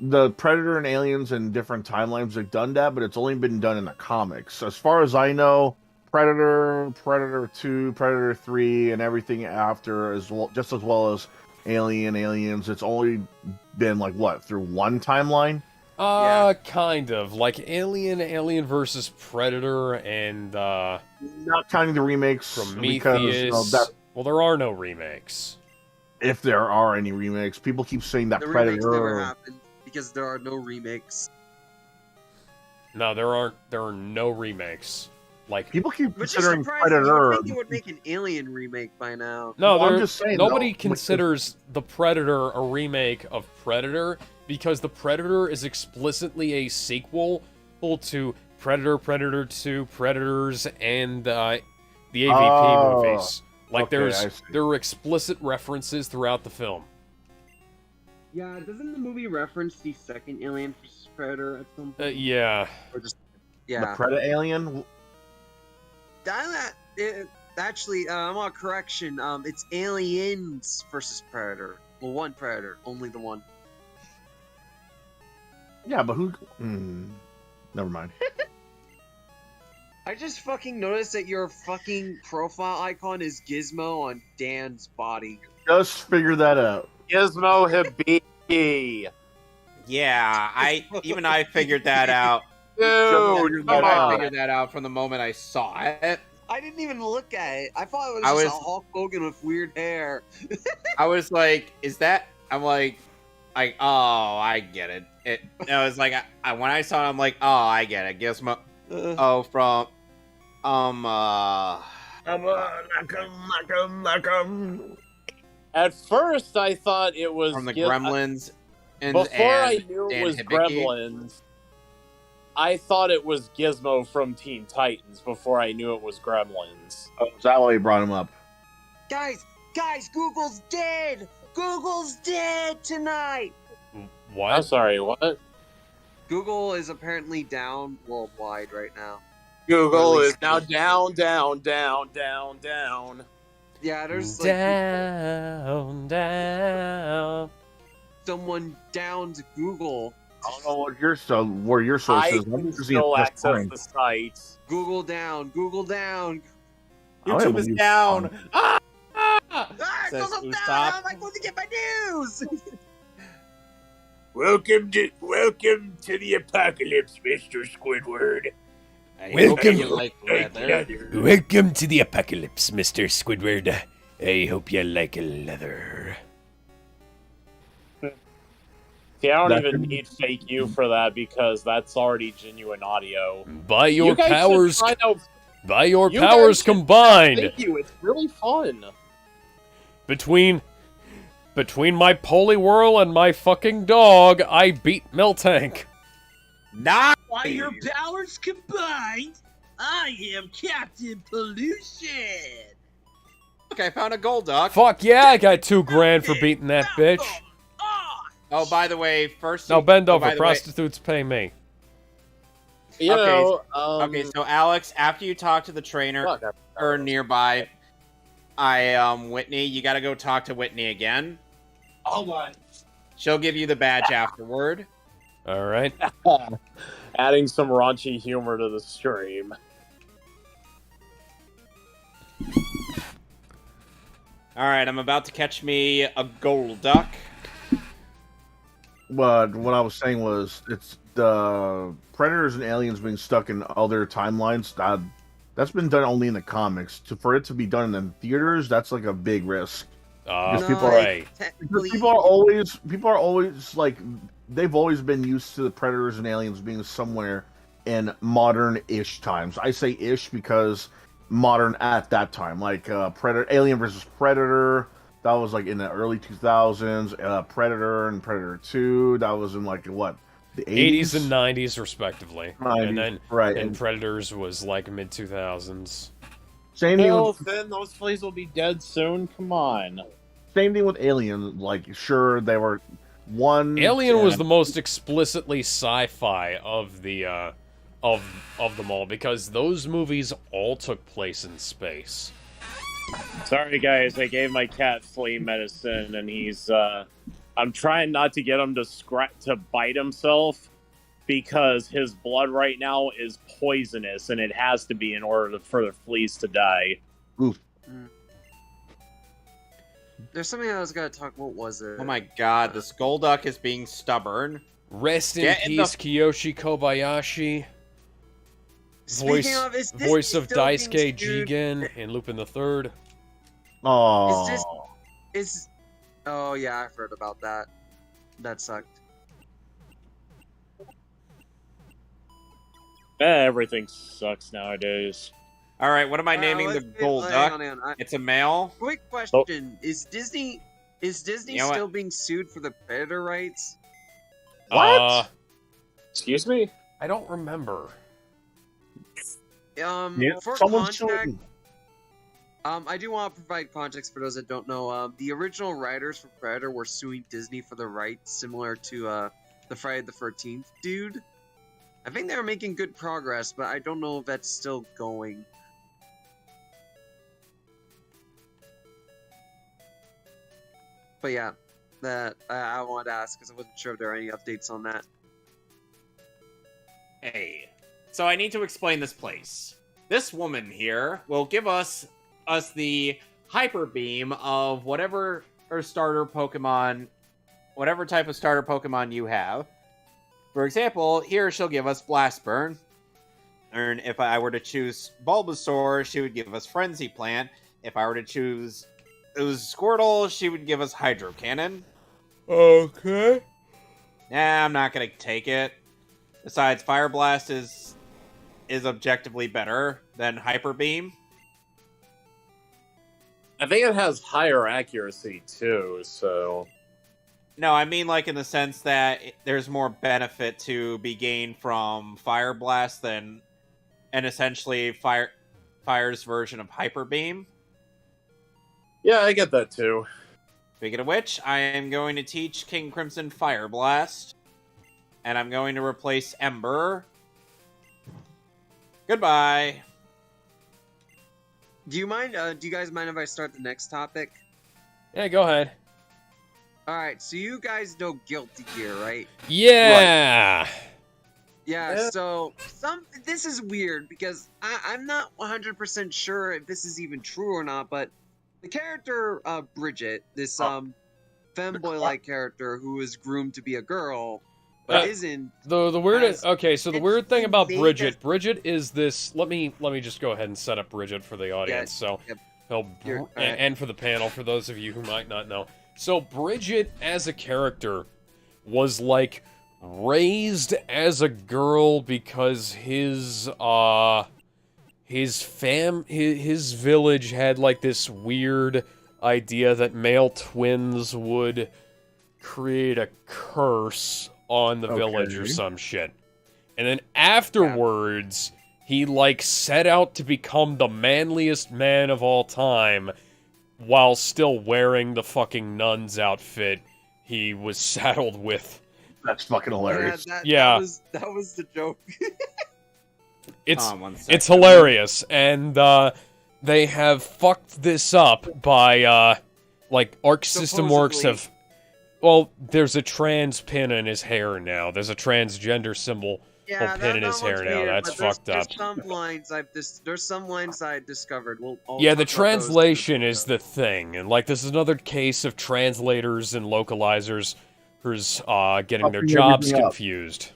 The Predator and aliens in different timelines have done that, but it's only been done in the comics. As far as I know, Predator, Predator 2, Predator 3, and everything after as well, just as well as Aliens, it's only been through one timeline. Kind of. Like Alien versus Predator, and, Not counting the remakes. Prometheus. Because, well, there are no remakes. if there are any remakes, people keep saying that The Predator. remakes never happened because there are no remakes. No, there are no remakes. Like, people keep Which is considering surprising. You Predator. would think they would make an Alien remake by now. no, Well, I'm just saying, nobody though, considers the Predator a remake of Predator because the Predator is explicitly a sequel to Predator, Predator 2, Predators, and the AVP movies. Like, okay, there are explicit references throughout the film. Yeah, doesn't the movie reference the second Alien vs. Predator at some point? Yeah. Or just, The yeah. Predator Alien. Actually, I'm on correction. It's Aliens versus Predator. Well, one Predator, only the one. Yeah, but who? Never mind. I just fucking noticed that your fucking profile icon is Gizmo on Dan's body. Just figure that out. Gizmo Habibi. Yeah, I figured that out. Dude, come I on. figured that out from the moment I saw it. I didn't even look at it. I thought it was I just was- a Hulk Hogan with weird hair. I was like, "Is that?" I'm like, oh, I get it. I was like, when I saw it, I'm like, oh, I get it. Gizmo. Oh, from, At first, I thought it was from the Gremlins. Before I and knew it Dan was Hibiki. Gremlins, I thought it was Gizmo from Teen Titans. Before I knew it was Gremlins. Oh, is that why you brought him up? Guys, Google's dead! Google's dead tonight! What? I'm sorry, what? Google is apparently down worldwide right now. Google Or at is least- now down. Yeah, there's like Down. someone downed Google. I don't know what where your source I is. can still access the site. Google down. Google down. YouTube is down. Ah, Says Google down! Usopp. How am I going to get my news? Welcome to the apocalypse, Mr. Squidward. Welcome. You like leather. Welcome to the apocalypse, Mr. Squidward. I hope you like leather. See, I don't That even could- need fake you for that because that's already genuine audio. By your You guys should powers, try out by your You powers guys should combined, fake you. It's really fun. between my Poliwhirl and my fucking dog, I beat Miltank. Nah. By your powers combined, I am Captain Pollution. Look, I found a gold duck. Fuck yeah, I got $2,000 for beating that bitch. Oh, by the way, first. Now bend oh, over, by the way- prostitutes pay me. You Okay, know, Okay, so Alex, after you talk to the trainer or nearby, Whitney, you gotta go talk to Whitney again. Hold on. She'll give you the badge afterward. Alright. adding some raunchy humor to the stream. Alright, I'm about to catch me a gold duck. But what I was saying was, it's the Predators and Aliens being stuck in other timelines. That's been done only in the comics. For it to be done in theaters, that's like a big risk. Because people are right. Because people are always like, they've always been used to the Predators and Aliens being somewhere in modern-ish times. I say ish because modern at that time, like Alien versus Predator, that was like in the early 2000s. Predator and Predator 2, that was in like what, the 80s and 90s respectively. 90s, and then right. and Predators was like mid 2000s. Same thing Well, with, then those fleas will be dead soon. Come on. same thing with Alien. Like, sure, they were one. Alien was the most explicitly sci-fi of the of them all because those movies all took place in space. Sorry, guys. I gave my cat flea medicine, and he's. I'm trying not to get him to bite himself because his blood right now is poisonous, and it has to be in order for the fleas to die. Oof. There's something I was gonna talk. What was it? Oh my god, this gold duck is being stubborn. Rest in Get in peace, Kiyoshi Kobayashi. Speaking of, is Disney Voice of still being Daisuke sued? Jigen in Lupin the Third. Oh, Oh yeah, I've heard about that. That sucked. Everything sucks nowadays. All right, what am I naming the gold duck? Hang on. It's a male. Quick question: Is Disney You know what? still being sued for the predator rights? What? Excuse me? I don't remember. yeah, For someone's context, shooting. I do want to provide context for those that don't know. The original writers for Predator were suing Disney for the rights, similar to the Friday the 13th dude. I think they were making good progress, but I don't know if that's still going. But yeah, that I wanted to ask because I wasn't sure if there are any updates on that. Hey, so I need to explain this place. This woman here will give us the hyper beam of whatever or starter Pokemon, whatever type of starter Pokemon you have. For example, here she'll give us Blast Burn. And if I were to choose Bulbasaur, she would give us Frenzy Plant. If I were to choose Squirtle, she would give us Hydro Cannon. Okay. Nah, I'm not gonna take it. Besides, Fire Blast is objectively better than Hyper Beam. I think it has higher accuracy too, so... No, I mean like in the sense that there's more benefit to be gained from Fire Blast than an essentially Fire's version of Hyper Beam. Yeah, I get that too. Speaking of which, I am going to teach King Crimson Fire Blast. And I'm going to replace Ember. Goodbye. Do you mind? Do you guys mind if I start the next topic? Yeah, go ahead. All right. So you guys know Guilty Gear, right? Yeah. Yeah. So this is weird because I'm not 100% sure if this is even true or not. But the character Bridget, this femboy-like character who is groomed to be a girl, but isn't. The weird. Okay, so the weird thing about made Bridget is this. Let me just go ahead and set up Bridget for the audience. So, and for the panel, for those of you who might not know. So Bridget as a character was like raised as a girl because his village had like this weird idea that male twins would create a curse on the village or some shit. And then afterwards, he like set out to become the manliest man of all time while still wearing the fucking nun's outfit he was saddled with. That's fucking hilarious. Yeah. That was the joke. It's hilarious, and they have fucked this up by like Arc System Works have. Well, there's a trans pin in his hair now. There's a transgender symbol pin in his hair now. That's fucked up. There's some lines I discovered. Yeah, the translation is the thing, and like this is another case of translators and localizers who's getting their jobs confused.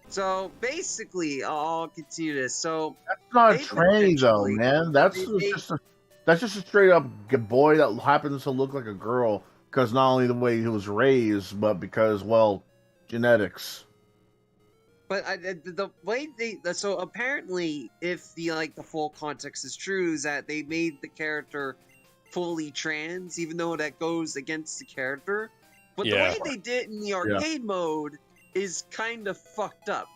So basically, I'll continue this. So that's not a tranny though, man. That's just a straight up boy that happens to look like a girl because not only the way he was raised, but because genetics. But the way so apparently, if the full context is true, is that they made the character fully trans, even though that goes against the character. But the way they did in the arcade mode is kind of fucked up.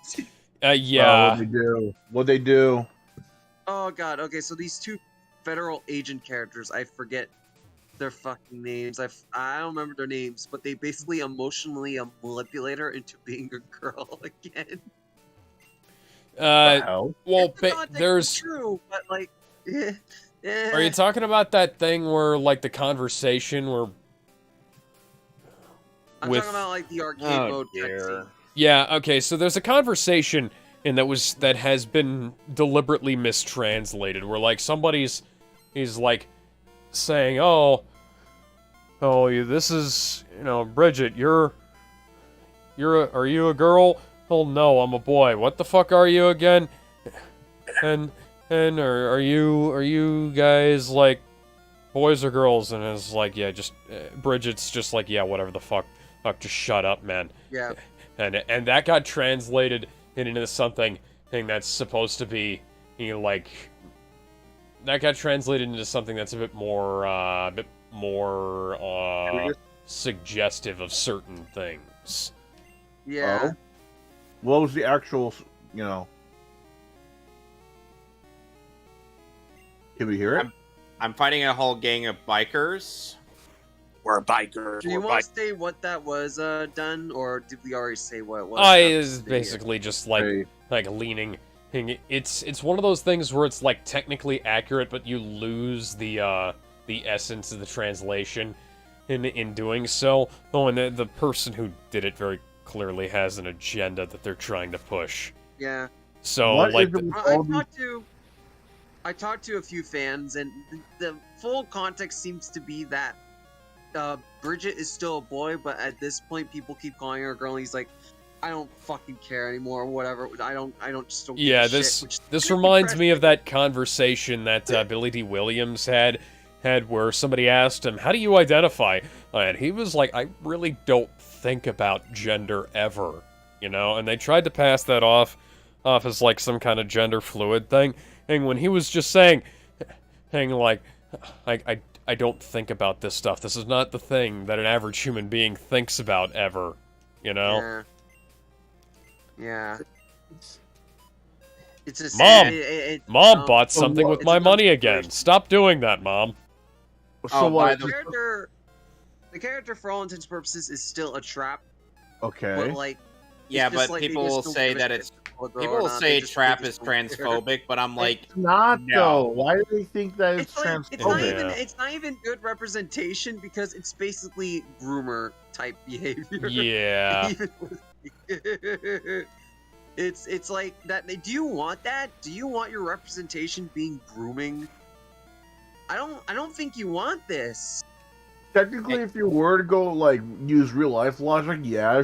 Yeah. What'd they do? Oh god. Okay, so these two federal agent characters, I forget their fucking names. I don't remember their names, but they basically emotionally manipulate her into being a girl again. Well, there's true, but like, Are you talking about that thing where like the conversation where? I'm talking about like the arcade mode. Yeah. Okay. So there's a conversation and that has been deliberately mistranslated where like he's like saying, oh, this is, Bridget, are you a girl? Oh no, I'm a boy. What the fuck are you again? And are you guys like boys or girls? And it's like, yeah, just Bridget's just like, yeah, whatever the fuck, just shut up, man. Yeah. And that got translated into something that's supposed to be, like, that got translated into something that's a bit more suggestive of certain things. Yeah. What was the actual, Can we hear it? I'm fighting a whole gang of bikers. We're bikers. Do you want to say what that was done, or did we already say what it was? It's basically just like leaning. It's one of those things where it's like technically accurate, but you lose the essence of the translation in doing so. Oh, and the person who did it very clearly has an agenda that they're trying to push. Yeah. So I talked to a few fans, and the full context seems to be that Bridget is still a boy, but at this point, people keep calling her a girl. And he's like, I don't fucking care anymore, or whatever. I don't give a shit, this reminds me of that conversation that Billy D. Williams had where somebody asked him, how do you identify? And he was like, I really don't think about gender ever, and they tried to pass that off as like some kind of gender fluid thing. And when he was just saying like, I don't think about this stuff. This is not the thing that an average human being thinks about ever, Yeah. It's just Mom bought something with my money again. Stop doing that, Mom. So the character, for all intents and purposes, is still a trap. Okay. But like, yeah, but like people will say that it's. People will say trap is transphobic, but I'm like, it's not no. though. Why do they think that it's transphobic? It's not even good representation because it's basically groomer type behavior. Yeah. It's like that. Do you want that? Do you want your representation being grooming? I don't think you want this. Technically, if you were to go like use real life logic, yeah,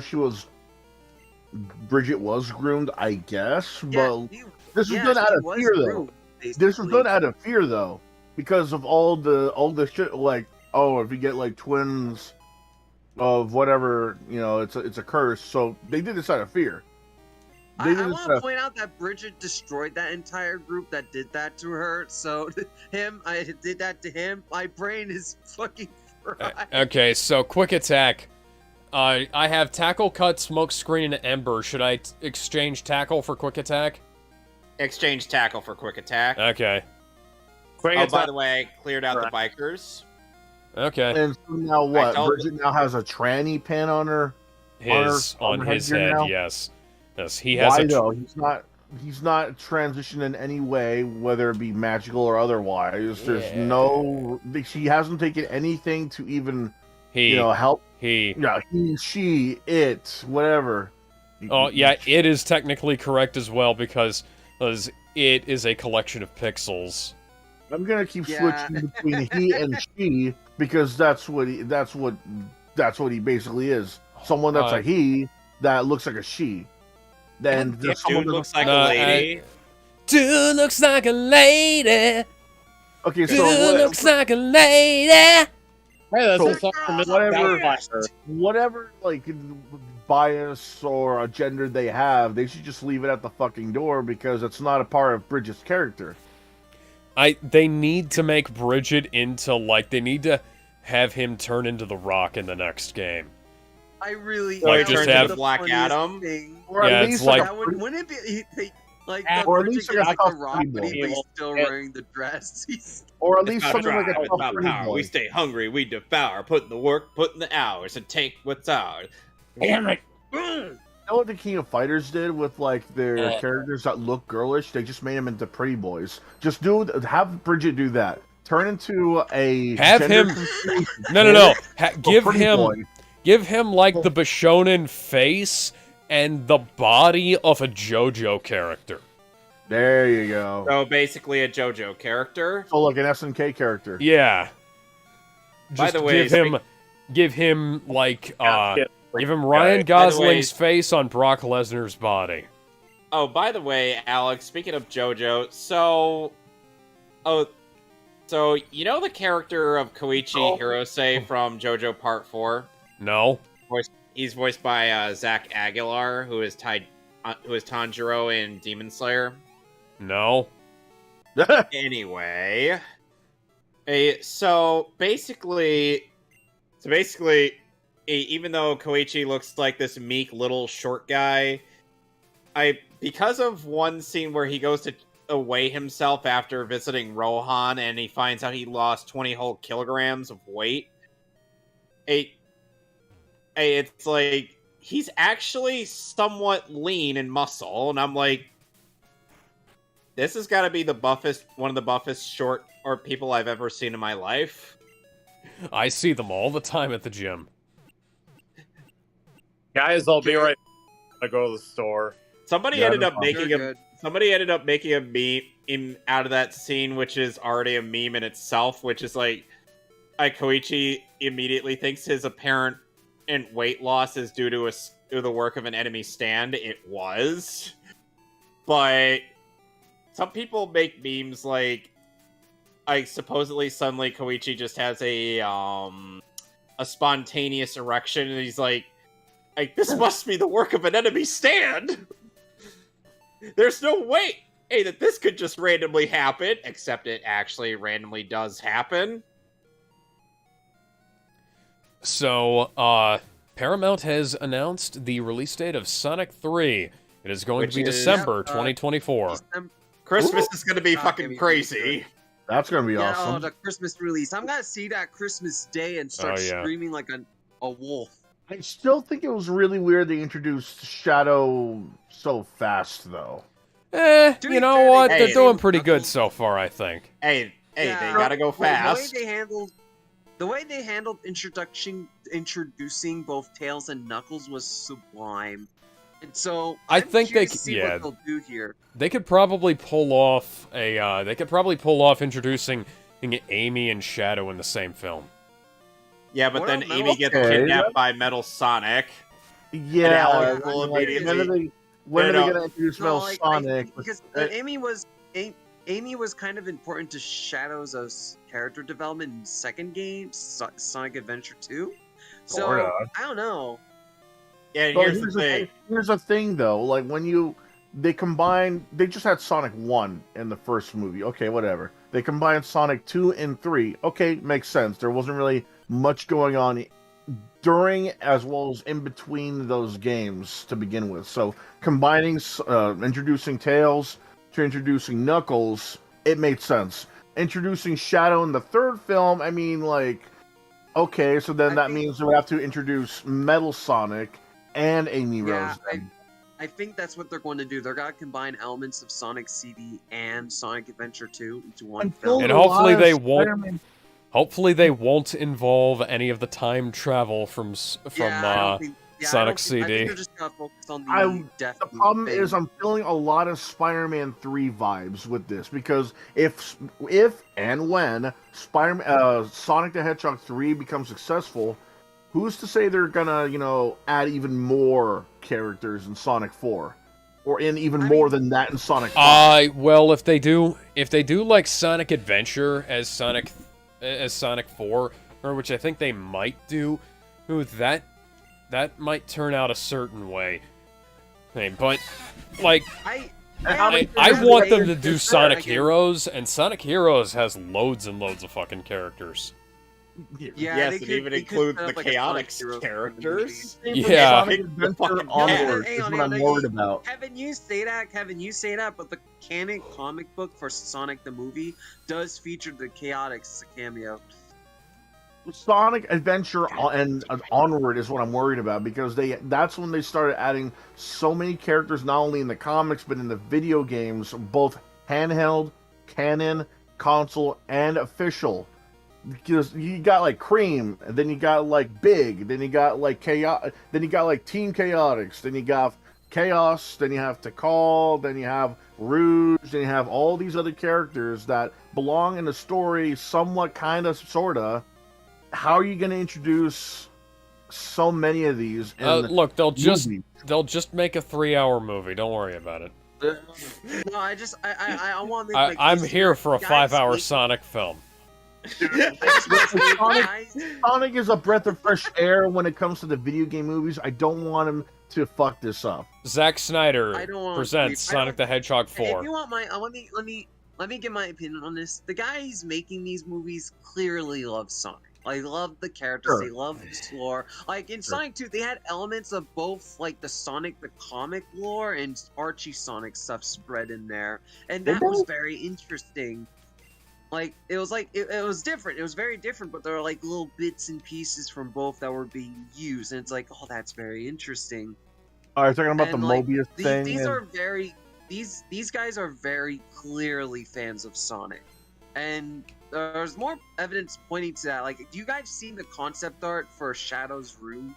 Bridget was groomed, I guess, but this was done out of fear, though. This was done out of fear, though, because of all the shit. Like, oh, if you get like twins of whatever, it's a curse. So they did this out of fear. I want to point out that Bridget destroyed that entire group that did that to her. So I did that to him. My brain is fucking fried. Okay, so quick attack. I have tackle, cut, smoke screen, and ember. Should I exchange tackle for quick attack? Exchange tackle for quick attack. Okay. By the way, I cleared out the bikers. Okay. And so now what? Bridget now has a tranny pin on her. On his head, now? Yes. Yes, he has. Why though? He's not transitioned in any way, whether it be magical or otherwise. There's no. She hasn't taken anything to even. Help. Yeah, he, she, it, whatever. Oh, yeah, it is technically correct as well because it is a collection of pixels. I'm gonna keep switching between he and she because that's what he basically is. Someone that's a he that looks like a she. Then dude looks like a lady. Dude looks like a lady. Okay, so dude looks like a lady. Hey, that's so a song from whatever like bias or agenda they have, they should just leave it at the fucking door because it's not a part of Bridget's character. They need to make Bridget into they need to have him turn into the Rock in the next game. I really just have Black Adam. Or at least wouldn't it be like or at least like the Rock, but he's still wearing the dress. Or at least something like a tough power. We stay hungry, we devour, put in the work, put in the hours, and take what's ours. Damn it! You know what the King of Fighters did with like their characters that look girlish? They just made them into pretty boys. Just have Bridget do that. Turn into a No. Give him like the Bishonen face and the body of a JoJo character. There you go. So basically a JoJo character. So like an SNK character. Yeah. By the way, give him like give him Ryan By the way- Gosling's face on Brock Lesnar's body. Oh, by the way, Alex, speaking of JoJo, so you know the character of Koichi Hirose from JoJo Part 4? No. He's voiced by Zach Aguilar, who is Tanjiro in Demon Slayer. No. Anyway, so basically, even though Koichi looks like this meek little short guy, because of one scene where he goes to weigh himself after visiting Rohan and he finds out he lost 20 whole kilograms of weight. It's like he's actually somewhat lean and muscle, and I'm like, this has got to be one of the buffest short or people I've ever seen in my life. I see them all the time at the gym. Guys, I'll be right back. I go to the store. Somebody ended up making a meme out of that scene, which is already a meme in itself, which is like Koichi immediately thinks his apparent weight loss is due to the work of an enemy stand. It was. But some people make memes like supposedly suddenly Koichi just has a spontaneous erection, and he's like, this must be the work of an enemy stand. There's no way, that this could just randomly happen, except it actually randomly does happen. So, Paramount has announced the release date of Sonic 3. It is going to be December 2024. Christmas is going to be fucking crazy. That's going to be awesome. Oh, the Christmas release. I'm going to see that Christmas Day and start screaming like a wolf. I still think it was really weird they introduced Shadow so fast, though. You know what? They're doing pretty good so far, I think. They gotta go fast. The way they handled introducing both Tails and Knuckles was sublime. And so I think they see what they'll do here. They could probably pull off introducing Amy and Shadow in the same film. Yeah, but then Amy gets kidnapped by Metal Sonic. Yeah, and will immediately. When are they going to introduce Metal Sonic? Because Amy was kind of important to Shadow's character development in the second game, Sonic Adventure 2. So I don't know. Yeah, here's the thing. Here's the thing, though. Like they just had Sonic 1 in the first movie. Okay, whatever. They combined Sonic 2 and 3. Okay, makes sense. There wasn't really much going on during as well as in between those games to begin with. So combining, introducing Tails to introducing Knuckles, it made sense. Introducing Shadow in the third film, I mean, like, okay, so then that means we have to introduce Metal Sonic and Amy Rose. I think that's what they're going to do. They're going to combine elements of Sonic CD and Sonic Adventure 2 into one film. And hopefully they won't. Hopefully they won't involve any of the time travel from Sonic CD. I think they're just going to focus on the problem is I'm feeling a lot of Spider-Man 3 vibes with this, because if and when Sonic the Hedgehog 3 becomes successful, who's to say they're gonna, add even more characters in Sonic 4? Or in more than that in Sonic 5? Well, if they do like Sonic Adventure as Sonic 4, or which I think they might do, that might turn out a certain way. But like I want them to do Sonic Heroes, and Sonic Heroes has loads and loads of fucking characters. Yes, it even includes the Chaotix characters. Yeah. Sonic Adventure Onward is what I'm worried about. Kevin, you say that, but the canon comic book for Sonic the movie does feature the Chaotix as a cameo. Sonic Adventure and Onward is what I'm worried about, because that's when they started adding so many characters, not only in the comics but in the video games, both handheld, canon, console, and official. Because you got like Cream, and then you got like Big, then you got like Chaos, then you got like Team Chaotix, then you got Chaos, then you have Tikal, then you have Rouge, then you have all these other characters that belong in the story, somewhat, kind of, sorta. how are you going to introduce so many of these? Look, they'll just make a 3-hour movie. Don't worry about it. No, I want to make my I'm case here for a guys 5-hour make- Sonic film. Sonic is a breath of fresh air when it comes to the video game movies. I don't want him to fuck this up. Zack Snyder I don't want presents I don't- Sonic the Hedgehog 4. If you want my, let me give my opinion on this. The guys making these movies clearly love Sonic. Like, love the characters, Sure. they love the lore. Like, in Sonic 2, they had elements of both, like, the Sonic, the comic lore, and Archie Sonic stuff spread in there. And that was very interesting. Like, it was different. It was very different, but there were, like, little bits and pieces from both that were being used. And it's like, oh, that's very interesting. Are you talking about And, the like, Mobius thing? These are very... These guys are very clearly fans of Sonic. And... there's more evidence pointing to that. Like, do you guys seen the concept art for Shadow's room?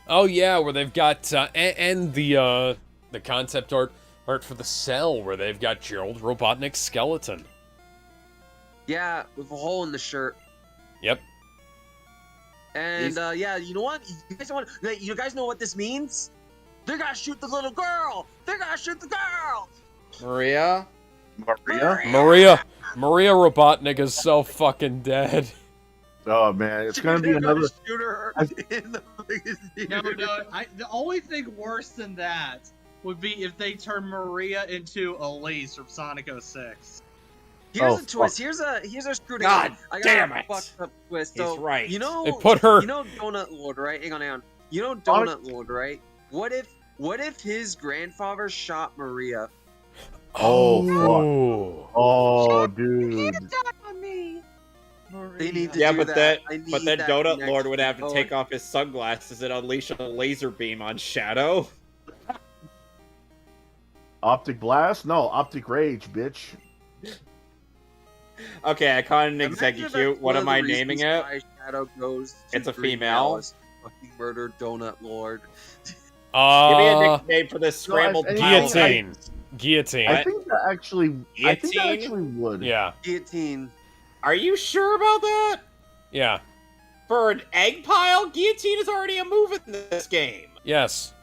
Oh yeah, where they've got and the concept art for the Cell, where they've got Gerald Robotnik's skeleton. Yeah, with a hole in the shirt. Yep. And yeah, you know what? You guys know what this means? They're gonna shoot the little girl. They're gonna shoot the girl. Maria. Maria Robotnik is so fucking dead. Oh man, it's gonna be another. Shoot her in the biggest No. The only thing worse than that would be if they turn Maria into Elise from Sonic 06. Here's a twist. Here's a screw. God I got damn a it! fucked up twist. He's So, right. You know, They put her. You know, Donut Lord, right? Hang on. You know, Donut Lord, right? What if his grandfather shot Maria? Oh, dude. They need to Yeah, do but that. that Donut Lord would have to take off his sunglasses and unleash a laser beam on Shadow. Optic blast? No, optic rage, bitch. Okay, I caught an execute. What am I naming it? Shadow goes It's a Green female. Palace, fucking murder Donut Lord. Give me a nickname for this scrambled guillotine. Guillotine. I think that actually would. Yeah. Guillotine. Are you sure about that? Yeah. For an egg pile, guillotine is already a move in this game. Yes.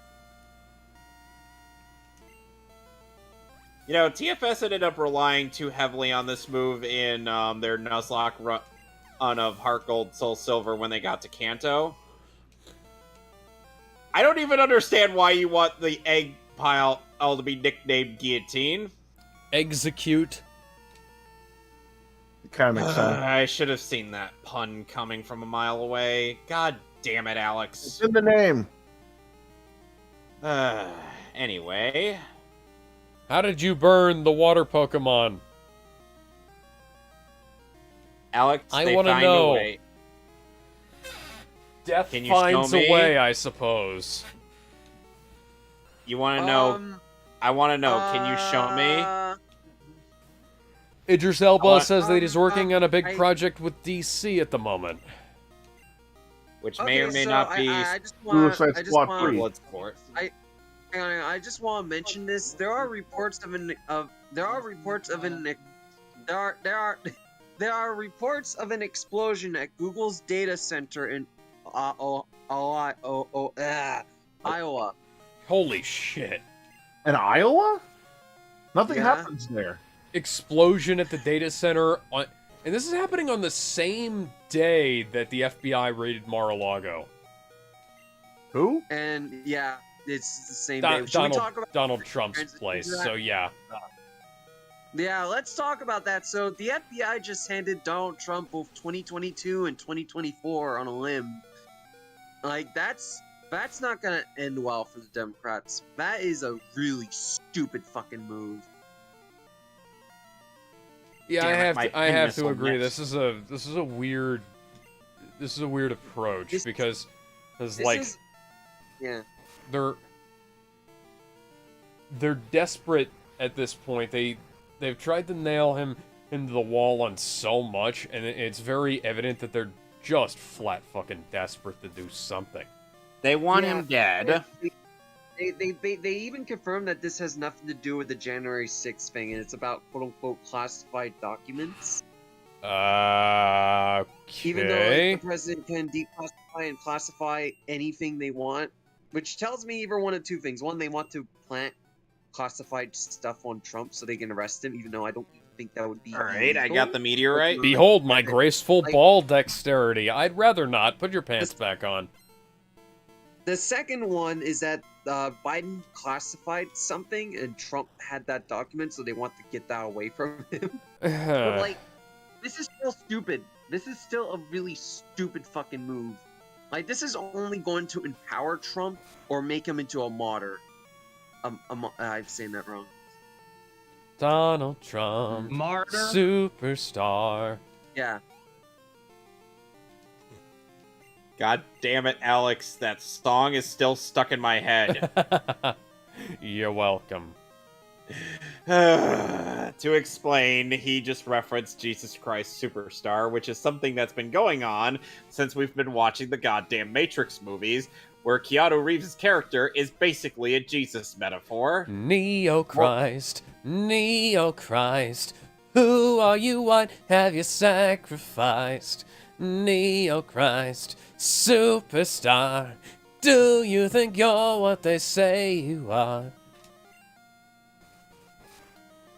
You know, TFS ended up relying too heavily on this move in their Nuzlocke run of Heart Gold, Soul Silver when they got to Kanto. I don't even understand why you want the egg pile to be nicknamed Guillotine. Execute. It kind of makes sense. I should have seen that pun coming from a mile away. God damn it, Alex. It's in the name. Anyway. How did you burn the water Pokemon? Alex, I they want to find a know. way. Death Can you finds show a me? way, I suppose. You want to know? I want to know. Can you show me? Idris Elba says that he's working on a big project with DC at the moment. Which may or may so not be I just want Bloodsport. I just want to mention this. There are reports of an explosion at Google's data center in Iowa. Holy shit. In Iowa? Nothing Yeah. happens there. Explosion at the data center on, and this is happening on the same day that the FBI raided Mar-a-Lago. Who? And yeah, it's the same day. Should we talk about Donald Trump's place. So yeah. Yeah, let's talk about that. So the FBI just handed Donald Trump both 2022 and 2024 on a limb. Like that's not gonna end well for the Democrats. That is a really stupid fucking move. Yeah, Damn I have to agree. next. This is a weird approach because Yeah. they're desperate at this point. They've tried to nail him into the wall on so much, and it's very evident that they're just flat fucking desperate to do something. They want him dead. They even confirmed that this has nothing to do with the January 6th thing, and it's about quote unquote classified documents. Even though Okay. like, the president can declassify and classify anything they want, which tells me either one of two things. One, they want to plant classified stuff on Trump so they can arrest him, even though I don't think that would be Alright, I illegal. got the meteorite. Behold my graceful Like- ball dexterity. I'd rather not. Put your pants back on. The second one is that Biden classified something and Trump had that document, so they want to get that away from him. But like, this is still stupid. This is still a really stupid fucking move. Like, this is only going to empower Trump or make him into a martyr. I'm saying that wrong. Donald Trump, Martyr? superstar. Yeah. God damn it, Alex. That song is still stuck in my head. You're welcome. To explain, he just referenced Jesus Christ Superstar, which is something that's been going on since we've been watching the goddamn Matrix movies, where Keanu Reeves' character is basically a Jesus metaphor. Neo Christ, Neo Christ, who are you, what have you sacrificed? Neo Christ, superstar, do you think you're what they say you are?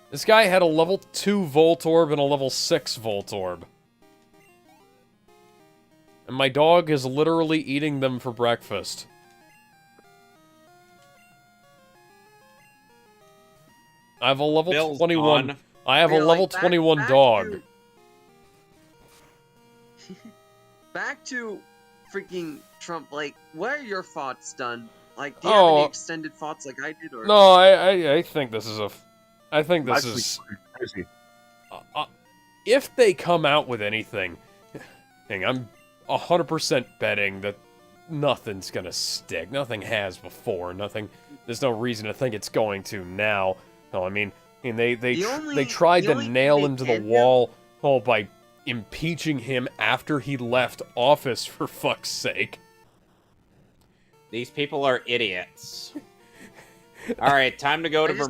This guy had a level 2 Voltorb and a level 6 Voltorb. And my dog is literally eating them for breakfast. I have a level Bill's 21. on. I have a Yeah, like, level back- 21 back dog. Back to freaking Trump. Like, what are your thoughts, Dun? Like, do you Oh. have any extended thoughts like I did? Or No, I think this is a... I think this Actually, is... crazy. If they come out with anything, I'm 100% betting that nothing's gonna stick. Nothing has before. Nothing. There's no reason to think it's going to now. No, I mean they tried the to only nail thing him to they the can wall by impeaching him after he left office. For fuck's sake. These people are idiots. Alright, time to go to I do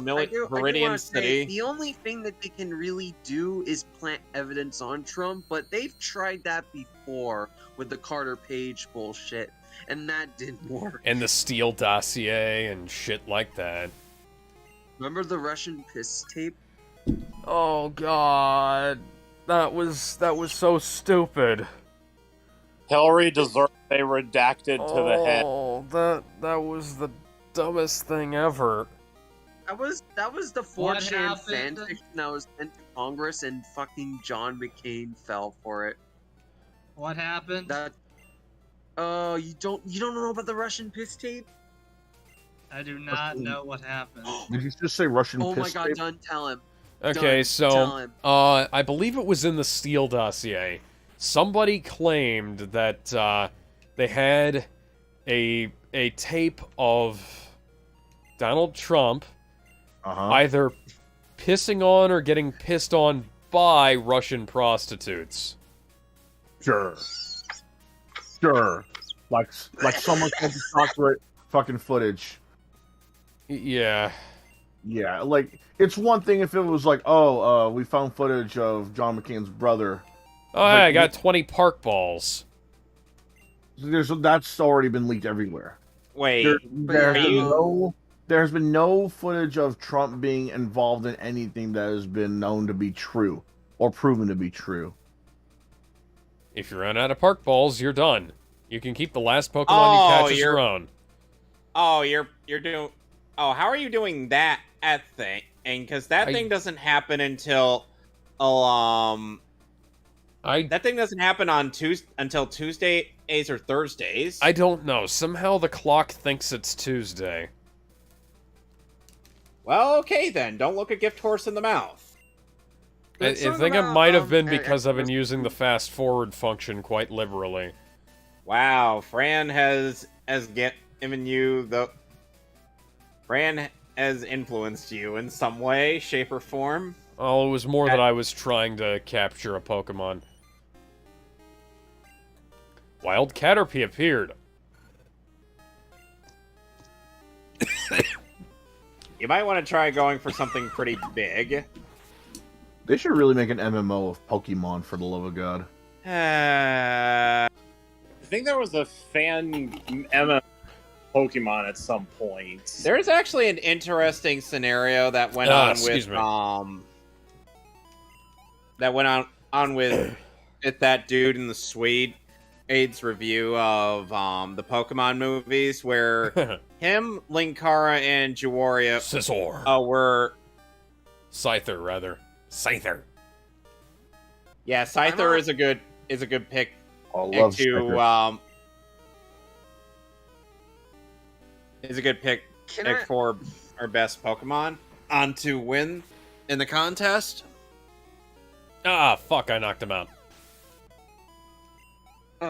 Viridian wanna say, City. the only thing that they can really do is plant evidence on Trump, but they've tried that before with the Carter Page bullshit, and that didn't work. And the Steele dossier and shit like that. Remember the Russian piss tape? Oh god, that was so stupid. Hillary deserves a redacted to the head. Oh, that was the dumbest thing ever. That was the What 4chan happened? fanfiction that was sent to Congress, and fucking John McCain fell for it. What happened? That. Oh, you don't know about the Russian piss tape? I do not know what happened. Did you just say Russian Oh my piss god, tape? Dun, tell him. Okay, Done. so Tell him. I believe it was in the Steele dossier. Somebody claimed that they had a tape of Donald Trump either pissing on or getting pissed on by Russian prostitutes. Sure. Like someone sent the chocolate fucking footage. Yeah. Yeah, like it's one thing if it was like, we found footage of John McCain's brother. Oh, hey, I got 20 park balls. That's already been leaked everywhere. Wait, There has been no footage of Trump being involved in anything that has been known to be true or proven to be true. If you run out of park balls, you're done. You can keep the last Pokemon you catch as your own. Oh, you're doing... Oh, how are you doing that thing? And because that thing doesn't happen until... That thing doesn't happen on until Tuesdays or Thursdays. I don't know. Somehow the clock thinks it's Tuesday. Well, okay then. Don't look a gift horse in the mouth. I think it might have been because I've been using the fast forward function quite liberally. Wow, Fran has given you the... Fran has influenced you in some way, shape, or form. Oh, it was more that I was trying to capture a Pokemon. Wild Caterpie appeared. You might want to try going for something pretty big. They should really make an MMO of Pokemon, for the love of God. I think there was a fan MMO Pokemon at some point. There's actually an interesting scenario that went on with that dude in the Swede AIDS review of the Pokemon movies, where him, Linkara, and Juwaria were Scyther, rather. Scyther. Yeah, Scyther is a good pick. I love Scyther. Is a good pick for our best Pokemon to win in the contest. Ah, fuck! I knocked him out.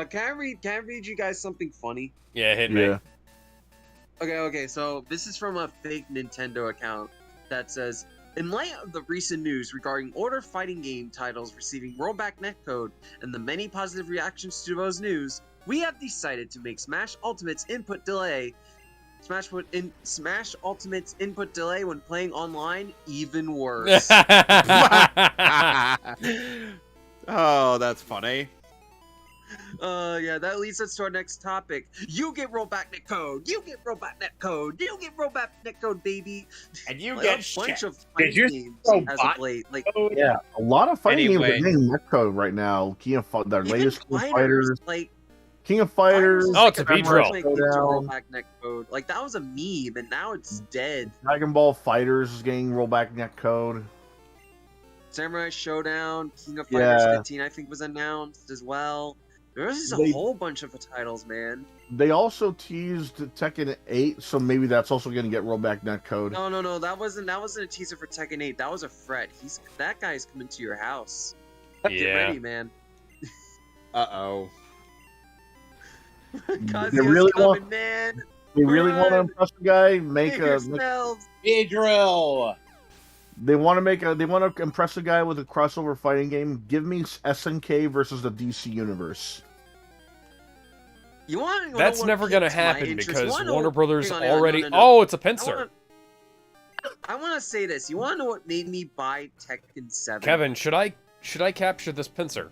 Can I read you guys something funny? Yeah, hit me. Okay. So this is from a fake Nintendo account that says, in light of the recent news regarding older fighting game titles receiving rollback netcode and the many positive reactions to those news, we have decided to make Smash Ultimate's input delay when playing online even worse. Oh, that's funny. Yeah, that leads us to our next topic. You get rollback netcode. You get rollback netcode. You get rollback netcode, baby. And you like get a bunch of Did fighting you games throw as bot of late. Like, Yeah, a lot of fighting Anyway. games are getting netcode right now. Their even latest King of fighters, Fighters. like King of Fighters. Oh, it's a Samurai Beedrill. Showdown gives you Showdown. rollback netcode. Like, that was a meme, and now it's dead. Dragon Ball Fighters is getting rollback netcode. Samurai Showdown, King of Fighters Yeah. 15, I think, was announced as well. There's just a They- whole bunch of titles, man. They also teased Tekken 8, so maybe that's also going to get rollback netcode. No, that wasn't a teaser for Tekken 8. That was a threat. That guy's coming to your house. Get Yeah. ready, man. Uh-oh. Kazuya's They really coming, want- man. They really want to Run. impress the guy. Make yourselves. Beedrill! They want to impress the guy with a crossover fighting game. Give me SNK versus the DC Universe. You want to That's know what never gonna piqued my happen interest? You because wanna know Warner what- Brothers hang on, already. no. Oh, it's a I pincer. want to say this. You want to know what made me buy Tekken 7? Kevin, should I capture this pincer?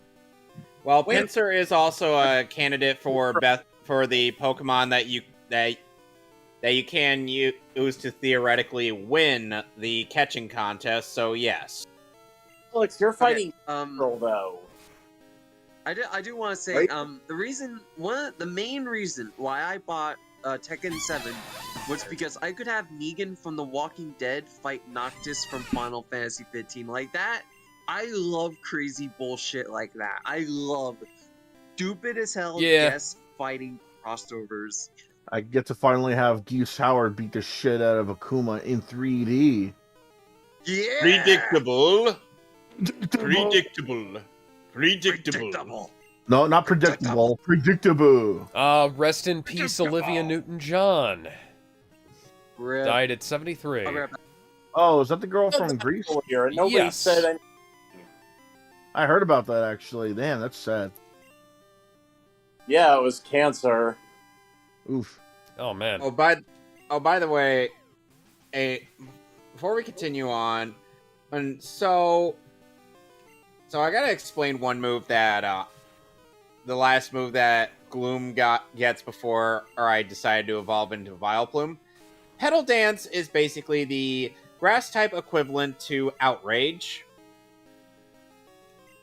Well, Pinsir is also a candidate for the Pokemon that you can use to theoretically win the catching contest. So yes. Alex, you're fighting Um, Beedrill, though. I do want to say the main reason why I bought Tekken 7 was because I could have Negan from The Walking Dead fight Noctis from Final Fantasy 15 like that. I love crazy bullshit like that. I love stupid as hell guest fighting crossovers. I get to finally have Geese Howard beat the shit out of Akuma in 3D. Yeah. Predictable. No, not predictable. Predictable. Rest in peace, Olivia Newton-John. Rip. Died at 73. I'll be right back. Oh, is that the girl from Greece? Here, nobody Yes. said anything. I heard about that actually. Damn, that's sad. Yeah, it was cancer. Oof. Oh man. Oh, by the way, before we continue on, and so I gotta explain one move that the last move that Gloom gets before, or I decided to evolve into Vileplume. Petal Dance is basically the grass type equivalent to Outrage,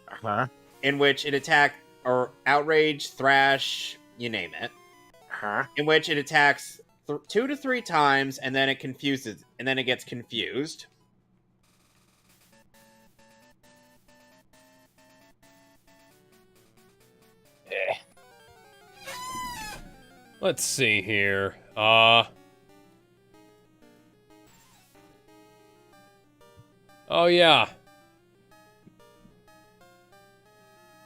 Huh? in which it Outrage, Thrash, you name it. Huh? In which it attacks 2 to 3 times, and then it gets confused. Let's see here. Oh yeah.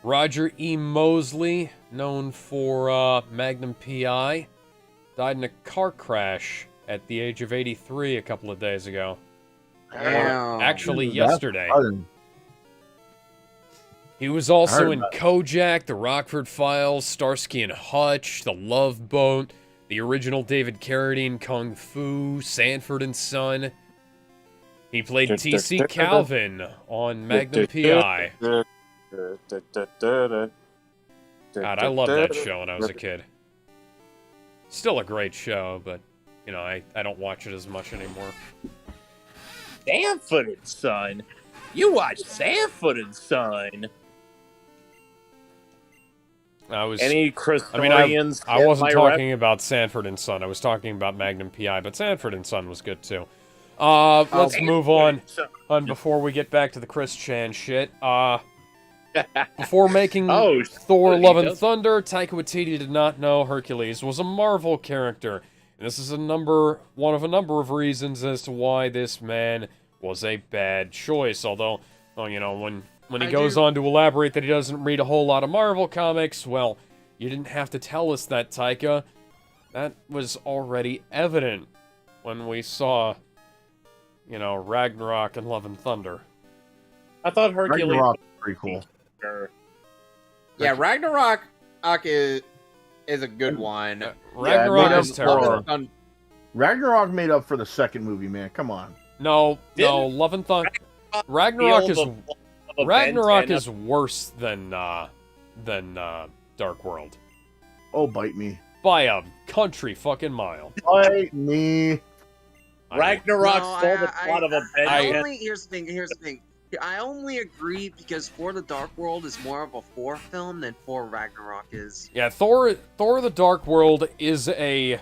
Roger E. Mosley, known for Magnum P.I., died in a car crash at the age of 83 a couple of days ago. Damn. Actually, That's yesterday. sudden. He was also heard in about it. Kojak, The Rockford Files, Starsky and Hutch, The Love Boat, the original David Carradine Kung Fu, Sanford and Son. He played TC Calvin on Magnum PI. God, I loved that show when I was a kid. Still a great show, but, you know, I don't watch it as much anymore. Sam-footed son. You watch Sam-footed son. Any I mean, I wasn't talking about Sanford and Son. I was talking about Magnum PI, but Sanford and Son was good too. Let's move on before we get back to the Chris Chan shit. Before making Thor: Love and Thunder, Taika Waititi did not know Hercules was a Marvel character. And this is one of a number of reasons as to why this man was a bad choice. Although, well, you know, when he goes on to elaborate that he doesn't read a whole lot of Marvel comics, well, you didn't have to tell us that, Taika. That was already evident when we saw, you know, Ragnarok and Love and Thunder. I thought Hercules Ragnarok was pretty cool. Yeah, Ragnarok is a good one. Ragnarok is terrible. Ragnarok made up for the second movie, man. Come on. No, Love and Thunder. Ragnarok is worse than Dark World. Oh, bite me. By a country fucking mile. Bite me. Ragnarok stole the plot of Avengers. Here's the thing. I only agree because For the Dark World is more of a Thor film than For Ragnarok is. Yeah, Thor the Dark World is a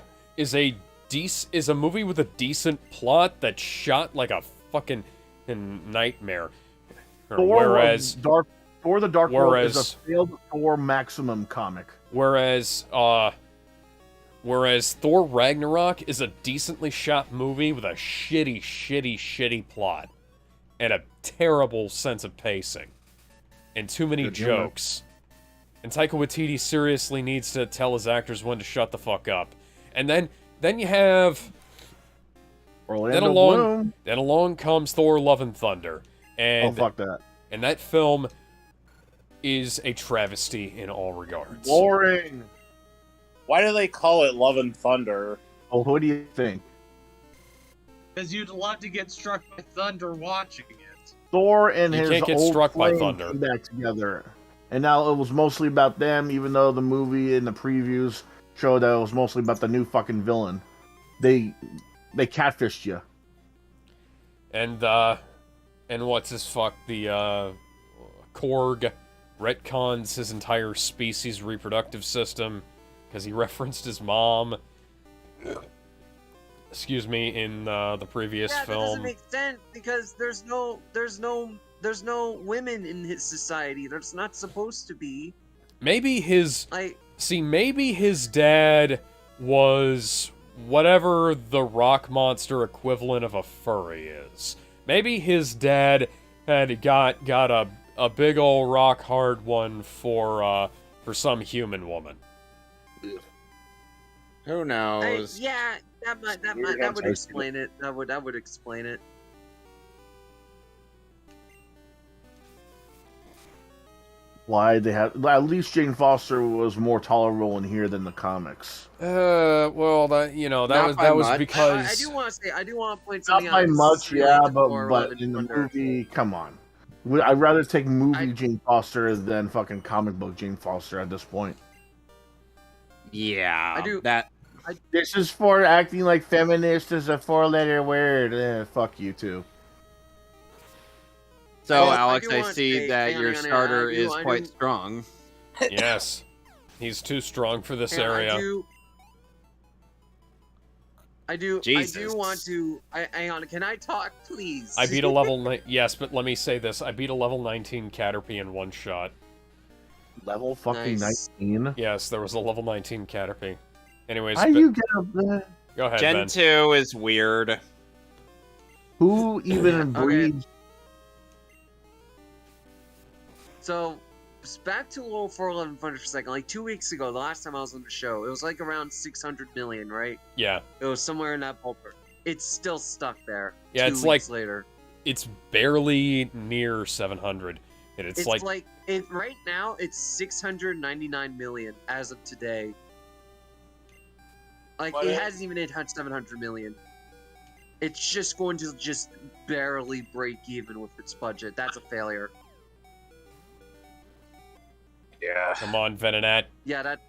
movie with a decent plot that's shot like a fucking nightmare. Thor the Dark World is a failed Thor Maximum comic. Whereas Thor Ragnarok is a decently shot movie with a shitty plot. And a terrible sense of pacing. And too many jokes. And Taika Waititi seriously needs to tell his actors when to shut the fuck up. And then you have... Orlando Then along comes Thor: Love and Thunder. And, fuck that. And that film is a travesty in all regards. Boring. Why do they call it Love and Thunder? Oh, what do you think? Because you'd love to get struck by thunder watching it. Thor and you his can't get old struck by flame thunder. came back together. And now it was mostly about them, even though the movie and the previews showed that it was mostly about the new fucking villain. They catfished you. And what's his fuck? The Korg retcons his entire species reproductive system because he referenced his mom. Excuse me, in the previous film. That doesn't make sense because there's no women in his society. There's not supposed to be. Maybe his dad was whatever the rock monster equivalent of a furry is. Maybe his dad had got a big ol' rock hard one for some human woman. Who knows? That would explain it. That would explain it. Why they had at least Jane Foster was more tolerable in here than the comics. Well, that was much. because I do want to point something not out. by much, yeah, but in the movie, come on. I'd rather take movie Jane Foster than fucking comic book Jane Foster at this point. Yeah, I do. This is for acting like feminist is a 4-letter word. Fuck you too. So, Alex, I see that your starter is quite strong. Yes. He's too strong for this area. I do Jesus. want to... Hang on, can I talk, please? I beat a level... Yes, but let me say this. I beat a level 19 Caterpie in one shot. Level fucking 19? Yes, there was a level 19 Caterpie. Anyways... How you get up there? Go ahead, Gen Ben. 2 is weird. Who even breeds... So, back to Lore 411 for a second. Like 2 weeks ago, the last time I was on the show, it was like around 600 million, right? Yeah. It was somewhere in that ballpark. It's still stuck there. Yeah, 2 it's weeks like later. It's barely near 700, and it's like right now it's 699 million as of today. Like it hasn't even hit 700 million. It's just going to barely break even with its budget. That's a failure. Yeah. Come on, Venonat. Yeah, that.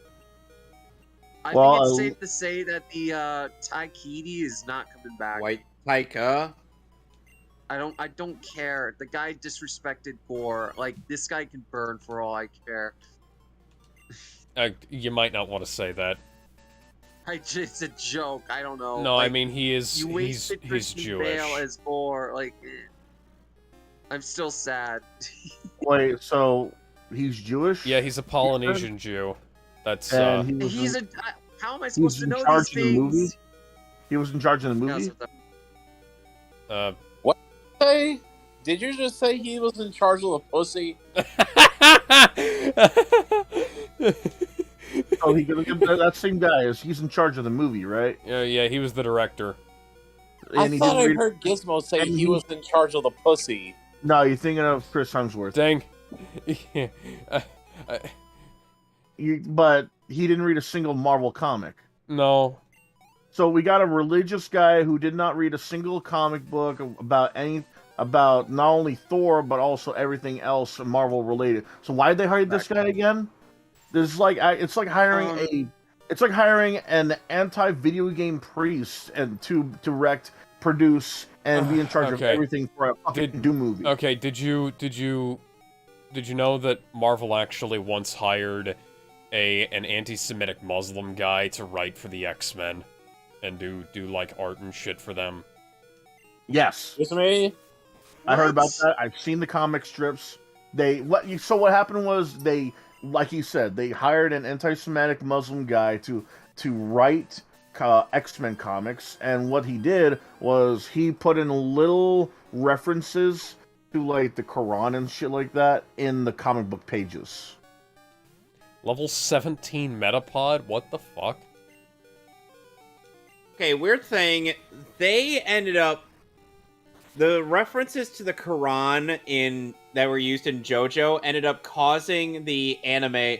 I Well, think it's safe to say that the Taikidi is not coming back. White Taika. I don't care. The guy disrespected Gore. Like, this guy can burn for all I care. You might not want to say that. It's a joke. I don't know. No, like, I mean he's Christian Jewish. Bale as Gore. Like, I'm still sad. Wait, so he's Jewish? Yeah, he's a Polynesian Jew. That's And He's a. How am I supposed to in know charge these of the movie? things? He was in charge of the Yeah, movie? Hey, did you just say he was in charge of the pussy? Oh, that same guy he's in charge of the movie, right? Yeah, he was the director. I he thought didn't I read- heard Gizmo say and he was in charge of the pussy. No, you're thinking of Chris Hemsworth. Dang. But he didn't read a single Marvel comic. No. So we got a religious guy who did not read a single comic book about not only Thor but also everything else Marvel related. So why did they hire this guy again? It's like hiring an anti-video game priest and to direct, produce, and be in charge of everything for a fucking Doom movie. Okay, did you know that Marvel actually once hired an anti-Semitic Muslim guy to write for the X-Men and do like art and shit for them? Yes. It's me. I heard about that. I've seen the comic strips. So what happened was like you said, they hired an anti-Semitic Muslim guy to write X-Men comics, and what he did was he put in little references to like the Quran and shit like that in the comic book pages. Level 17 Metapod? What the fuck? Okay, weird thing. They ended up... The references to the Quran that were used in JoJo ended up causing the anime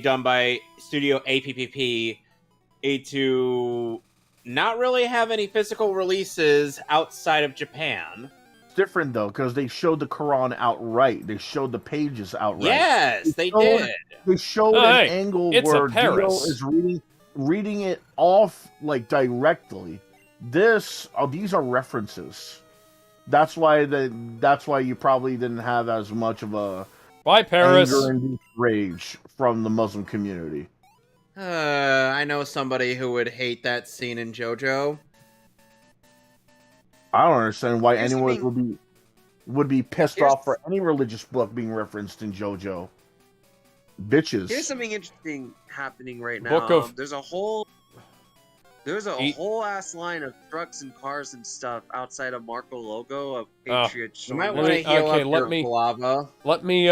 done by Studio APPP to not really have any physical releases outside of Japan. It's different though, because they showed the Quran outright. They showed the pages outright. Yes, they did. They showed an angle where Dio is reading it off like directly. These are references. That's why you probably didn't have as much of a anger and rage from the Muslim community. I know somebody who would hate that scene in JoJo. I don't understand why anyone would be pissed off for any religious book being referenced in JoJo. Bitches. Here's something interesting happening right now. There's a whole ass line of trucks and cars and stuff outside of Marco Logo of Patriot. You might want to heal up your lava. Let me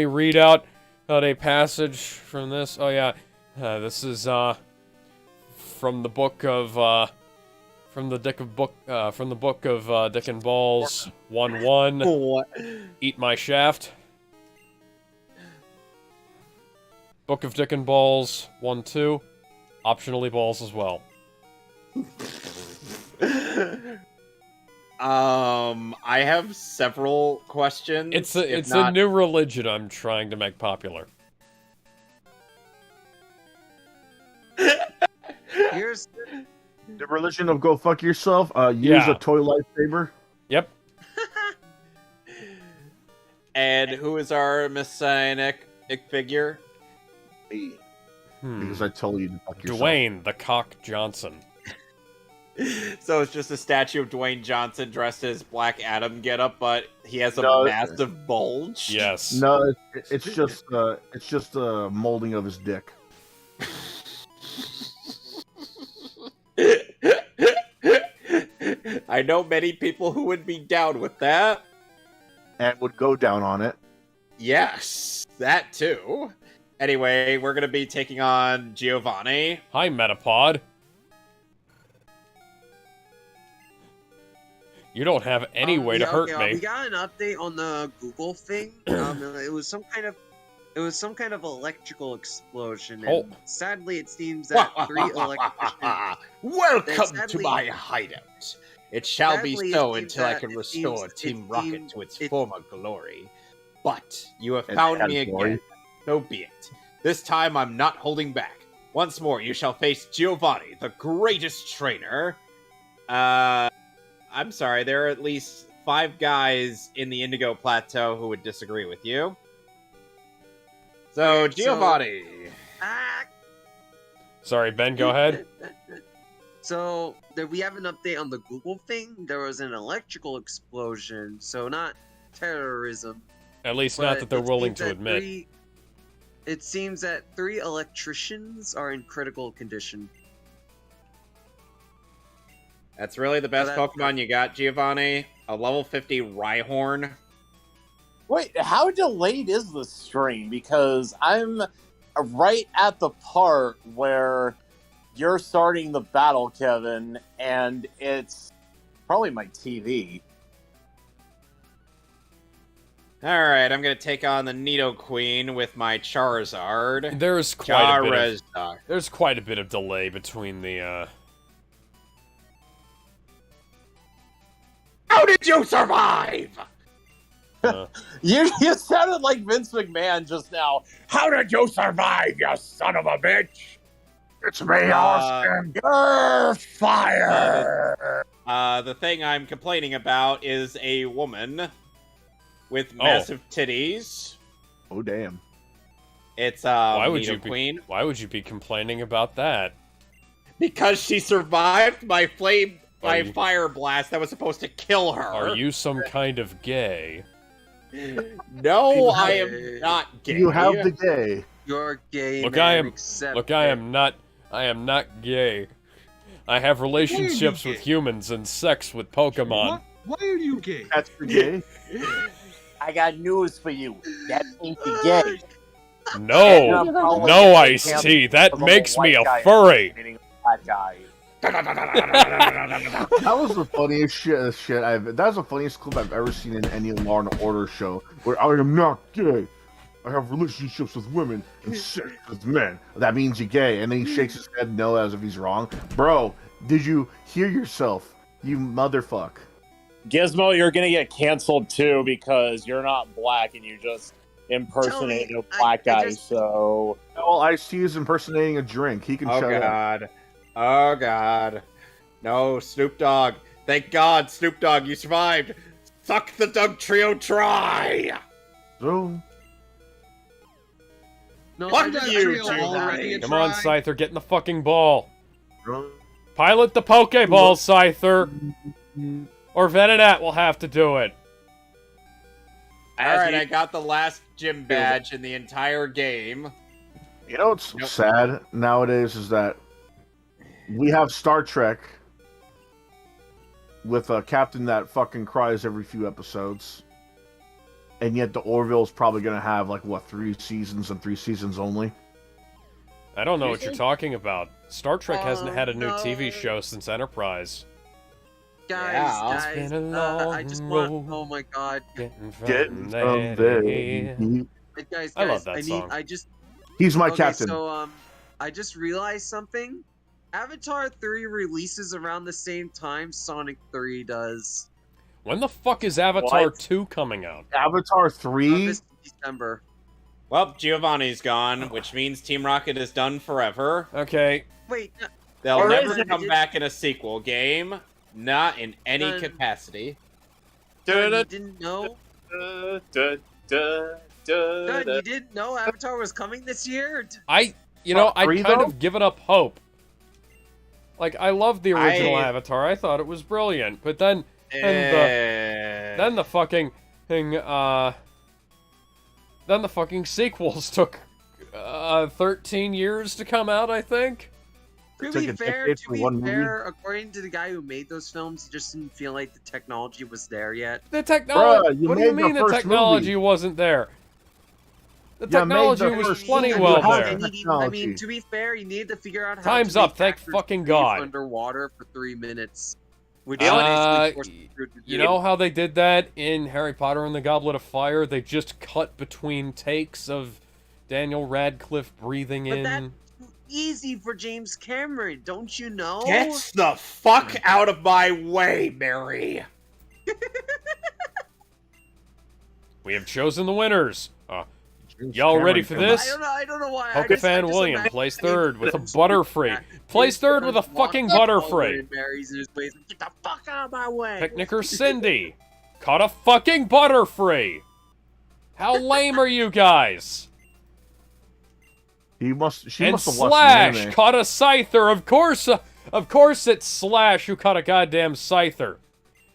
read out a passage from this. Oh yeah, this is from the book of Dick and Balls 1-1. Eat my shaft. Book of Dick and Balls 1-2. Optionally balls as well. I have several questions. It's a new religion I'm trying to make popular. Here's the religion of go fuck yourself. Use a toy lightsaber. Yep. And who is our messianic figure? Me. Because I told you to fuck yourself. Dwayne the Cock Johnson. So it's just a statue of Dwayne Johnson dressed as Black Adam getup, but he has a massive bulge. Yes. No, it's just a molding of his dick. I know many people who would be down with that. And would go down on it. Yes, that too. Anyway, we're going to be taking on Giovanni. Hi, Metapod. You don't have any way to hurt me. We got an update on the Google thing. It was some kind of electrical explosion. And sadly, it seems that 3 electricians. Welcome to my hideout. It shall be Sadly, so it seems until I that- can it restore seems- Team it Rocket seems- to its it- former glory. But you have It found has me glory. again. So be it. This time I'm not holding back. Once more, you shall face Giovanni, the greatest trainer. I'm sorry, there are at least 5 guys in the Indigo Plateau who would disagree with you. So, Okay, so- Giovanni. Ah! Sorry, Ben, go ahead. So we have an update on the Google thing. There was an electrical explosion, so not terrorism. At least not but that they're it willing seems to that admit. It seems that 3 electricians are in critical condition. That's really the best that- Pokemon you got, Giovanni? A level 50 Rhyhorn? Wait, how delayed is the stream? Because I'm right at the part where you're starting the battle, Kevin, and it's probably my TV. Alright, I'm gonna take on the Nidoqueen with my Charizard. There's quite a bit of delay between the How did you survive? You sounded like Vince McMahon just now. How did you survive, you son of a bitch? It's me, Austin. You're fired. The thing I'm complaining about is a woman with massive titties. Oh damn! It's why would Nidoqueen. why would you be complaining about that? Because she survived my you- fire blast that was supposed to kill her. Are you some kind of gay? No, I am not gay. You have the gay. You're gay. Look, man, I am not gay. I have relationships with humans and sex with Pokemon. Why are you gay? That's for gay. I got news for you. That ain't the gay. No, no, Ice-T. That makes me a furry. That was the funniest shit that was the funniest clip I've ever seen in any Law and Order show. Where I am not gay. I have relationships with women and sex with men. That means you're gay. And then he shakes his head no as if he's wrong. Bro, did you hear yourself? You motherfuck. Gizmo, you're gonna get canceled too because you're not black and you just impersonated a black guy. So, well, Ice-T is impersonating a drink. He can Oh shut up. god. Oh god. No, Snoop Dogg. Thank God, Snoop Dogg, you survived. Suck the Doug Trio try. So, No, Fuck I just- you, I feel Giovanni. Come on, Scyther, get in the fucking ball. Pilot the Pokeball, Scyther. Or Venonat will have to do it. Alright, I got the last gym badge in the entire game. you know what's sad nowadays is that we have Star Trek with a captain that fucking cries every few episodes. And yet the Orville's probably going to have, 3 seasons and 3 seasons only. I don't know what you're talking about. Star Trek hasn't had a new no. TV show since Enterprise. Guys, It's been a I just long want. road. Oh my god, Getting Getting from from there. there. guys, I love that song. I just. He's my Okay, captain. so I just realized something. Avatar 3 releases around the same time Sonic 3 does. When the fuck is Avatar What? 2 coming out? Avatar 3? This December. Well, Giovanni's gone, which means Team Rocket is done forever. Okay. Wait, They'll Or never is it- come back in a sequel game. Not in any Done. capacity. Dun, you didn't know? Dun, you didn't know Avatar was coming this year? I Three, kind though? of given up hope. Like, I loved the original I- Avatar. I thought it was brilliant. But then the fucking thing, then the fucking sequels took 13 years to come out, I think. To took be a fair, decade for one movie. according to the guy who made those films, he just didn't feel like the technology was there yet. The technology. Bruh, you What do you made the mean the first technology movie. wasn't there? The You made technology the was first plenty movie. well You have there. to- I Technology. mean, to be fair, he needed to figure out how Time's to make up, thank actors fucking breathe God. underwater for 3 minutes. Which Uh, honestly forced the crew to You do. know how they did that in Harry Potter and the Goblet of Fire? They just cut between takes of Daniel Radcliffe breathing But in. easy for James Cameron, don't you know? Get the fuck out of my way, Mary. We have chosen the winners. Y'all ready for this? I don't know why. Pokefan William placed third with a Butterfree. Placed third with a fucking Butterfree. Get the fuck out of my way. Picnicker Cindy caught a fucking Butterfree. How lame are you guys? She must have watched Slash the anime. caught a Scyther. Of course it's Slash who caught a goddamn Scyther.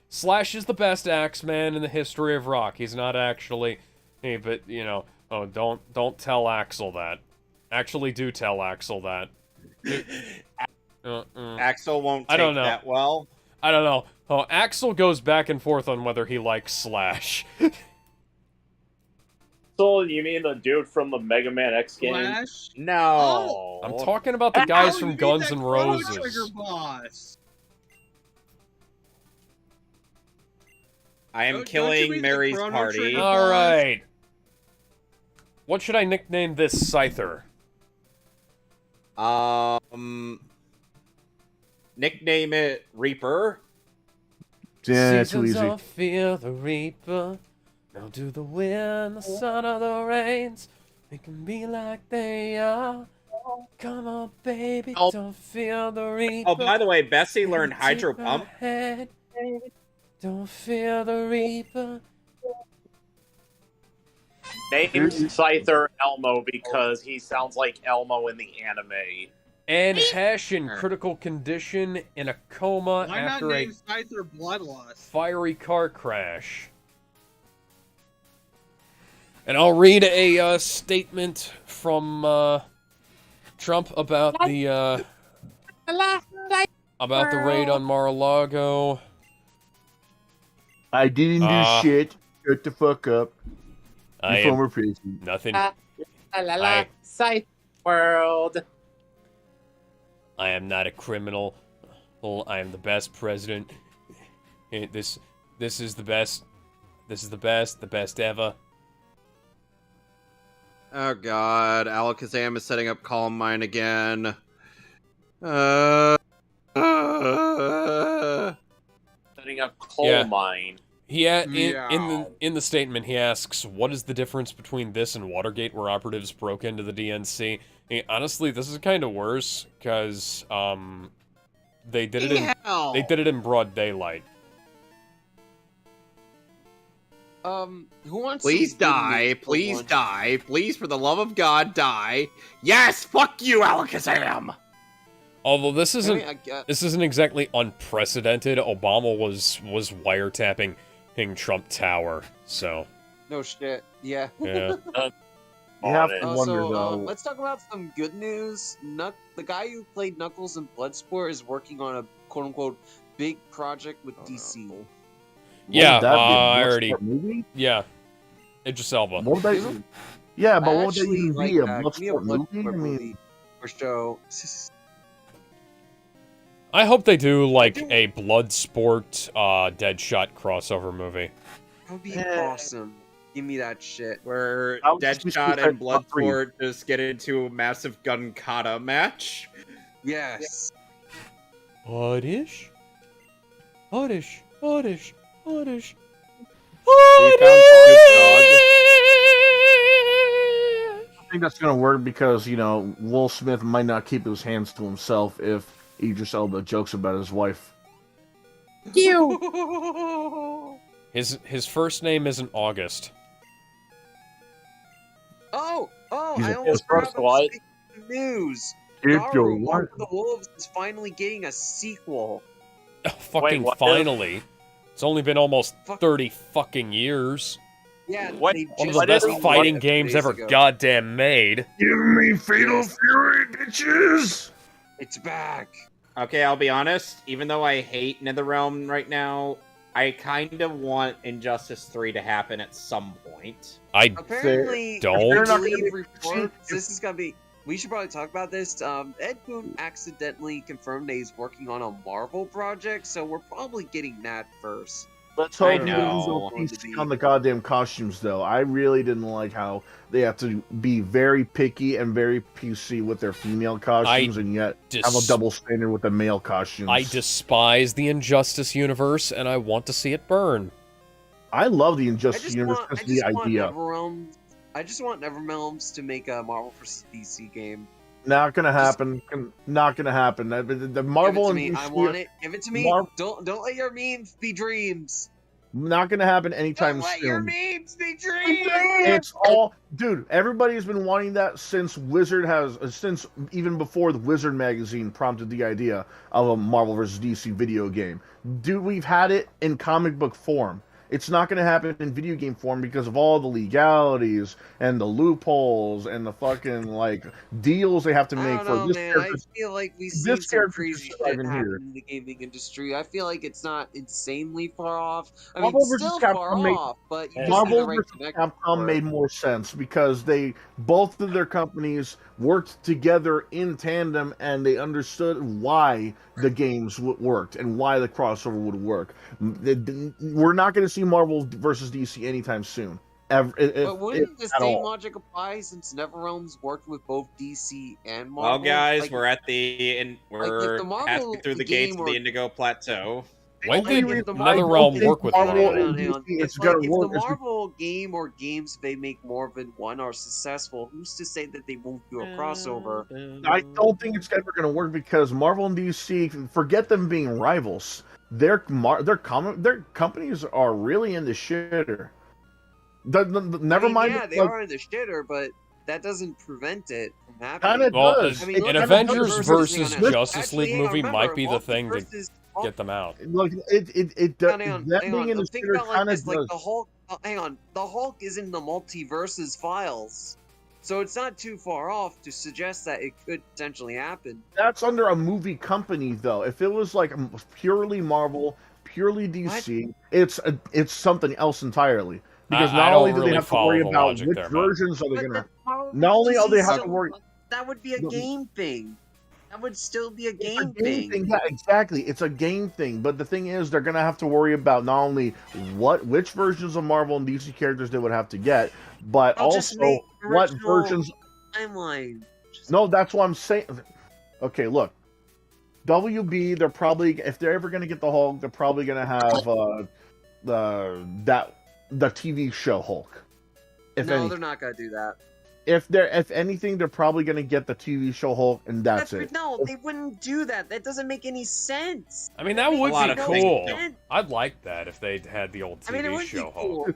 Slash is the best Axeman in the history of rock. He's not actually, but you know, oh, don't tell Axel that. Actually, do tell Axel that. Axel won't take that well. I don't know. Oh, Axel goes back and forth on whether he likes Slash. So you mean the dude from the Mega Man X game? Flash? No. I'm talking about the guys from Guns N' Chrono Roses. Trigger boss. I am Don't you killing mean the Mary's Chrono party. Trigger All right. What should I nickname this Scyther? Nickname it Reaper. Yeah, too Seasons easy. of fear, the Reaper. Now do the wind, the sun, or the rains. Make them be like they are. Come on, baby, don't fear the Reaper. Oh, by the way, Bessie learned Hydro Pump. Head. Don't fear the Reaper. Named Scyther Elmo because he sounds like Elmo in the anime. And Hesh in critical condition in a coma Why after not a name Scyther Bloodlust? fiery car crash. And I'll read a statement from Trump about the raid on Mar-a-Lago. I didn't do shit. Shut the fuck up. I former am president. nothing. Scythe World. I am not a criminal. Well, I am the best president. This is the best. This is the best ever. Oh god, Alakazam is setting up Calm Mine again. Setting up coal mine. In the statement, he asks, "What is the difference between this and Watergate, where operatives broke into the DNC?" Honestly, this is kind of worse because they did it in broad daylight. Who wants? Please die, please die, please, for the love of God, die. Yes, fuck you, Alakazam! Although this isn't exactly unprecedented. Obama was wiretapping Trump Tower, so. No shit. Yeah. Yeah. You have to wonder So though. let's talk about some good news. The guy who played Knuckles in Bloodsport is working on a quote-unquote big project with DC. Yeah, Would that be a I already. Bloodsport movie? Yeah, Idris Elba. What would that? Yeah, but what would that Actually, even like be? A that. Give me a Bloodsport movie? I Bloodsport mean, movie for show. I hope they do like a Bloodsport, Deadshot crossover movie. That would be awesome. Give me that shit. Where I'll just be Deadshot Suicide and Squad 3. Bloodsport just get into a massive gun kata match. Yes. Oddish? Oddish. Oddish. Oddish. We found Snoop Dogg. I think that's gonna work because Will Smith might not keep his hands to himself if Idris Elba jokes about his wife. His first name isn't August. Oh! He's I a- almost first forgot what? about the news. If you're Naru, Mark one- of the Wolves is finally getting a sequel. Fucking what? finally. It's only been almost 30 fucking years. Yeah, What- they One of just the best released fighting it games 2 days ever ago. goddamn made. Give me Fatal Fury, bitches! It's back. Okay, I'll be honest. Even though I hate NetherRealm right now, I kind of want Injustice 3 to happen at some point. I Apparently, don't. I They're not believe gonna be- reports. This is gonna be. We should probably talk about this. Ed Boon accidentally confirmed that he's working on a Marvel project, so we're probably getting that first. Let's hope I you didn't know. go PC on the goddamn costumes, though. I really didn't like how they have to be very picky and very PC with their female costumes, and yet have a double standard with the male costumes. I despise the Injustice universe, and I want to see it burn. I love the Injustice universe because the idea. I just want NetherRealms to make a Marvel vs. DC game. Not gonna happen. Not gonna happen. The Marvel Give it to me. and DC, I want it. Give it to me. Don't let your memes be dreams. Not gonna happen anytime Don't let soon. your memes be dreams. It's all, dude. Everybody's been wanting that since since even before the Wizard magazine prompted the idea of a Marvel vs. DC video game. Dude, we've had it in comic book form. It's not going to happen in video game form because of all the legalities and the loopholes and the fucking like deals they have to make for this man. I feel like we see some crazy shit happen in the gaming industry. I feel like it's not insanely far off. I mean, it's still far off, but you just need the right connection. Capcom made more sense because both of their companies worked together in tandem and they understood why the games worked and why the crossover would work. We're not going to see Marvel versus DC anytime soon. But wouldn't the same logic apply since NetherRealms worked with both DC and Marvel? Well, guys, we're passing through the gates of the Indigo Plateau. When did NetherRealm work with Marvel? If the Marvel game or games they make more than one are successful, who's to say that they won't do a crossover? I don't think it's ever going to work because Marvel and DC, forget them being rivals. Their companies are really in the shitter. Never mind. Yeah, they are in the shitter, but that doesn't prevent it from happening. Kind of does. An Avengers versus Justice League movie might be the thing to get them out. Look, it does. That being in the shitter kind of does. Like the Hulk. Hang on, the Hulk is in the multiverses files. So it's not too far off to suggest that it could potentially happen. That's under a movie company, though. If it was like purely Marvel, purely DC, it's something else entirely. Because not only do they have to worry about which versions are they gonna, not only are they have to worry. That would be a game thing. That would still be a game thing. Yeah, exactly. It's a game thing. But the thing is, they're gonna have to worry about not only which versions of Marvel and DC characters they would have to get, but also what versions. Timeline. No, that's what I'm saying. Okay, look. WB, they're probably, if they're ever gonna get the Hulk, they're probably gonna have the TV show Hulk. They're not gonna do that. If anything, they're probably gonna get the TV show Hulk, and that's it. No, they wouldn't do that. That doesn't make any sense. I mean, that would be cool. I'd like that if they had the old TV show Hulk.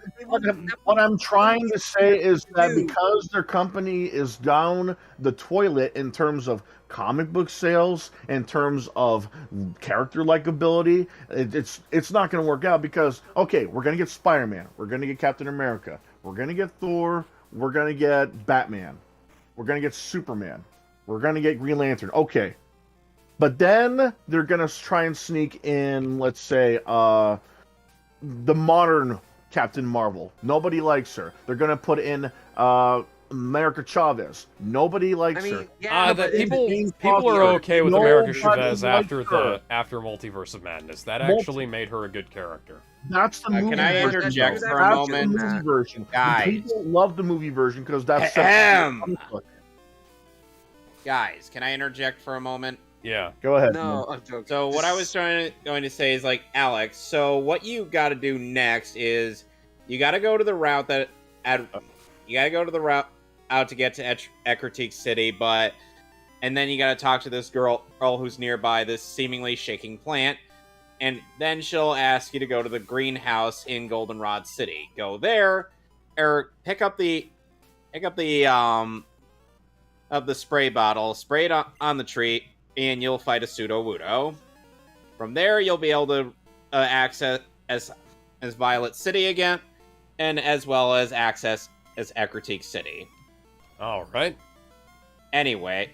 What I'm trying to say is that because their company is down the toilet in terms of comic book sales, in terms of character likability, it's not going to work out because, okay, we're going to get Spider-Man, we're going to get Captain America, we're going to get Thor, we're going to get Batman, we're going to get Superman, we're going to get Green Lantern, okay. But then they're going to try and sneak in, let's say, the modern Captain Marvel. Nobody likes her. They're going to put in America Chavez. Nobody likes her. Yeah, people are okay with America Chavez after Multiverse of Madness. That actually made her a good character. That's the movie. Can I interject for a moment? The movie version. Guys, people love the movie version because that's. Guys, can I interject for a moment? Yeah, go ahead. No, I'm joking. So what I was going to say is, like, Alex. So what you got to do next is you got to go to the route out to get to Ecruteak City, and then you got to talk to this girl who's nearby this seemingly shaking plant, and then she'll ask you to go to the greenhouse in Goldenrod City. Go there, or pick up the spray bottle, spray it on the tree, and you'll fight a Pseudo-Wudo. From there, you'll be able to access as Violet City again, and as well as access as Ecruteak City. All right. Anyway,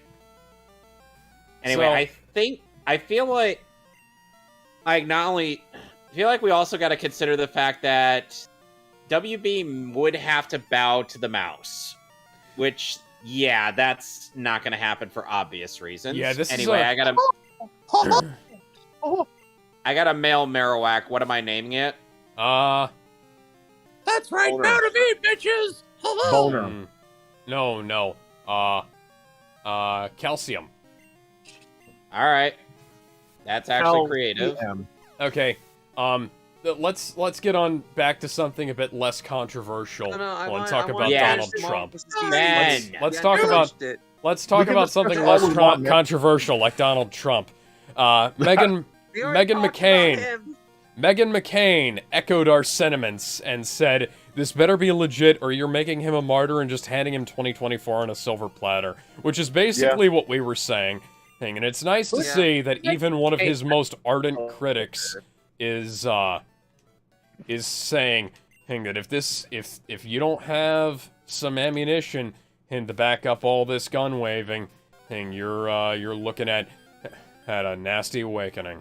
I feel like we also got to consider the fact that WB would have to bow to the mouse, which, yeah, that's not going to happen for obvious reasons. Yeah, I gotta mail Marowak. What am I naming it? That's right Boner. now to me, bitches! Boner. No. Calcium. All right, that's actually creative. Calcium. Okay. Let's get on back to something a bit less controversial. And talk about Donald Trump. Ben. Let's talk about We can discuss something all less we want, man. controversial, like Donald Trump. Meghan McCain echoed our sentiments and said, "This better be legit, or you're making him a martyr and just handing him 2024 on a silver platter," which is basically what we were saying. And it's nice to see that even one of his most ardent critics is saying that if you don't have some ammunition and to back up all this gun waving, you're looking at a nasty awakening.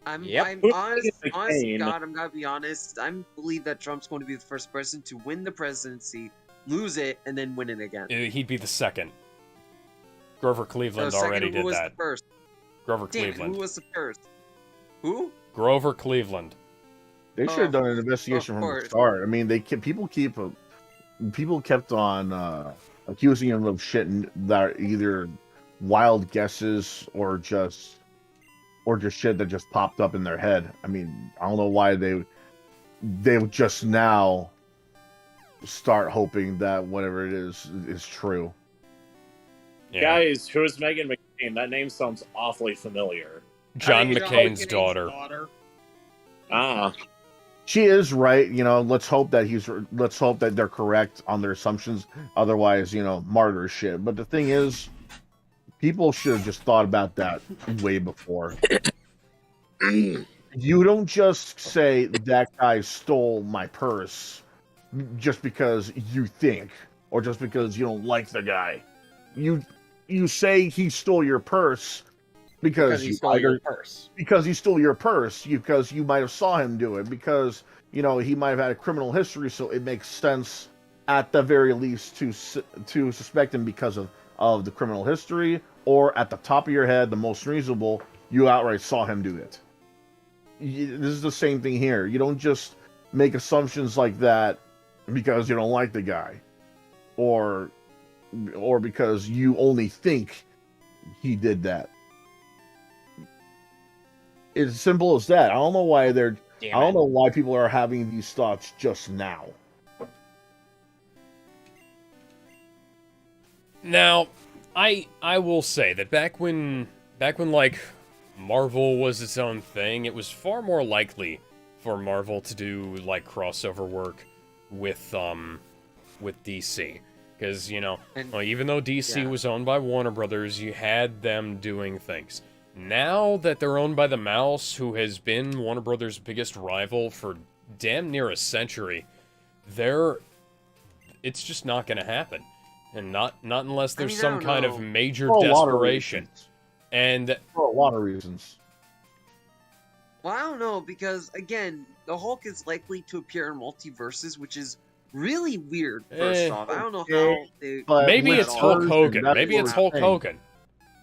I'm Yep. honest to God, I'm gonna be honest. I believe that Trump's going to be the first person to win the presidency, lose it, and then win it again. He'd be the second. Grover Cleveland So already second, did who was that. the first? Grover Damn, Cleveland. who was the first? Who? Grover Cleveland. They should have done an investigation of from the course. start. I mean, people kept on accusing him of shit that are either wild guesses or just shit that just popped up in their head. I mean, I don't know why they would just now start hoping that whatever it is true. Yeah. Guys, who is Megan McCain? That name sounds awfully familiar. John McCain's daughter. Ah. She is right, let's hope that they're correct on their assumptions. Otherwise, martyr shit. But the thing is, people should have just thought about that way before. You don't just say that guy stole my purse just because you think, or just because you don't like the guy. You say he stole your purse because he stole your purse. Because he stole your purse, because you might have saw him do it, because he might have had a criminal history, so it makes sense at the very least to suspect him because of the criminal history, or at the top of your head, the most reasonable, you outright saw him do it. This is the same thing here. You don't just make assumptions like that because you don't like the guy, or because you only think he did that. It's as simple as that. I don't know why people are having these thoughts just now. Now, I will say that back when like Marvel was its own thing, it was far more likely for Marvel to do like crossover work with DC. Because, even though DC was owned by Warner Brothers, you had them doing things. Now that they're owned by the Mouse, who has been Warner Brothers' biggest rival for damn near a century, it's just not going to happen. And not unless there's some kind of major desperation. And for a lot of reasons. Well, I don't know, because again, the Hulk is likely to appear in multiverses, which is really weird. First off, I don't know how they. Maybe it's Hulk Hogan. Maybe it's Hulk Hogan.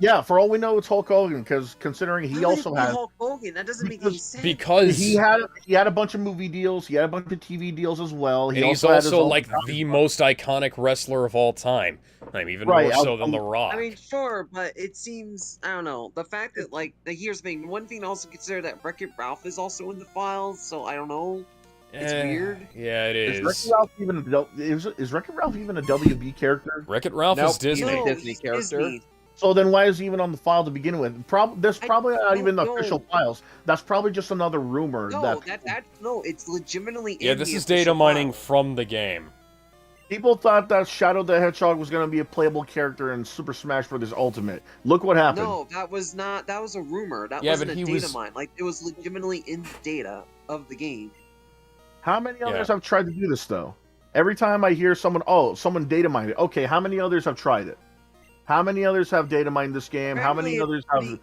Yeah, for all we know, it's Hulk Hogan, because considering he also had Hulk Hogan. That doesn't make any sense. Because he had a bunch of movie deals, he had a bunch of TV deals as well. He's also like the most iconic wrestler of all time. Even more so than The Rock. I mean, sure, but it seems, I don't know, the fact that here's the thing. One thing to also consider, that Wreck-It Ralph is also in the files, so I don't know. It's weird. Yeah, it is. Is Wreck-It Ralph even a WB character? Wreck-It Ralph is Disney. No, Disney character. Disney. So then why is he even on the file to begin with? There's probably not even official files. That's probably just another rumor. No, no, it's legitimately Yeah, this is data mining from the game. People thought that Shadow the Hedgehog was going to be a playable character in Super Smash Bros. Ultimate. Look what happened. No, that was not. That was a rumor. That wasn't a data mine. Like, it was legitimately in the data of the game. How many others have tried to do this, though? Every time I hear someone data mined it. Okay, how many others have tried it? How many others have data mined this game? How many others have...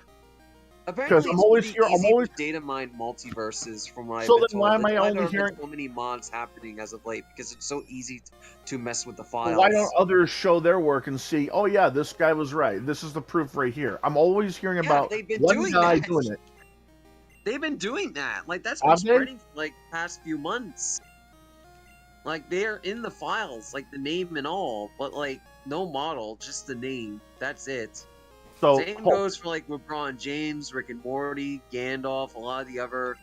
Apparently, I'm always data mine multiverses from what I've been told. So then why am I only hearing so many mods happening as of late? Because it's so easy to mess with the files. Why don't others show their work and see? Oh yeah, this guy was right. This is the proof right here. I'm always hearing about one guy doing it. They've been doing that. Like, that's been Have they? spreading for, like, past few months. Like, they're in the files, like, the name and all, but, like, no model, just the name. That's it. So Same goes for, like, LeBron James, Rick and Morty, Gandalf, a lot of the other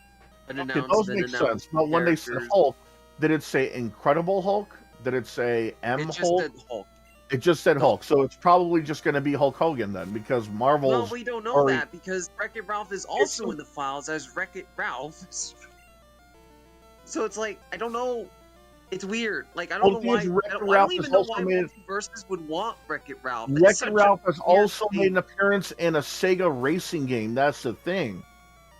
unannounced those make sense. But when they said characters. Hulk, did it say Incredible Hulk? Did it say M It just Hulk? said Hulk. It just said Hulk. So it's probably just going to be Hulk Hogan then, because Marvel's. Well, we don't know already- that because Wreck-It Ralph is also in the files as Wreck-It Ralph. So it's like, I don't know. It's weird. Like, I don't know why. I don't even know why Multiverses would want Wreck-It Ralph. Wreck-It Ralph has also made an appearance in a Sega racing game. That's the thing.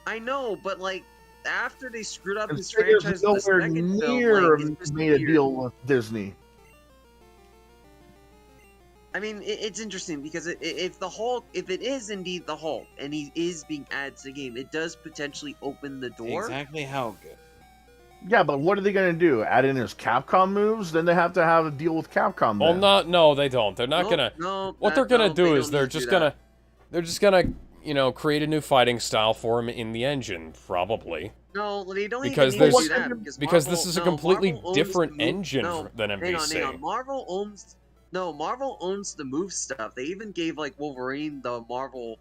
I know, but like after they screwed up And his Sega's franchise, in the nowhere second near film, like, it's just made a weird. deal with Disney. I mean, it's interesting because if the Hulk, if it is indeed the Hulk, and he is being added to the game, it does potentially open the door. Exactly how good. Yeah, but what are they going to do? Add in his Capcom moves? Then they have to have a deal with Capcom. Well, Then. no, they don't. They're not Nope, gonna. no, What they're gonna no, do they is don't they're need to just do gonna, that. they're just gonna, create a new fighting style for him in the engine, probably. No, they don't Because even need to there's- do that because this is a completely Marvel owns different the move- engine no, than hang on, MVC. hang on. Marvel owns the move stuff. They even gave like Wolverine the Marvel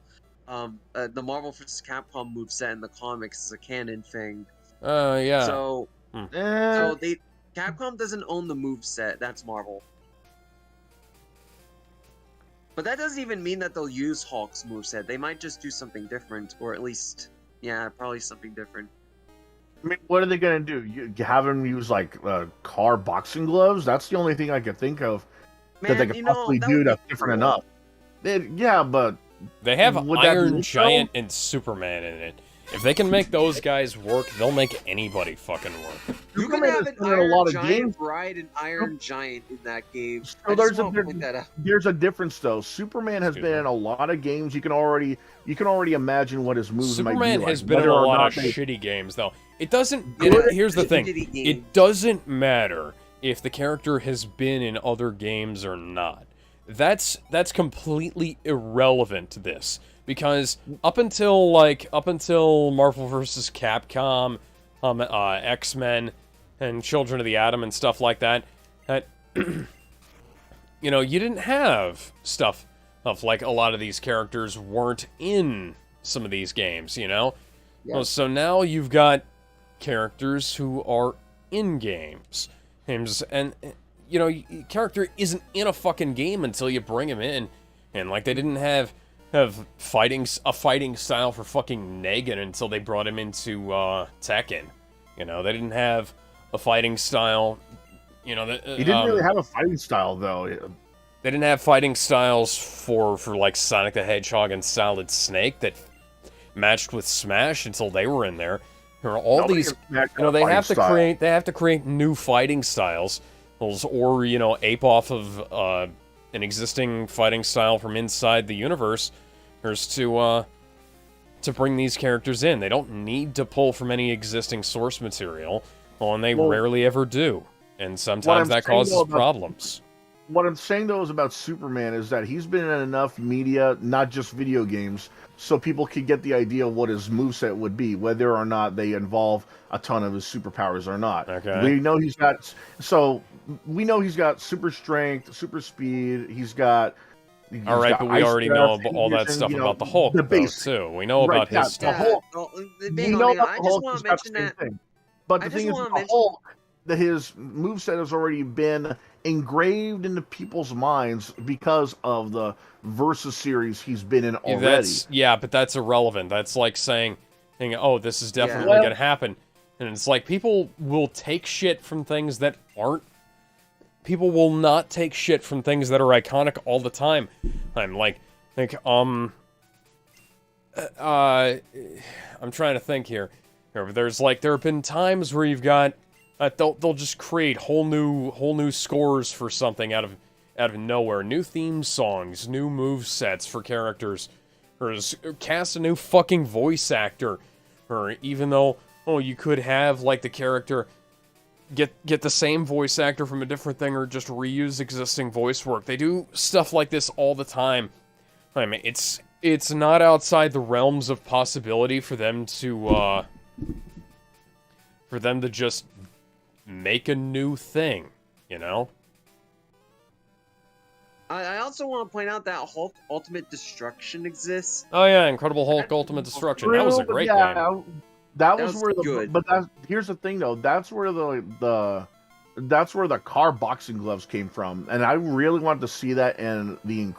vs. Capcom moveset in the comics as a canon thing. Yeah. So, Eh, Capcom doesn't own the moveset. That's Marvel. But that doesn't even mean that they'll use Hulk's moveset. They might just do something different, or at least, yeah, probably something different. I mean, what are they going to do? You have him use like car boxing gloves? That's the only thing I could think of that they could possibly that do would be that's different cool. enough. Yeah, but They have would that be Iron legal? Giant and Superman in it. If they can make those guys work, they'll make anybody fucking work. You can Superman have has an been in a Iron lot of Giant games. ride an Iron Giant in that game. So I there's just a want to point that out. there's a difference though. Superman has been in a lot of games. You can already imagine what his moves might be Superman like. has been in whether a or lot not of they- shitty games, though. It doesn't. Good Here's the thing: shitty games. it doesn't matter if the character has been in other games or not. That's completely irrelevant to this, because up until Marvel vs. Capcom, X-Men, and Children of the Atom and stuff like that, you didn't have stuff of like a lot of these characters weren't in some of these games, Yeah. Well, so now you've got characters who are in games. And character isn't in a fucking game until you bring him in. And like they didn't have a fighting style for fucking Negan until they brought him into Tekken. They didn't have a fighting style. He didn't really have a fighting style though. They didn't have fighting styles for like Sonic the Hedgehog and Solid Snake that matched with Smash until they were in there. There are all Nobody these, has matched they a fighting have to style. create new fighting styles, or ape off of an existing fighting style from inside the universe. There's to bring these characters in. They don't need to pull from any existing source material, and they rarely ever do. And sometimes that causes problems. What I'm saying though is about Superman is that he's been in enough media, not just video games, so people could get the idea of what his moveset would be, whether or not they involve a ton of his superpowers or not. Okay. We know he's got super strength, super speed. All right, but we already know all that stuff about the Hulk, the though, base. too. We know about his stuff. The Hulk. Hang We on, know hang on. about I the just Hulk. want He's to got the mention same that. thing. But the I thing just is, wanna with the mention- Hulk, that his moveset has already been engraved into people's minds because of the Versus series he's been in already. But that's irrelevant. That's like saying, oh, this is definitely Well- going to happen. And it's like, people will take shit from things that aren't. People will not take shit from things that are iconic all the time. I'm I'm trying to think here. There have been times where you've got they'll just create whole new scores for something out of nowhere, new theme songs, new move sets for characters, or cast a new fucking voice actor, or even though you could have like the character get the same voice actor from a different thing, or just reuse existing voice work. They do stuff like this all the time. I mean, it's it's not outside the realms of possibility for them to just make a new thing, you know? I also want to point out that Hulk Ultimate Destruction exists. Oh yeah, Incredible Hulk Ultimate Destruction. That was a great game. That was where good. But here's the thing though. That's where the car boxing gloves came from, and I really wanted to see that in the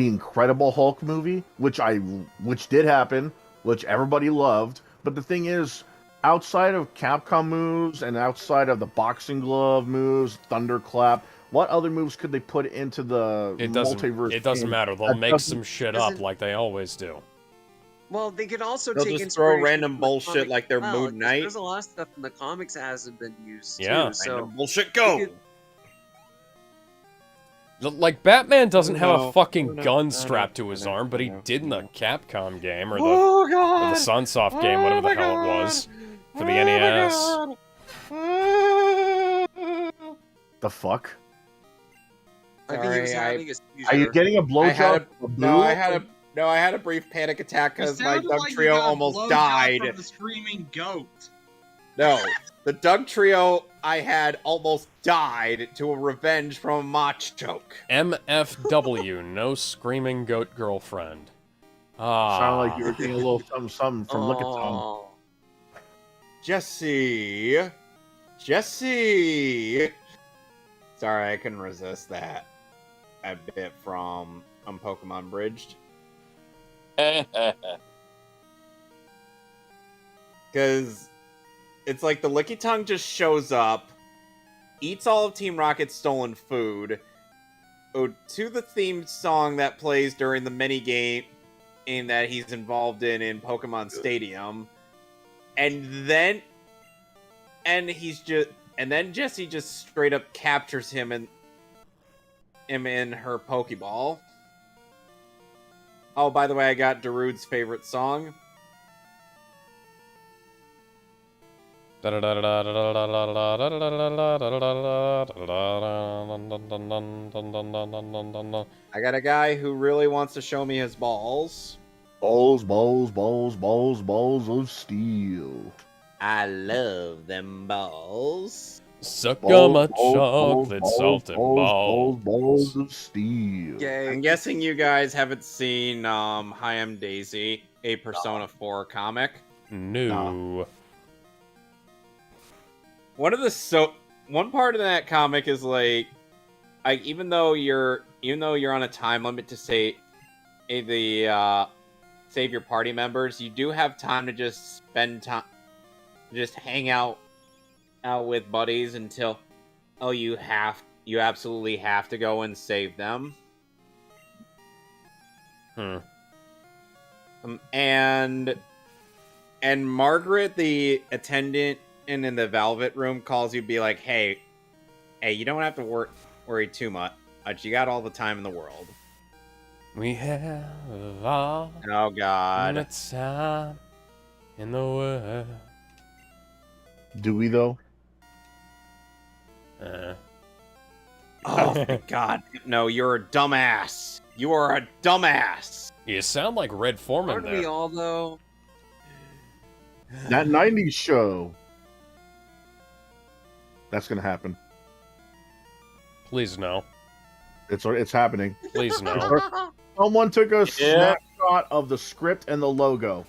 Incredible Hulk movie, which did happen, which everybody loved. But the thing is, outside of Capcom moves and outside of the boxing glove moves, Thunderclap, what other moves could they put into the multiverse? It doesn't matter. They'll make some shit up like they always do. Well, they could also They'll take just throw inspiration random from the bullshit comic like their as well, Moon 'cause Knight. There's a lot of stuff in the comics that hasn't been used Yeah. too. So Random bullshit, go! Like, Batman doesn't have a No. fucking No. gun No. strapped to his No. arm, but he No. did in the Capcom game, or Oh, the God! Sunsoft game, whatever the hell it was, for the NES. The fuck? I think he was Sorry, having a seizure. Are you getting a blowjob? I had a brief panic attack because It my sounded Doug like you Trio got a almost blowjob died. From the screaming goat. No, the Doug Trio I had almost died to a revenge from a Mach choke. MFW, no screaming goat girlfriend. Sound like you were getting a little something from Lickitung. Oh. Jesse. Sorry, I couldn't resist that. A bit from Pokemon Bridged. Because it's like the Lickitung just shows up, eats all of Team Rocket's stolen food, to the theme song that plays during the minigame that he's involved in Pokemon Stadium, and then Jessie just straight up captures him in her Pokeball. Oh, by the way, I got Darude's favorite song. I got a guy who really wants to show me his balls. Balls of steel. I love them balls. Suck on my chocolate salted balls. Balls of steel. I'm guessing you guys haven't seen Hi, I'm Daisy, a Persona 4 comic. No. One part of that comic is like even though you're on a time limit to save your party members, you do have time to just spend time, just hang out with buddies until you absolutely have to go and save them. And Margaret, the attendant in the Velvet Room, calls you, be like, hey, you don't have to worry too much. You got all the time in the world. We have all Oh God. the time in the world. Do we though? Oh my God. No, you're a dumbass. You are a dumbass. You sound like Red Foreman Aren't there. we all though? That 90s show. That's gonna happen. Please no. It's happening. Please no. Someone took a snapshot of the script and the logo.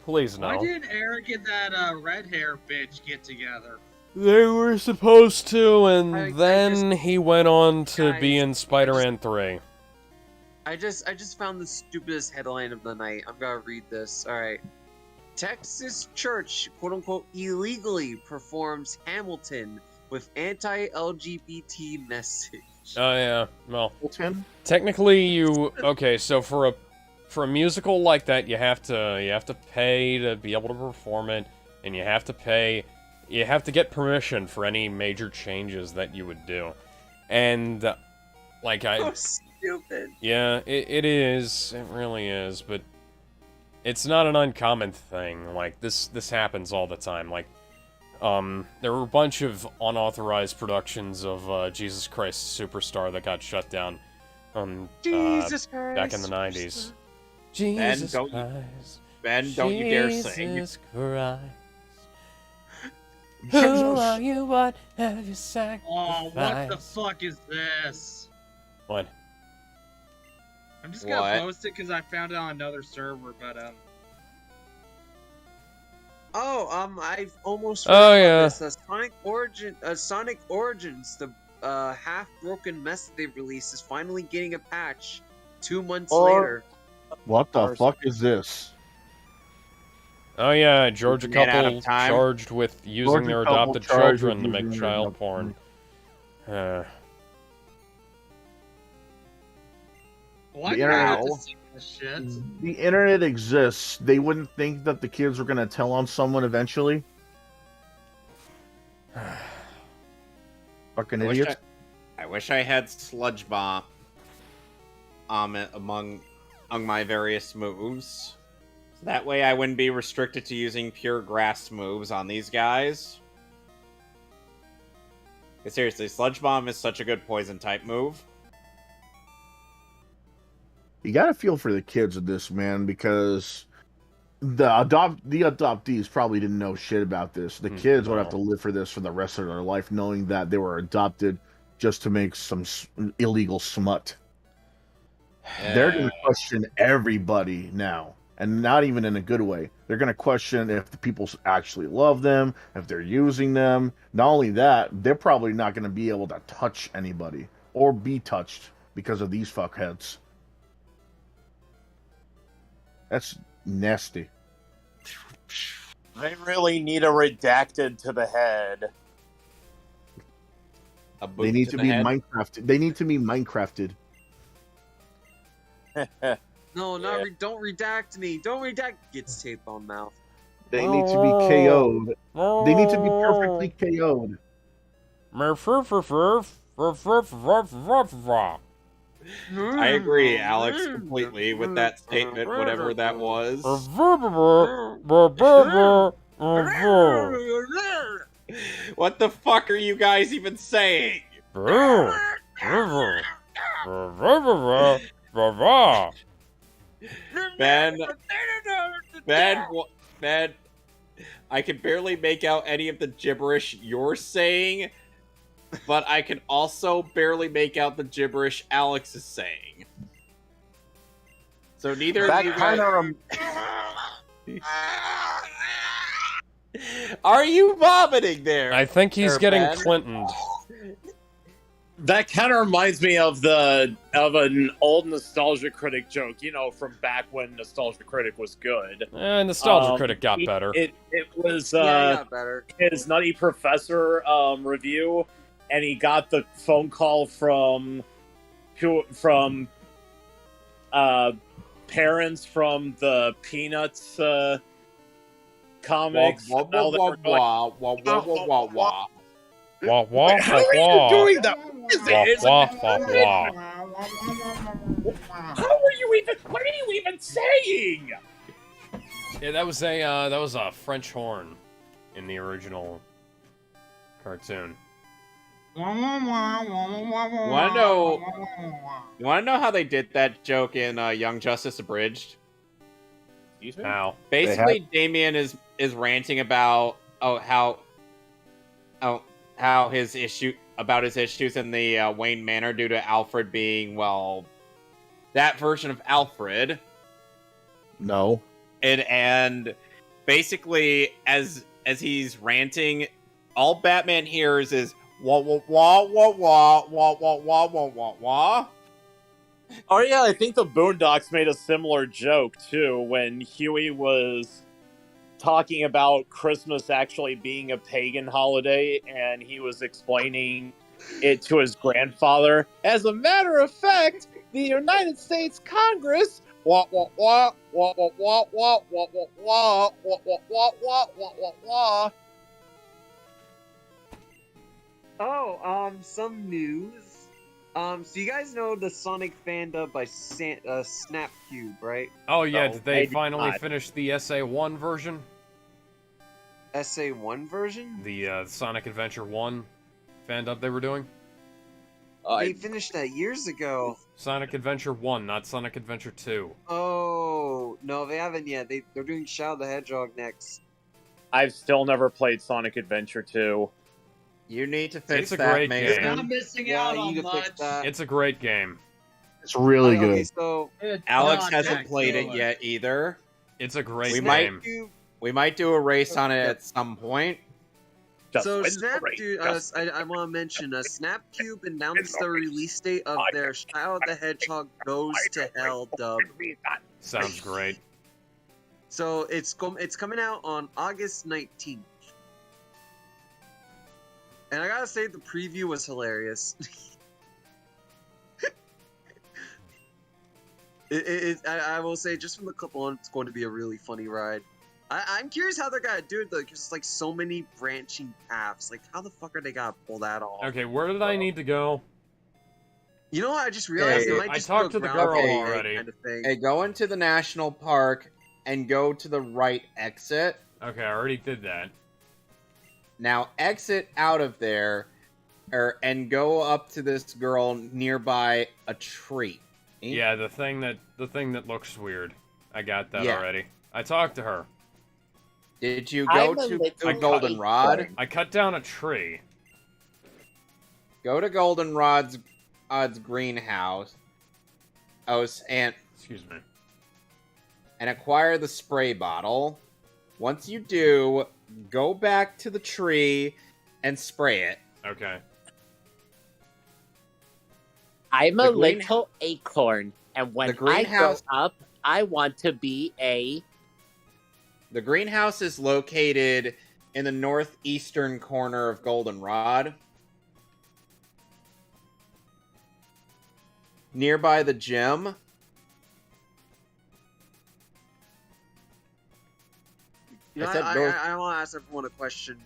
Please Why no. didn't Eric and that red hair bitch get together? They were supposed to, and I then he went on to be Guys, in Spider-Man 3. I just found the stupidest headline of the night. I'm gonna read this. All right. Texas church, quote unquote, illegally performs Hamilton with anti-LGBT message. Oh yeah, well, Hamilton? technically okay. So for a musical like that, you have to pay to be able to perform it, and you have to get permission for any major changes that you would do, and So stupid. yeah, it is, it really is, but it's not an uncommon thing. Like this happens all the time. Like there were a bunch of unauthorized productions of Jesus Christ Superstar that got shut down Jesus Christ. back in the 90s. Ben, Jesus don't Christ. you dare sing. Jesus Christ. Who are you? What have you sacrificed? Oh, what the fuck is this? What? I'm just gonna post it because I found it on another server, but I've almost yeah. this. Sonic Origins, the half-broken mess that they released is finally getting a patch 2 months later. What the fuck is this? Oh yeah, Georgia Ran out couple of time. charged with using Georgia their couple adopted charged children with to make using their child adopted- porn. why The do I have to internet- see this shit? The internet exists. They wouldn't think that the kids were gonna tell on someone eventually. Fucking idiots. I wish I had Sludge Bomb among my various moves. So that way I wouldn't be restricted to using pure grass moves on these guys. Seriously, Sludge Bomb is such a good poison type move. You gotta feel for the kids of this, man, because the adoptees probably didn't know shit about this. The kids would have to live for this for the rest of their life, knowing that they were adopted just to make some illegal smut. They're gonna question everybody now, and not even in a good way. They're gonna question if the people actually love them, if they're using them. Not only that, they're probably not gonna be able to touch anybody or be touched because of these fuckheads. That's nasty. They really need a redacted to the head. They need to be Minecrafted. They need to be Minecrafted. No, don't redact me. Don't redact. Gets tape on mouth. They need to be KO'd. They need to be perfectly KO'd. I agree, Alex, completely with that statement, whatever that was. What the fuck are you guys even saying? Ben, I can barely make out any of the gibberish you're saying, but I can also barely make out the gibberish Alex is saying. So neither of you guys... Are you vomiting there? I think he's getting Ben? Clintoned. That kind of reminds me of an old Nostalgia Critic joke, you know, from back when Nostalgia Critic was good. Nostalgia Critic got better. It was it got better. His Nutty Professor review, and he got the phone call from parents from the Peanuts comics. Wah, wah, wah, wah, wah, wah, wah, wah, wah. Wah, wah, How are wah, you doing that? What is it? wah, wah, wah. How are you even? What are you even saying? Yeah, that was a French horn in the original cartoon. Wanna know how they did that joke in Young Justice Abridged? How? Basically, Damien is ranting about how his issues in the Wayne Manor due to Alfred being, well, that version of Alfred. No. And basically, as he's ranting, all Batman hears is wah wah wah wah wah wah wah wah wah wah wah. Oh yeah, I think the Boondocks made a similar joke too when Huey was talking about Christmas actually being a pagan holiday, and he was explaining it to his grandfather. As a matter of fact, the United States Congress wah wah wah wah wah wah wah wah wah wah wah wah wah wah wah wah wah. Oh, some news. So you guys know the Sonic fandom by Snapcube, right? Oh yeah, No, did they maybe finally not. finish the SA1 version? SA1 version? The Sonic Adventure 1 fandom they were doing? They finished that years ago. Sonic Adventure 1, not Sonic Adventure 2. Oh, no, they haven't yet. They're doing Shadow the Hedgehog next. I've still never played Sonic Adventure 2. You need to fix It's a that, great Mason. game. You're not missing out on much. It's a great game. It's really Okay, good. so Alex not hasn't that played it good. yet either. It's a great We game. We might do a race on it at some point. So Snapcube, I want to mention, Snapcube announced the release date of their Shadow the Hedgehog Goes to Hell dub. Sounds great. So it's coming out on August 19th. And I gotta say, the preview was hilarious. I will say, just from the clip on, it's going to be a really funny ride. I'm curious how they're gonna do it though, because it's like so many branching paths. Like, how the fuck are they gonna pull that off? Okay, where did I need to go? You know what? I just realized it might just I talked be a to the ground girl game already. kind of thing. Hey, go into the national park and go to the right exit. Okay, I already did that. Now exit out of there, and go up to this girl nearby a tree. Yeah, the thing that looks weird. I got that Yeah. already. I talked to her. Did you go to the goldenrod? I cut down a tree. Go to goldenrod's greenhouse. And excuse me. And acquire the spray bottle. Once you do, go back to the tree and spray it. Okay. I'm a little acorn, and when I grow greenhouse- up, I want to be a... The greenhouse is located in the northeastern corner of Goldenrod. Nearby the gym. You know, I want to ask everyone a question.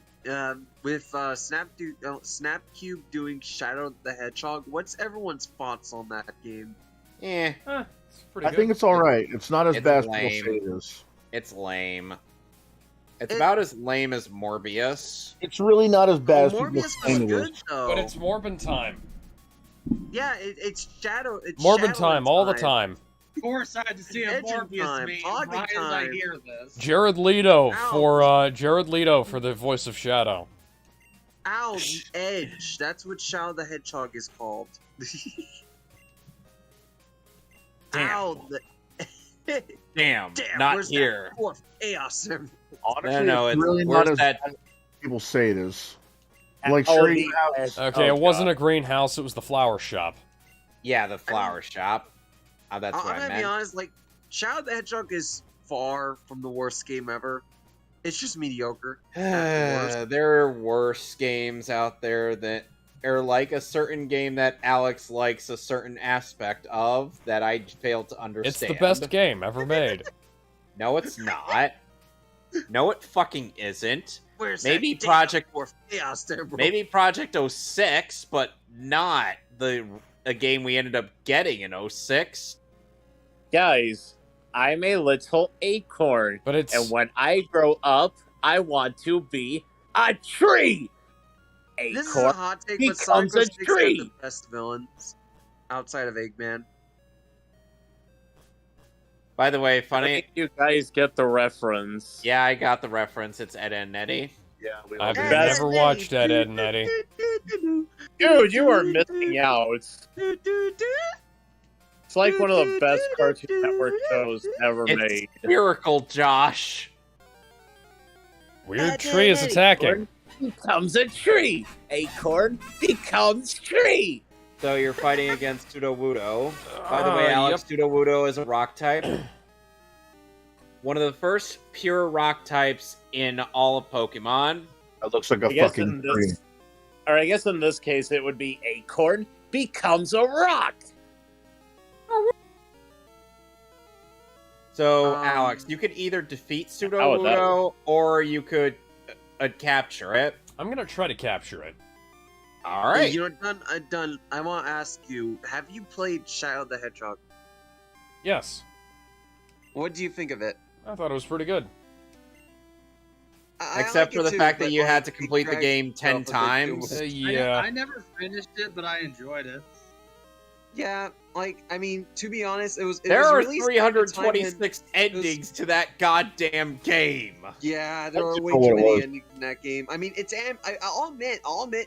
With Snapcube doing Shadow the Hedgehog, what's everyone's thoughts on that game? Eh. It's pretty I good. think it's all right. It's not as It's bad as lame. people say it is. It's lame. It's about as lame as Morbius. It's really not as bad as people Morbius say was it good is. though. But it's Morbin time. Yeah, it's Shadow. It's Morbin Shadow time, all the time. Of course, I had to see a Edging Morbius time, meme Pogging right as I time. hear this. Jared Leto for the voice of Shadow. Ow, the Edge. That's what Shadow the Hedgehog is called. Damn. Ow, Damn, Damn, not where's here. That dwarf chaos? Honestly, No, it's it's really where's not as that- bad as people say it is. Like, Oh, sure, the you have Edge. Okay, Oh, it wasn't God. a greenhouse, it was the flower shop. Yeah, the flower shop. That's what I'm I gonna meant. be honest. Like, Shadow the Hedgehog is far from the worst game ever. It's just mediocre. There are worse games out there that are like a certain game that Alex likes a certain aspect of that I fail to understand. It's the best game ever made. No, it's not. No, it fucking isn't. Where's Maybe that Project dwarf chaos there, bro? Maybe Project 06, but not a game we ended up getting in 06. Guys, I'm a little acorn, But it's and when I grow up, I want to be a tree. Acorn This is a hot take, but Sonic becomes a 06 had tree. the best villains outside of Eggman. By the way, I funny. think you guys get the reference. Yeah, I got the reference. It's Ed and Eddie. Yeah, we I've love That's- never watched Ed, Ed, and Eddie. Dude, you are missing out. It's like one of the best Cartoon Network shows ever It's made. Miracle Josh. Weird tree is attacking. Acorn becomes a tree. Acorn becomes tree. So you're fighting against Sudowoodo. By the way, Alex, Sudowoodo is a rock type. One of the first pure rock types in all of Pokemon. It looks like a I guess fucking in tree. this, or I guess in this case, it would be Acorn becomes a rock. So, Alex, you could either defeat How would that Sudowoodo or you could capture it. I'm gonna try to capture it. All right. You know, done. I want to ask you: have you played Shadow the Hedgehog? Yes, What do you think of it? I thought it was pretty good. Except for the fact that you had to complete the drags game 10 itself a bit too times. much. Yeah. I never finished it, but I enjoyed it. Yeah, like I mean, to be honest, it was. There are released at a time when- 326 endings to that goddamn game. Yeah, there are way know too what it many was. endings in that game. I mean, I'll admit,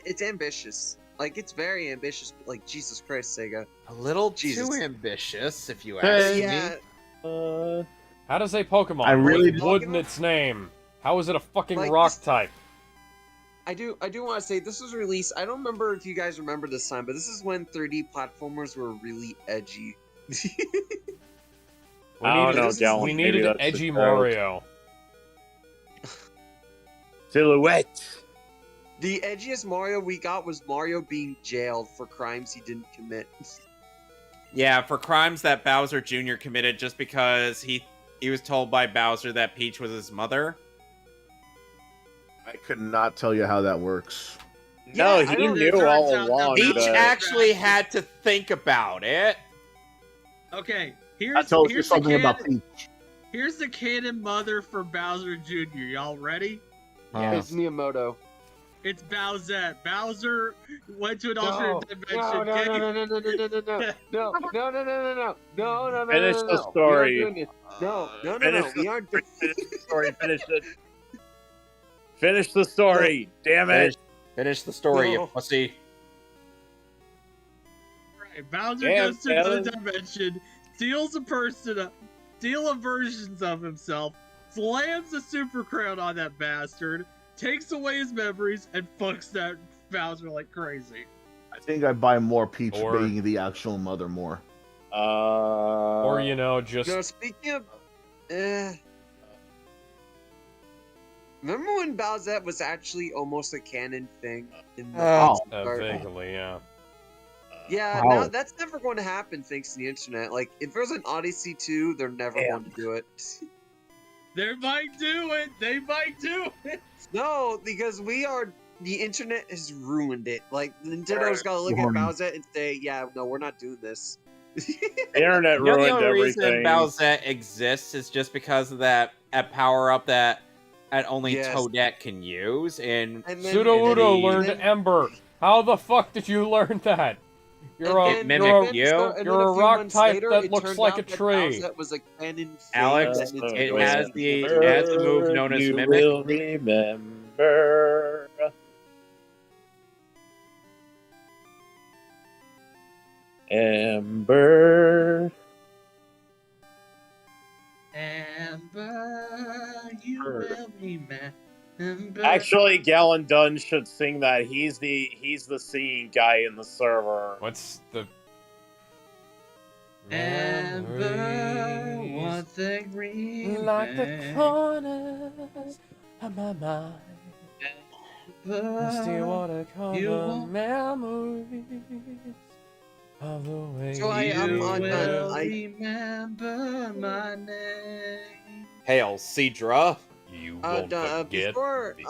it's ambitious. Like, it's very ambitious. But, like, Jesus Christ, Sega. A little Jesus. too ambitious, if you ask Yeah, me. How does a Pokemon I really with wood in its name? How is it a fucking Like, rock this- type? I do want to say this was released. I don't remember if you guys remember this time, but this is when 3D platformers were really edgy. I don't know, this is- Gallon. We Maybe needed an that's edgy the Mario. Silhouette. The edgiest Mario we got was Mario being jailed for crimes he didn't commit. Yeah, for crimes that Bowser Jr. committed just because he was told by Bowser that Peach was his mother. I could not tell you how that works. No, Yeah, I he don't- knew it turns all out that along. Peach but- actually had to think about it. Okay, I told you here's something the about canon, Peach. here's the canon mother for Bowser Jr. Y'all ready? It's Miyamoto. It's Bowsette. Bowser went to an alternate dimension. No. Finish the story. No. Finish We aren't. Finish the story. Finish it. Finish the story. Damn it. Finish the story, No. you pussy. Right, Bowser Damn, goes to another Kevin. dimension, steals versions of himself, slams a super crown on that bastard, takes away his memories, and fucks that Bowser like crazy. I think I buy more Peach Or- being the actual mother more. Or, you know, just... No, speaking of, remember when Bowsette was actually almost a canon thing in the Oh. vaguely, yeah. Yeah, How? now that's never going to happen thanks to the internet. Like, if there's an Odyssey 2, they're never going to do it. They might do it. They might do it. No, because the internet has ruined it. Like, Nintendo's got to look at Bowsette and say, yeah, no, we're not doing this. The internet You know, the ruined only reason everything. Bowsette exists is just because of that power-up that only Yes. Toadette can use, and And then- Sudowoodo and learned then- Ember. How the fuck did you learn that? You're and a, then- mimic you're a, and you? so- and then You're a a few rock months type later, that it looks turned like out a that tree. Bowsette was a canon thing Alex, that Nintendo it was has doing. the move known as You Mimic. will remember. Ember. Amber, you will remember. Actually, Gallon Dunn should sing that. He's the singing guy in the server. What's the... Amber, one thing Like the remains. corners of my mind. I still wanna call You the won't- memories of the way So I- you I'm You on- were. will remember my name. Hail, Cedra. You won't forget Before, me.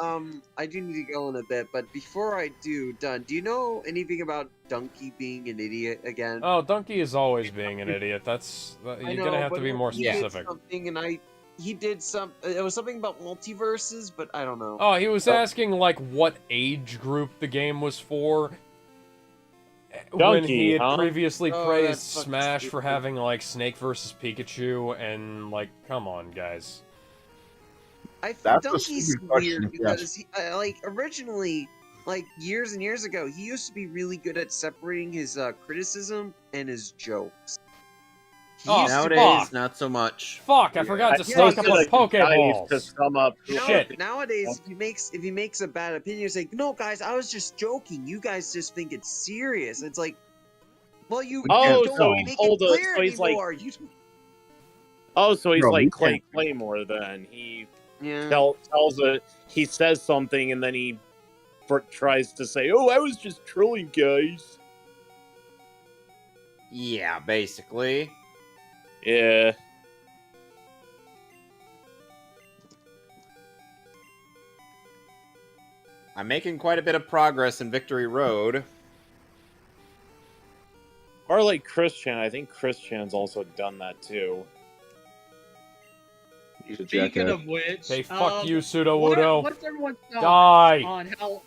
I do need to go in a bit, but before I do, Dun, do you know anything about Donkey being an idiot again? Oh, Donkey is always being an idiot. That's I you're know, gonna have but to be more he did specific. something, and he did it was something about multiverses, but I don't know. Oh, he was asking like what age group the game was for. When Donkey, he had huh? previously Oh, praised that's fucking Smash for stupid. having like Snake versus Pikachu, and like, come on, guys. I think That's a Donkey's stupid question, weird because he, like originally, like years and years ago, he used to be really good at separating his criticism and his jokes. He Oh, used to be- Nowadays, fuck. not so much. Fuck, I forgot to Yeah, stock he's up just on Like, the guy used Pokeballs. to sum up. Shit. Nowadays, if he makes a bad opinion, it's like, no, guys, I was just joking. You guys just think it's serious. It's like, well, you Oh, don't so he make told it us- clear so he's like- anymore. You don't- Oh, so he's Bro, we like Clay can't- Claymore then. He yeah. tells it. He says something and then he tries to say, "Oh, I was just trolling, guys." Yeah, basically. Yeah. I'm making quite a bit of progress in Victory Road. Or like Christian. I think Christian's also done that too. He's a Speaking jackass. of which, Hey, fuck you, Pseudo what Udo. what's everyone's thought Die. on how?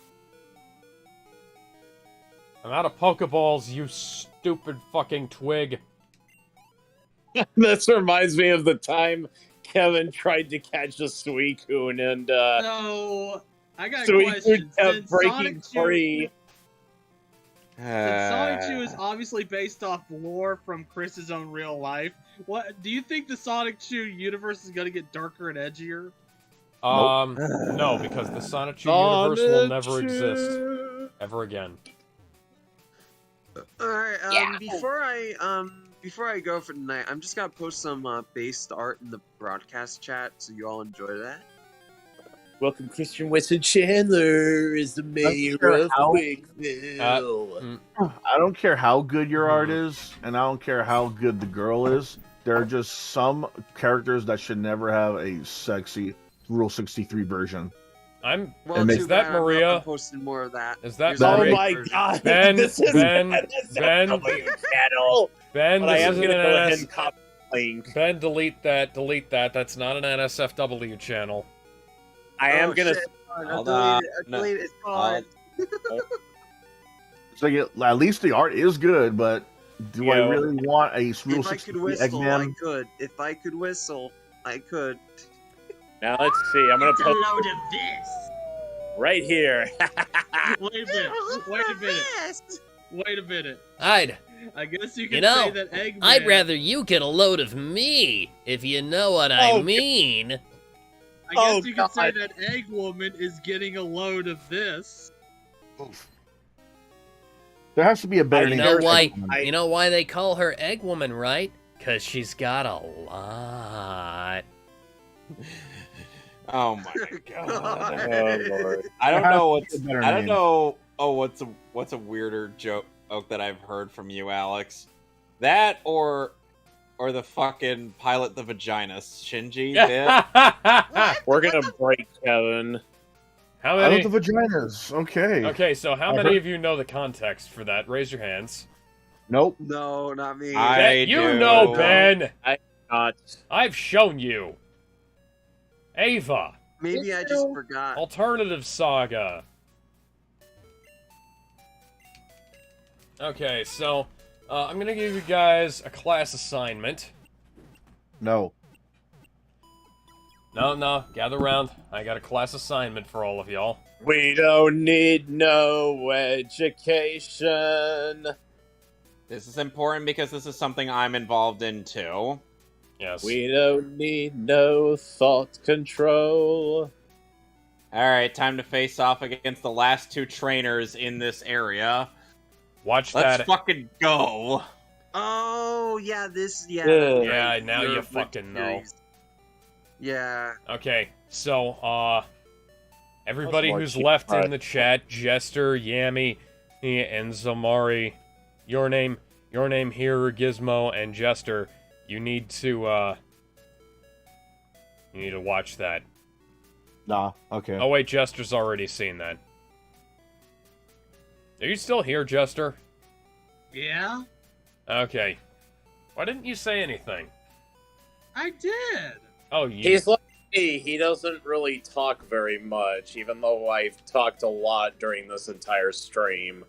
I'm out of Pokeballs, you stupid fucking twig. This reminds me of the time Kevin tried to catch a Suicune and So I got a Suicune question. kept Since breaking free. Since Sonic 2 is obviously based off lore from Chris's own real life, what do you think the Sonic 2 universe is gonna get darker and edgier? No, because the Sonic 2 universe will never exist ever again. All right. Before I go for tonight, I'm just gonna post some based art in the broadcast chat, so you all enjoy that. Welcome, Christian Weston Chandler is the mayor of Wickville. I don't care how good your art is, and I don't care how good the girl is. There are just some characters that should never have a sexy Rule 63 version. Is that Maria? I'm posting more of that. Is that Oh Maria? my god! Ben, this is Ben, channel. Ben, But I this am isn't gonna an go ahead NS... and copy the link. Ben, delete that. That's not an NSFW channel. I am gonna. Hold on. It's fine. So at least the art is good, but do I Yo. really want a Rule If I could 63 whistle, Eggman? I could. If I could whistle, I could. Now let's see. I'm gonna It's a post load of this. right here. Wait a minute. Wait a minute. I guess you could say that Eggman. I'd rather you get a load of me, if you know what I mean. I guess you could say that Egg Woman is getting a load of this. There has to be a better name. You know why they call her Egg Woman, right? 'Cause she's got a lot. Oh my god. Oh, Lord. I don't know what's. a better I don't name. know. Oh, what's a weirder joke that I've heard from you, Alex? That or the fucking pilot the vagina Shinji bit. We're gonna break Kevin. How I many? love the vaginas. Okay. Okay, so how many of you know the context for that? Raise your hands. Nope. No, not me. You know, Ben. Not. I've shown you. Ava. Maybe I just forgot. Alternative Saga. Okay, so I'm gonna give you guys a class assignment. No. No, gather round. I got a class assignment for all of y'all. We don't need no education. This is important because this is something I'm involved in too. Yes. We don't need no thought control. Alright, time to face off against the last two trainers in this area. Watch Let's that. fucking go. Oh, yeah, Yeah, now you fucking know. Yeah. Okay, so, everybody more who's cheap left art. in the chat, Jester, Yami, and Zamari, your name here, Gizmo, and Jester, you need to watch that. Nah. Okay. Oh wait, Jester's already seen that. Are you still here, Jester? Yeah, Okay. Why didn't you say anything? I did. Oh, you... He's like me. He doesn't really talk very much, even though I've talked a lot during this entire stream.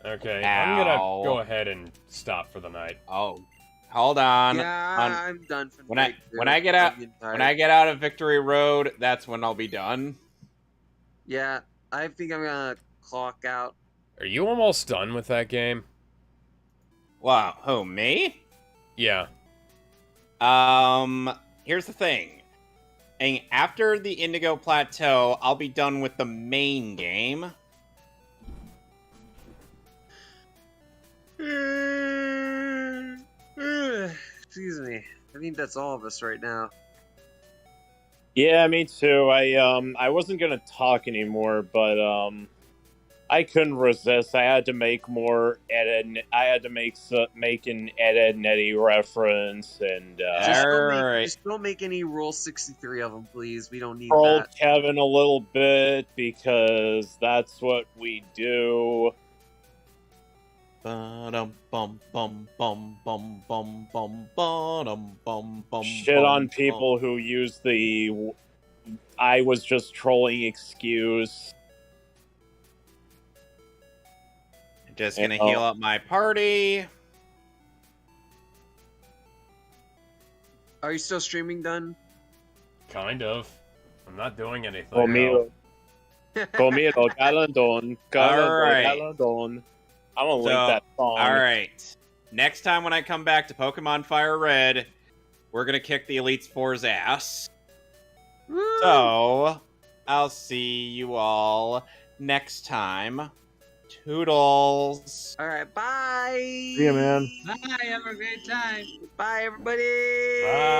Okay, I'm gonna Ow. go ahead and stop for the night. Oh, hold on. Yeah, I'm done for When night, when I get out of Victory Road, that's when I'll be done. Yeah, I think I'm gonna clock out. Are you almost done with that game? Wow, who, me? Yeah. Here's the thing. And after the Indigo Plateau, I'll be done with the main game. Excuse me. I think that's all of us right now. Yeah, me too. I wasn't gonna talk anymore, but I couldn't resist. I had to make more I had to make an Ed Netty reference and Just don't make any Rule 63 of them, please. We don't need trolled that. Kevin a little bit because that's what we do. Shit on people who use the "I was just trolling" excuse. Just gonna heal up my party. Are you still streaming, Done? Kind of. I'm not doing anything. Conmigo, galandon, galandon. I'm gonna link that song. Alright. Next time when I come back to Pokemon Fire Red, we're gonna kick the Elite Four's ass. So, I'll see you all next time. Toodles. Alright, bye! See ya, man. Bye, have a great time. Bye, everybody! Bye.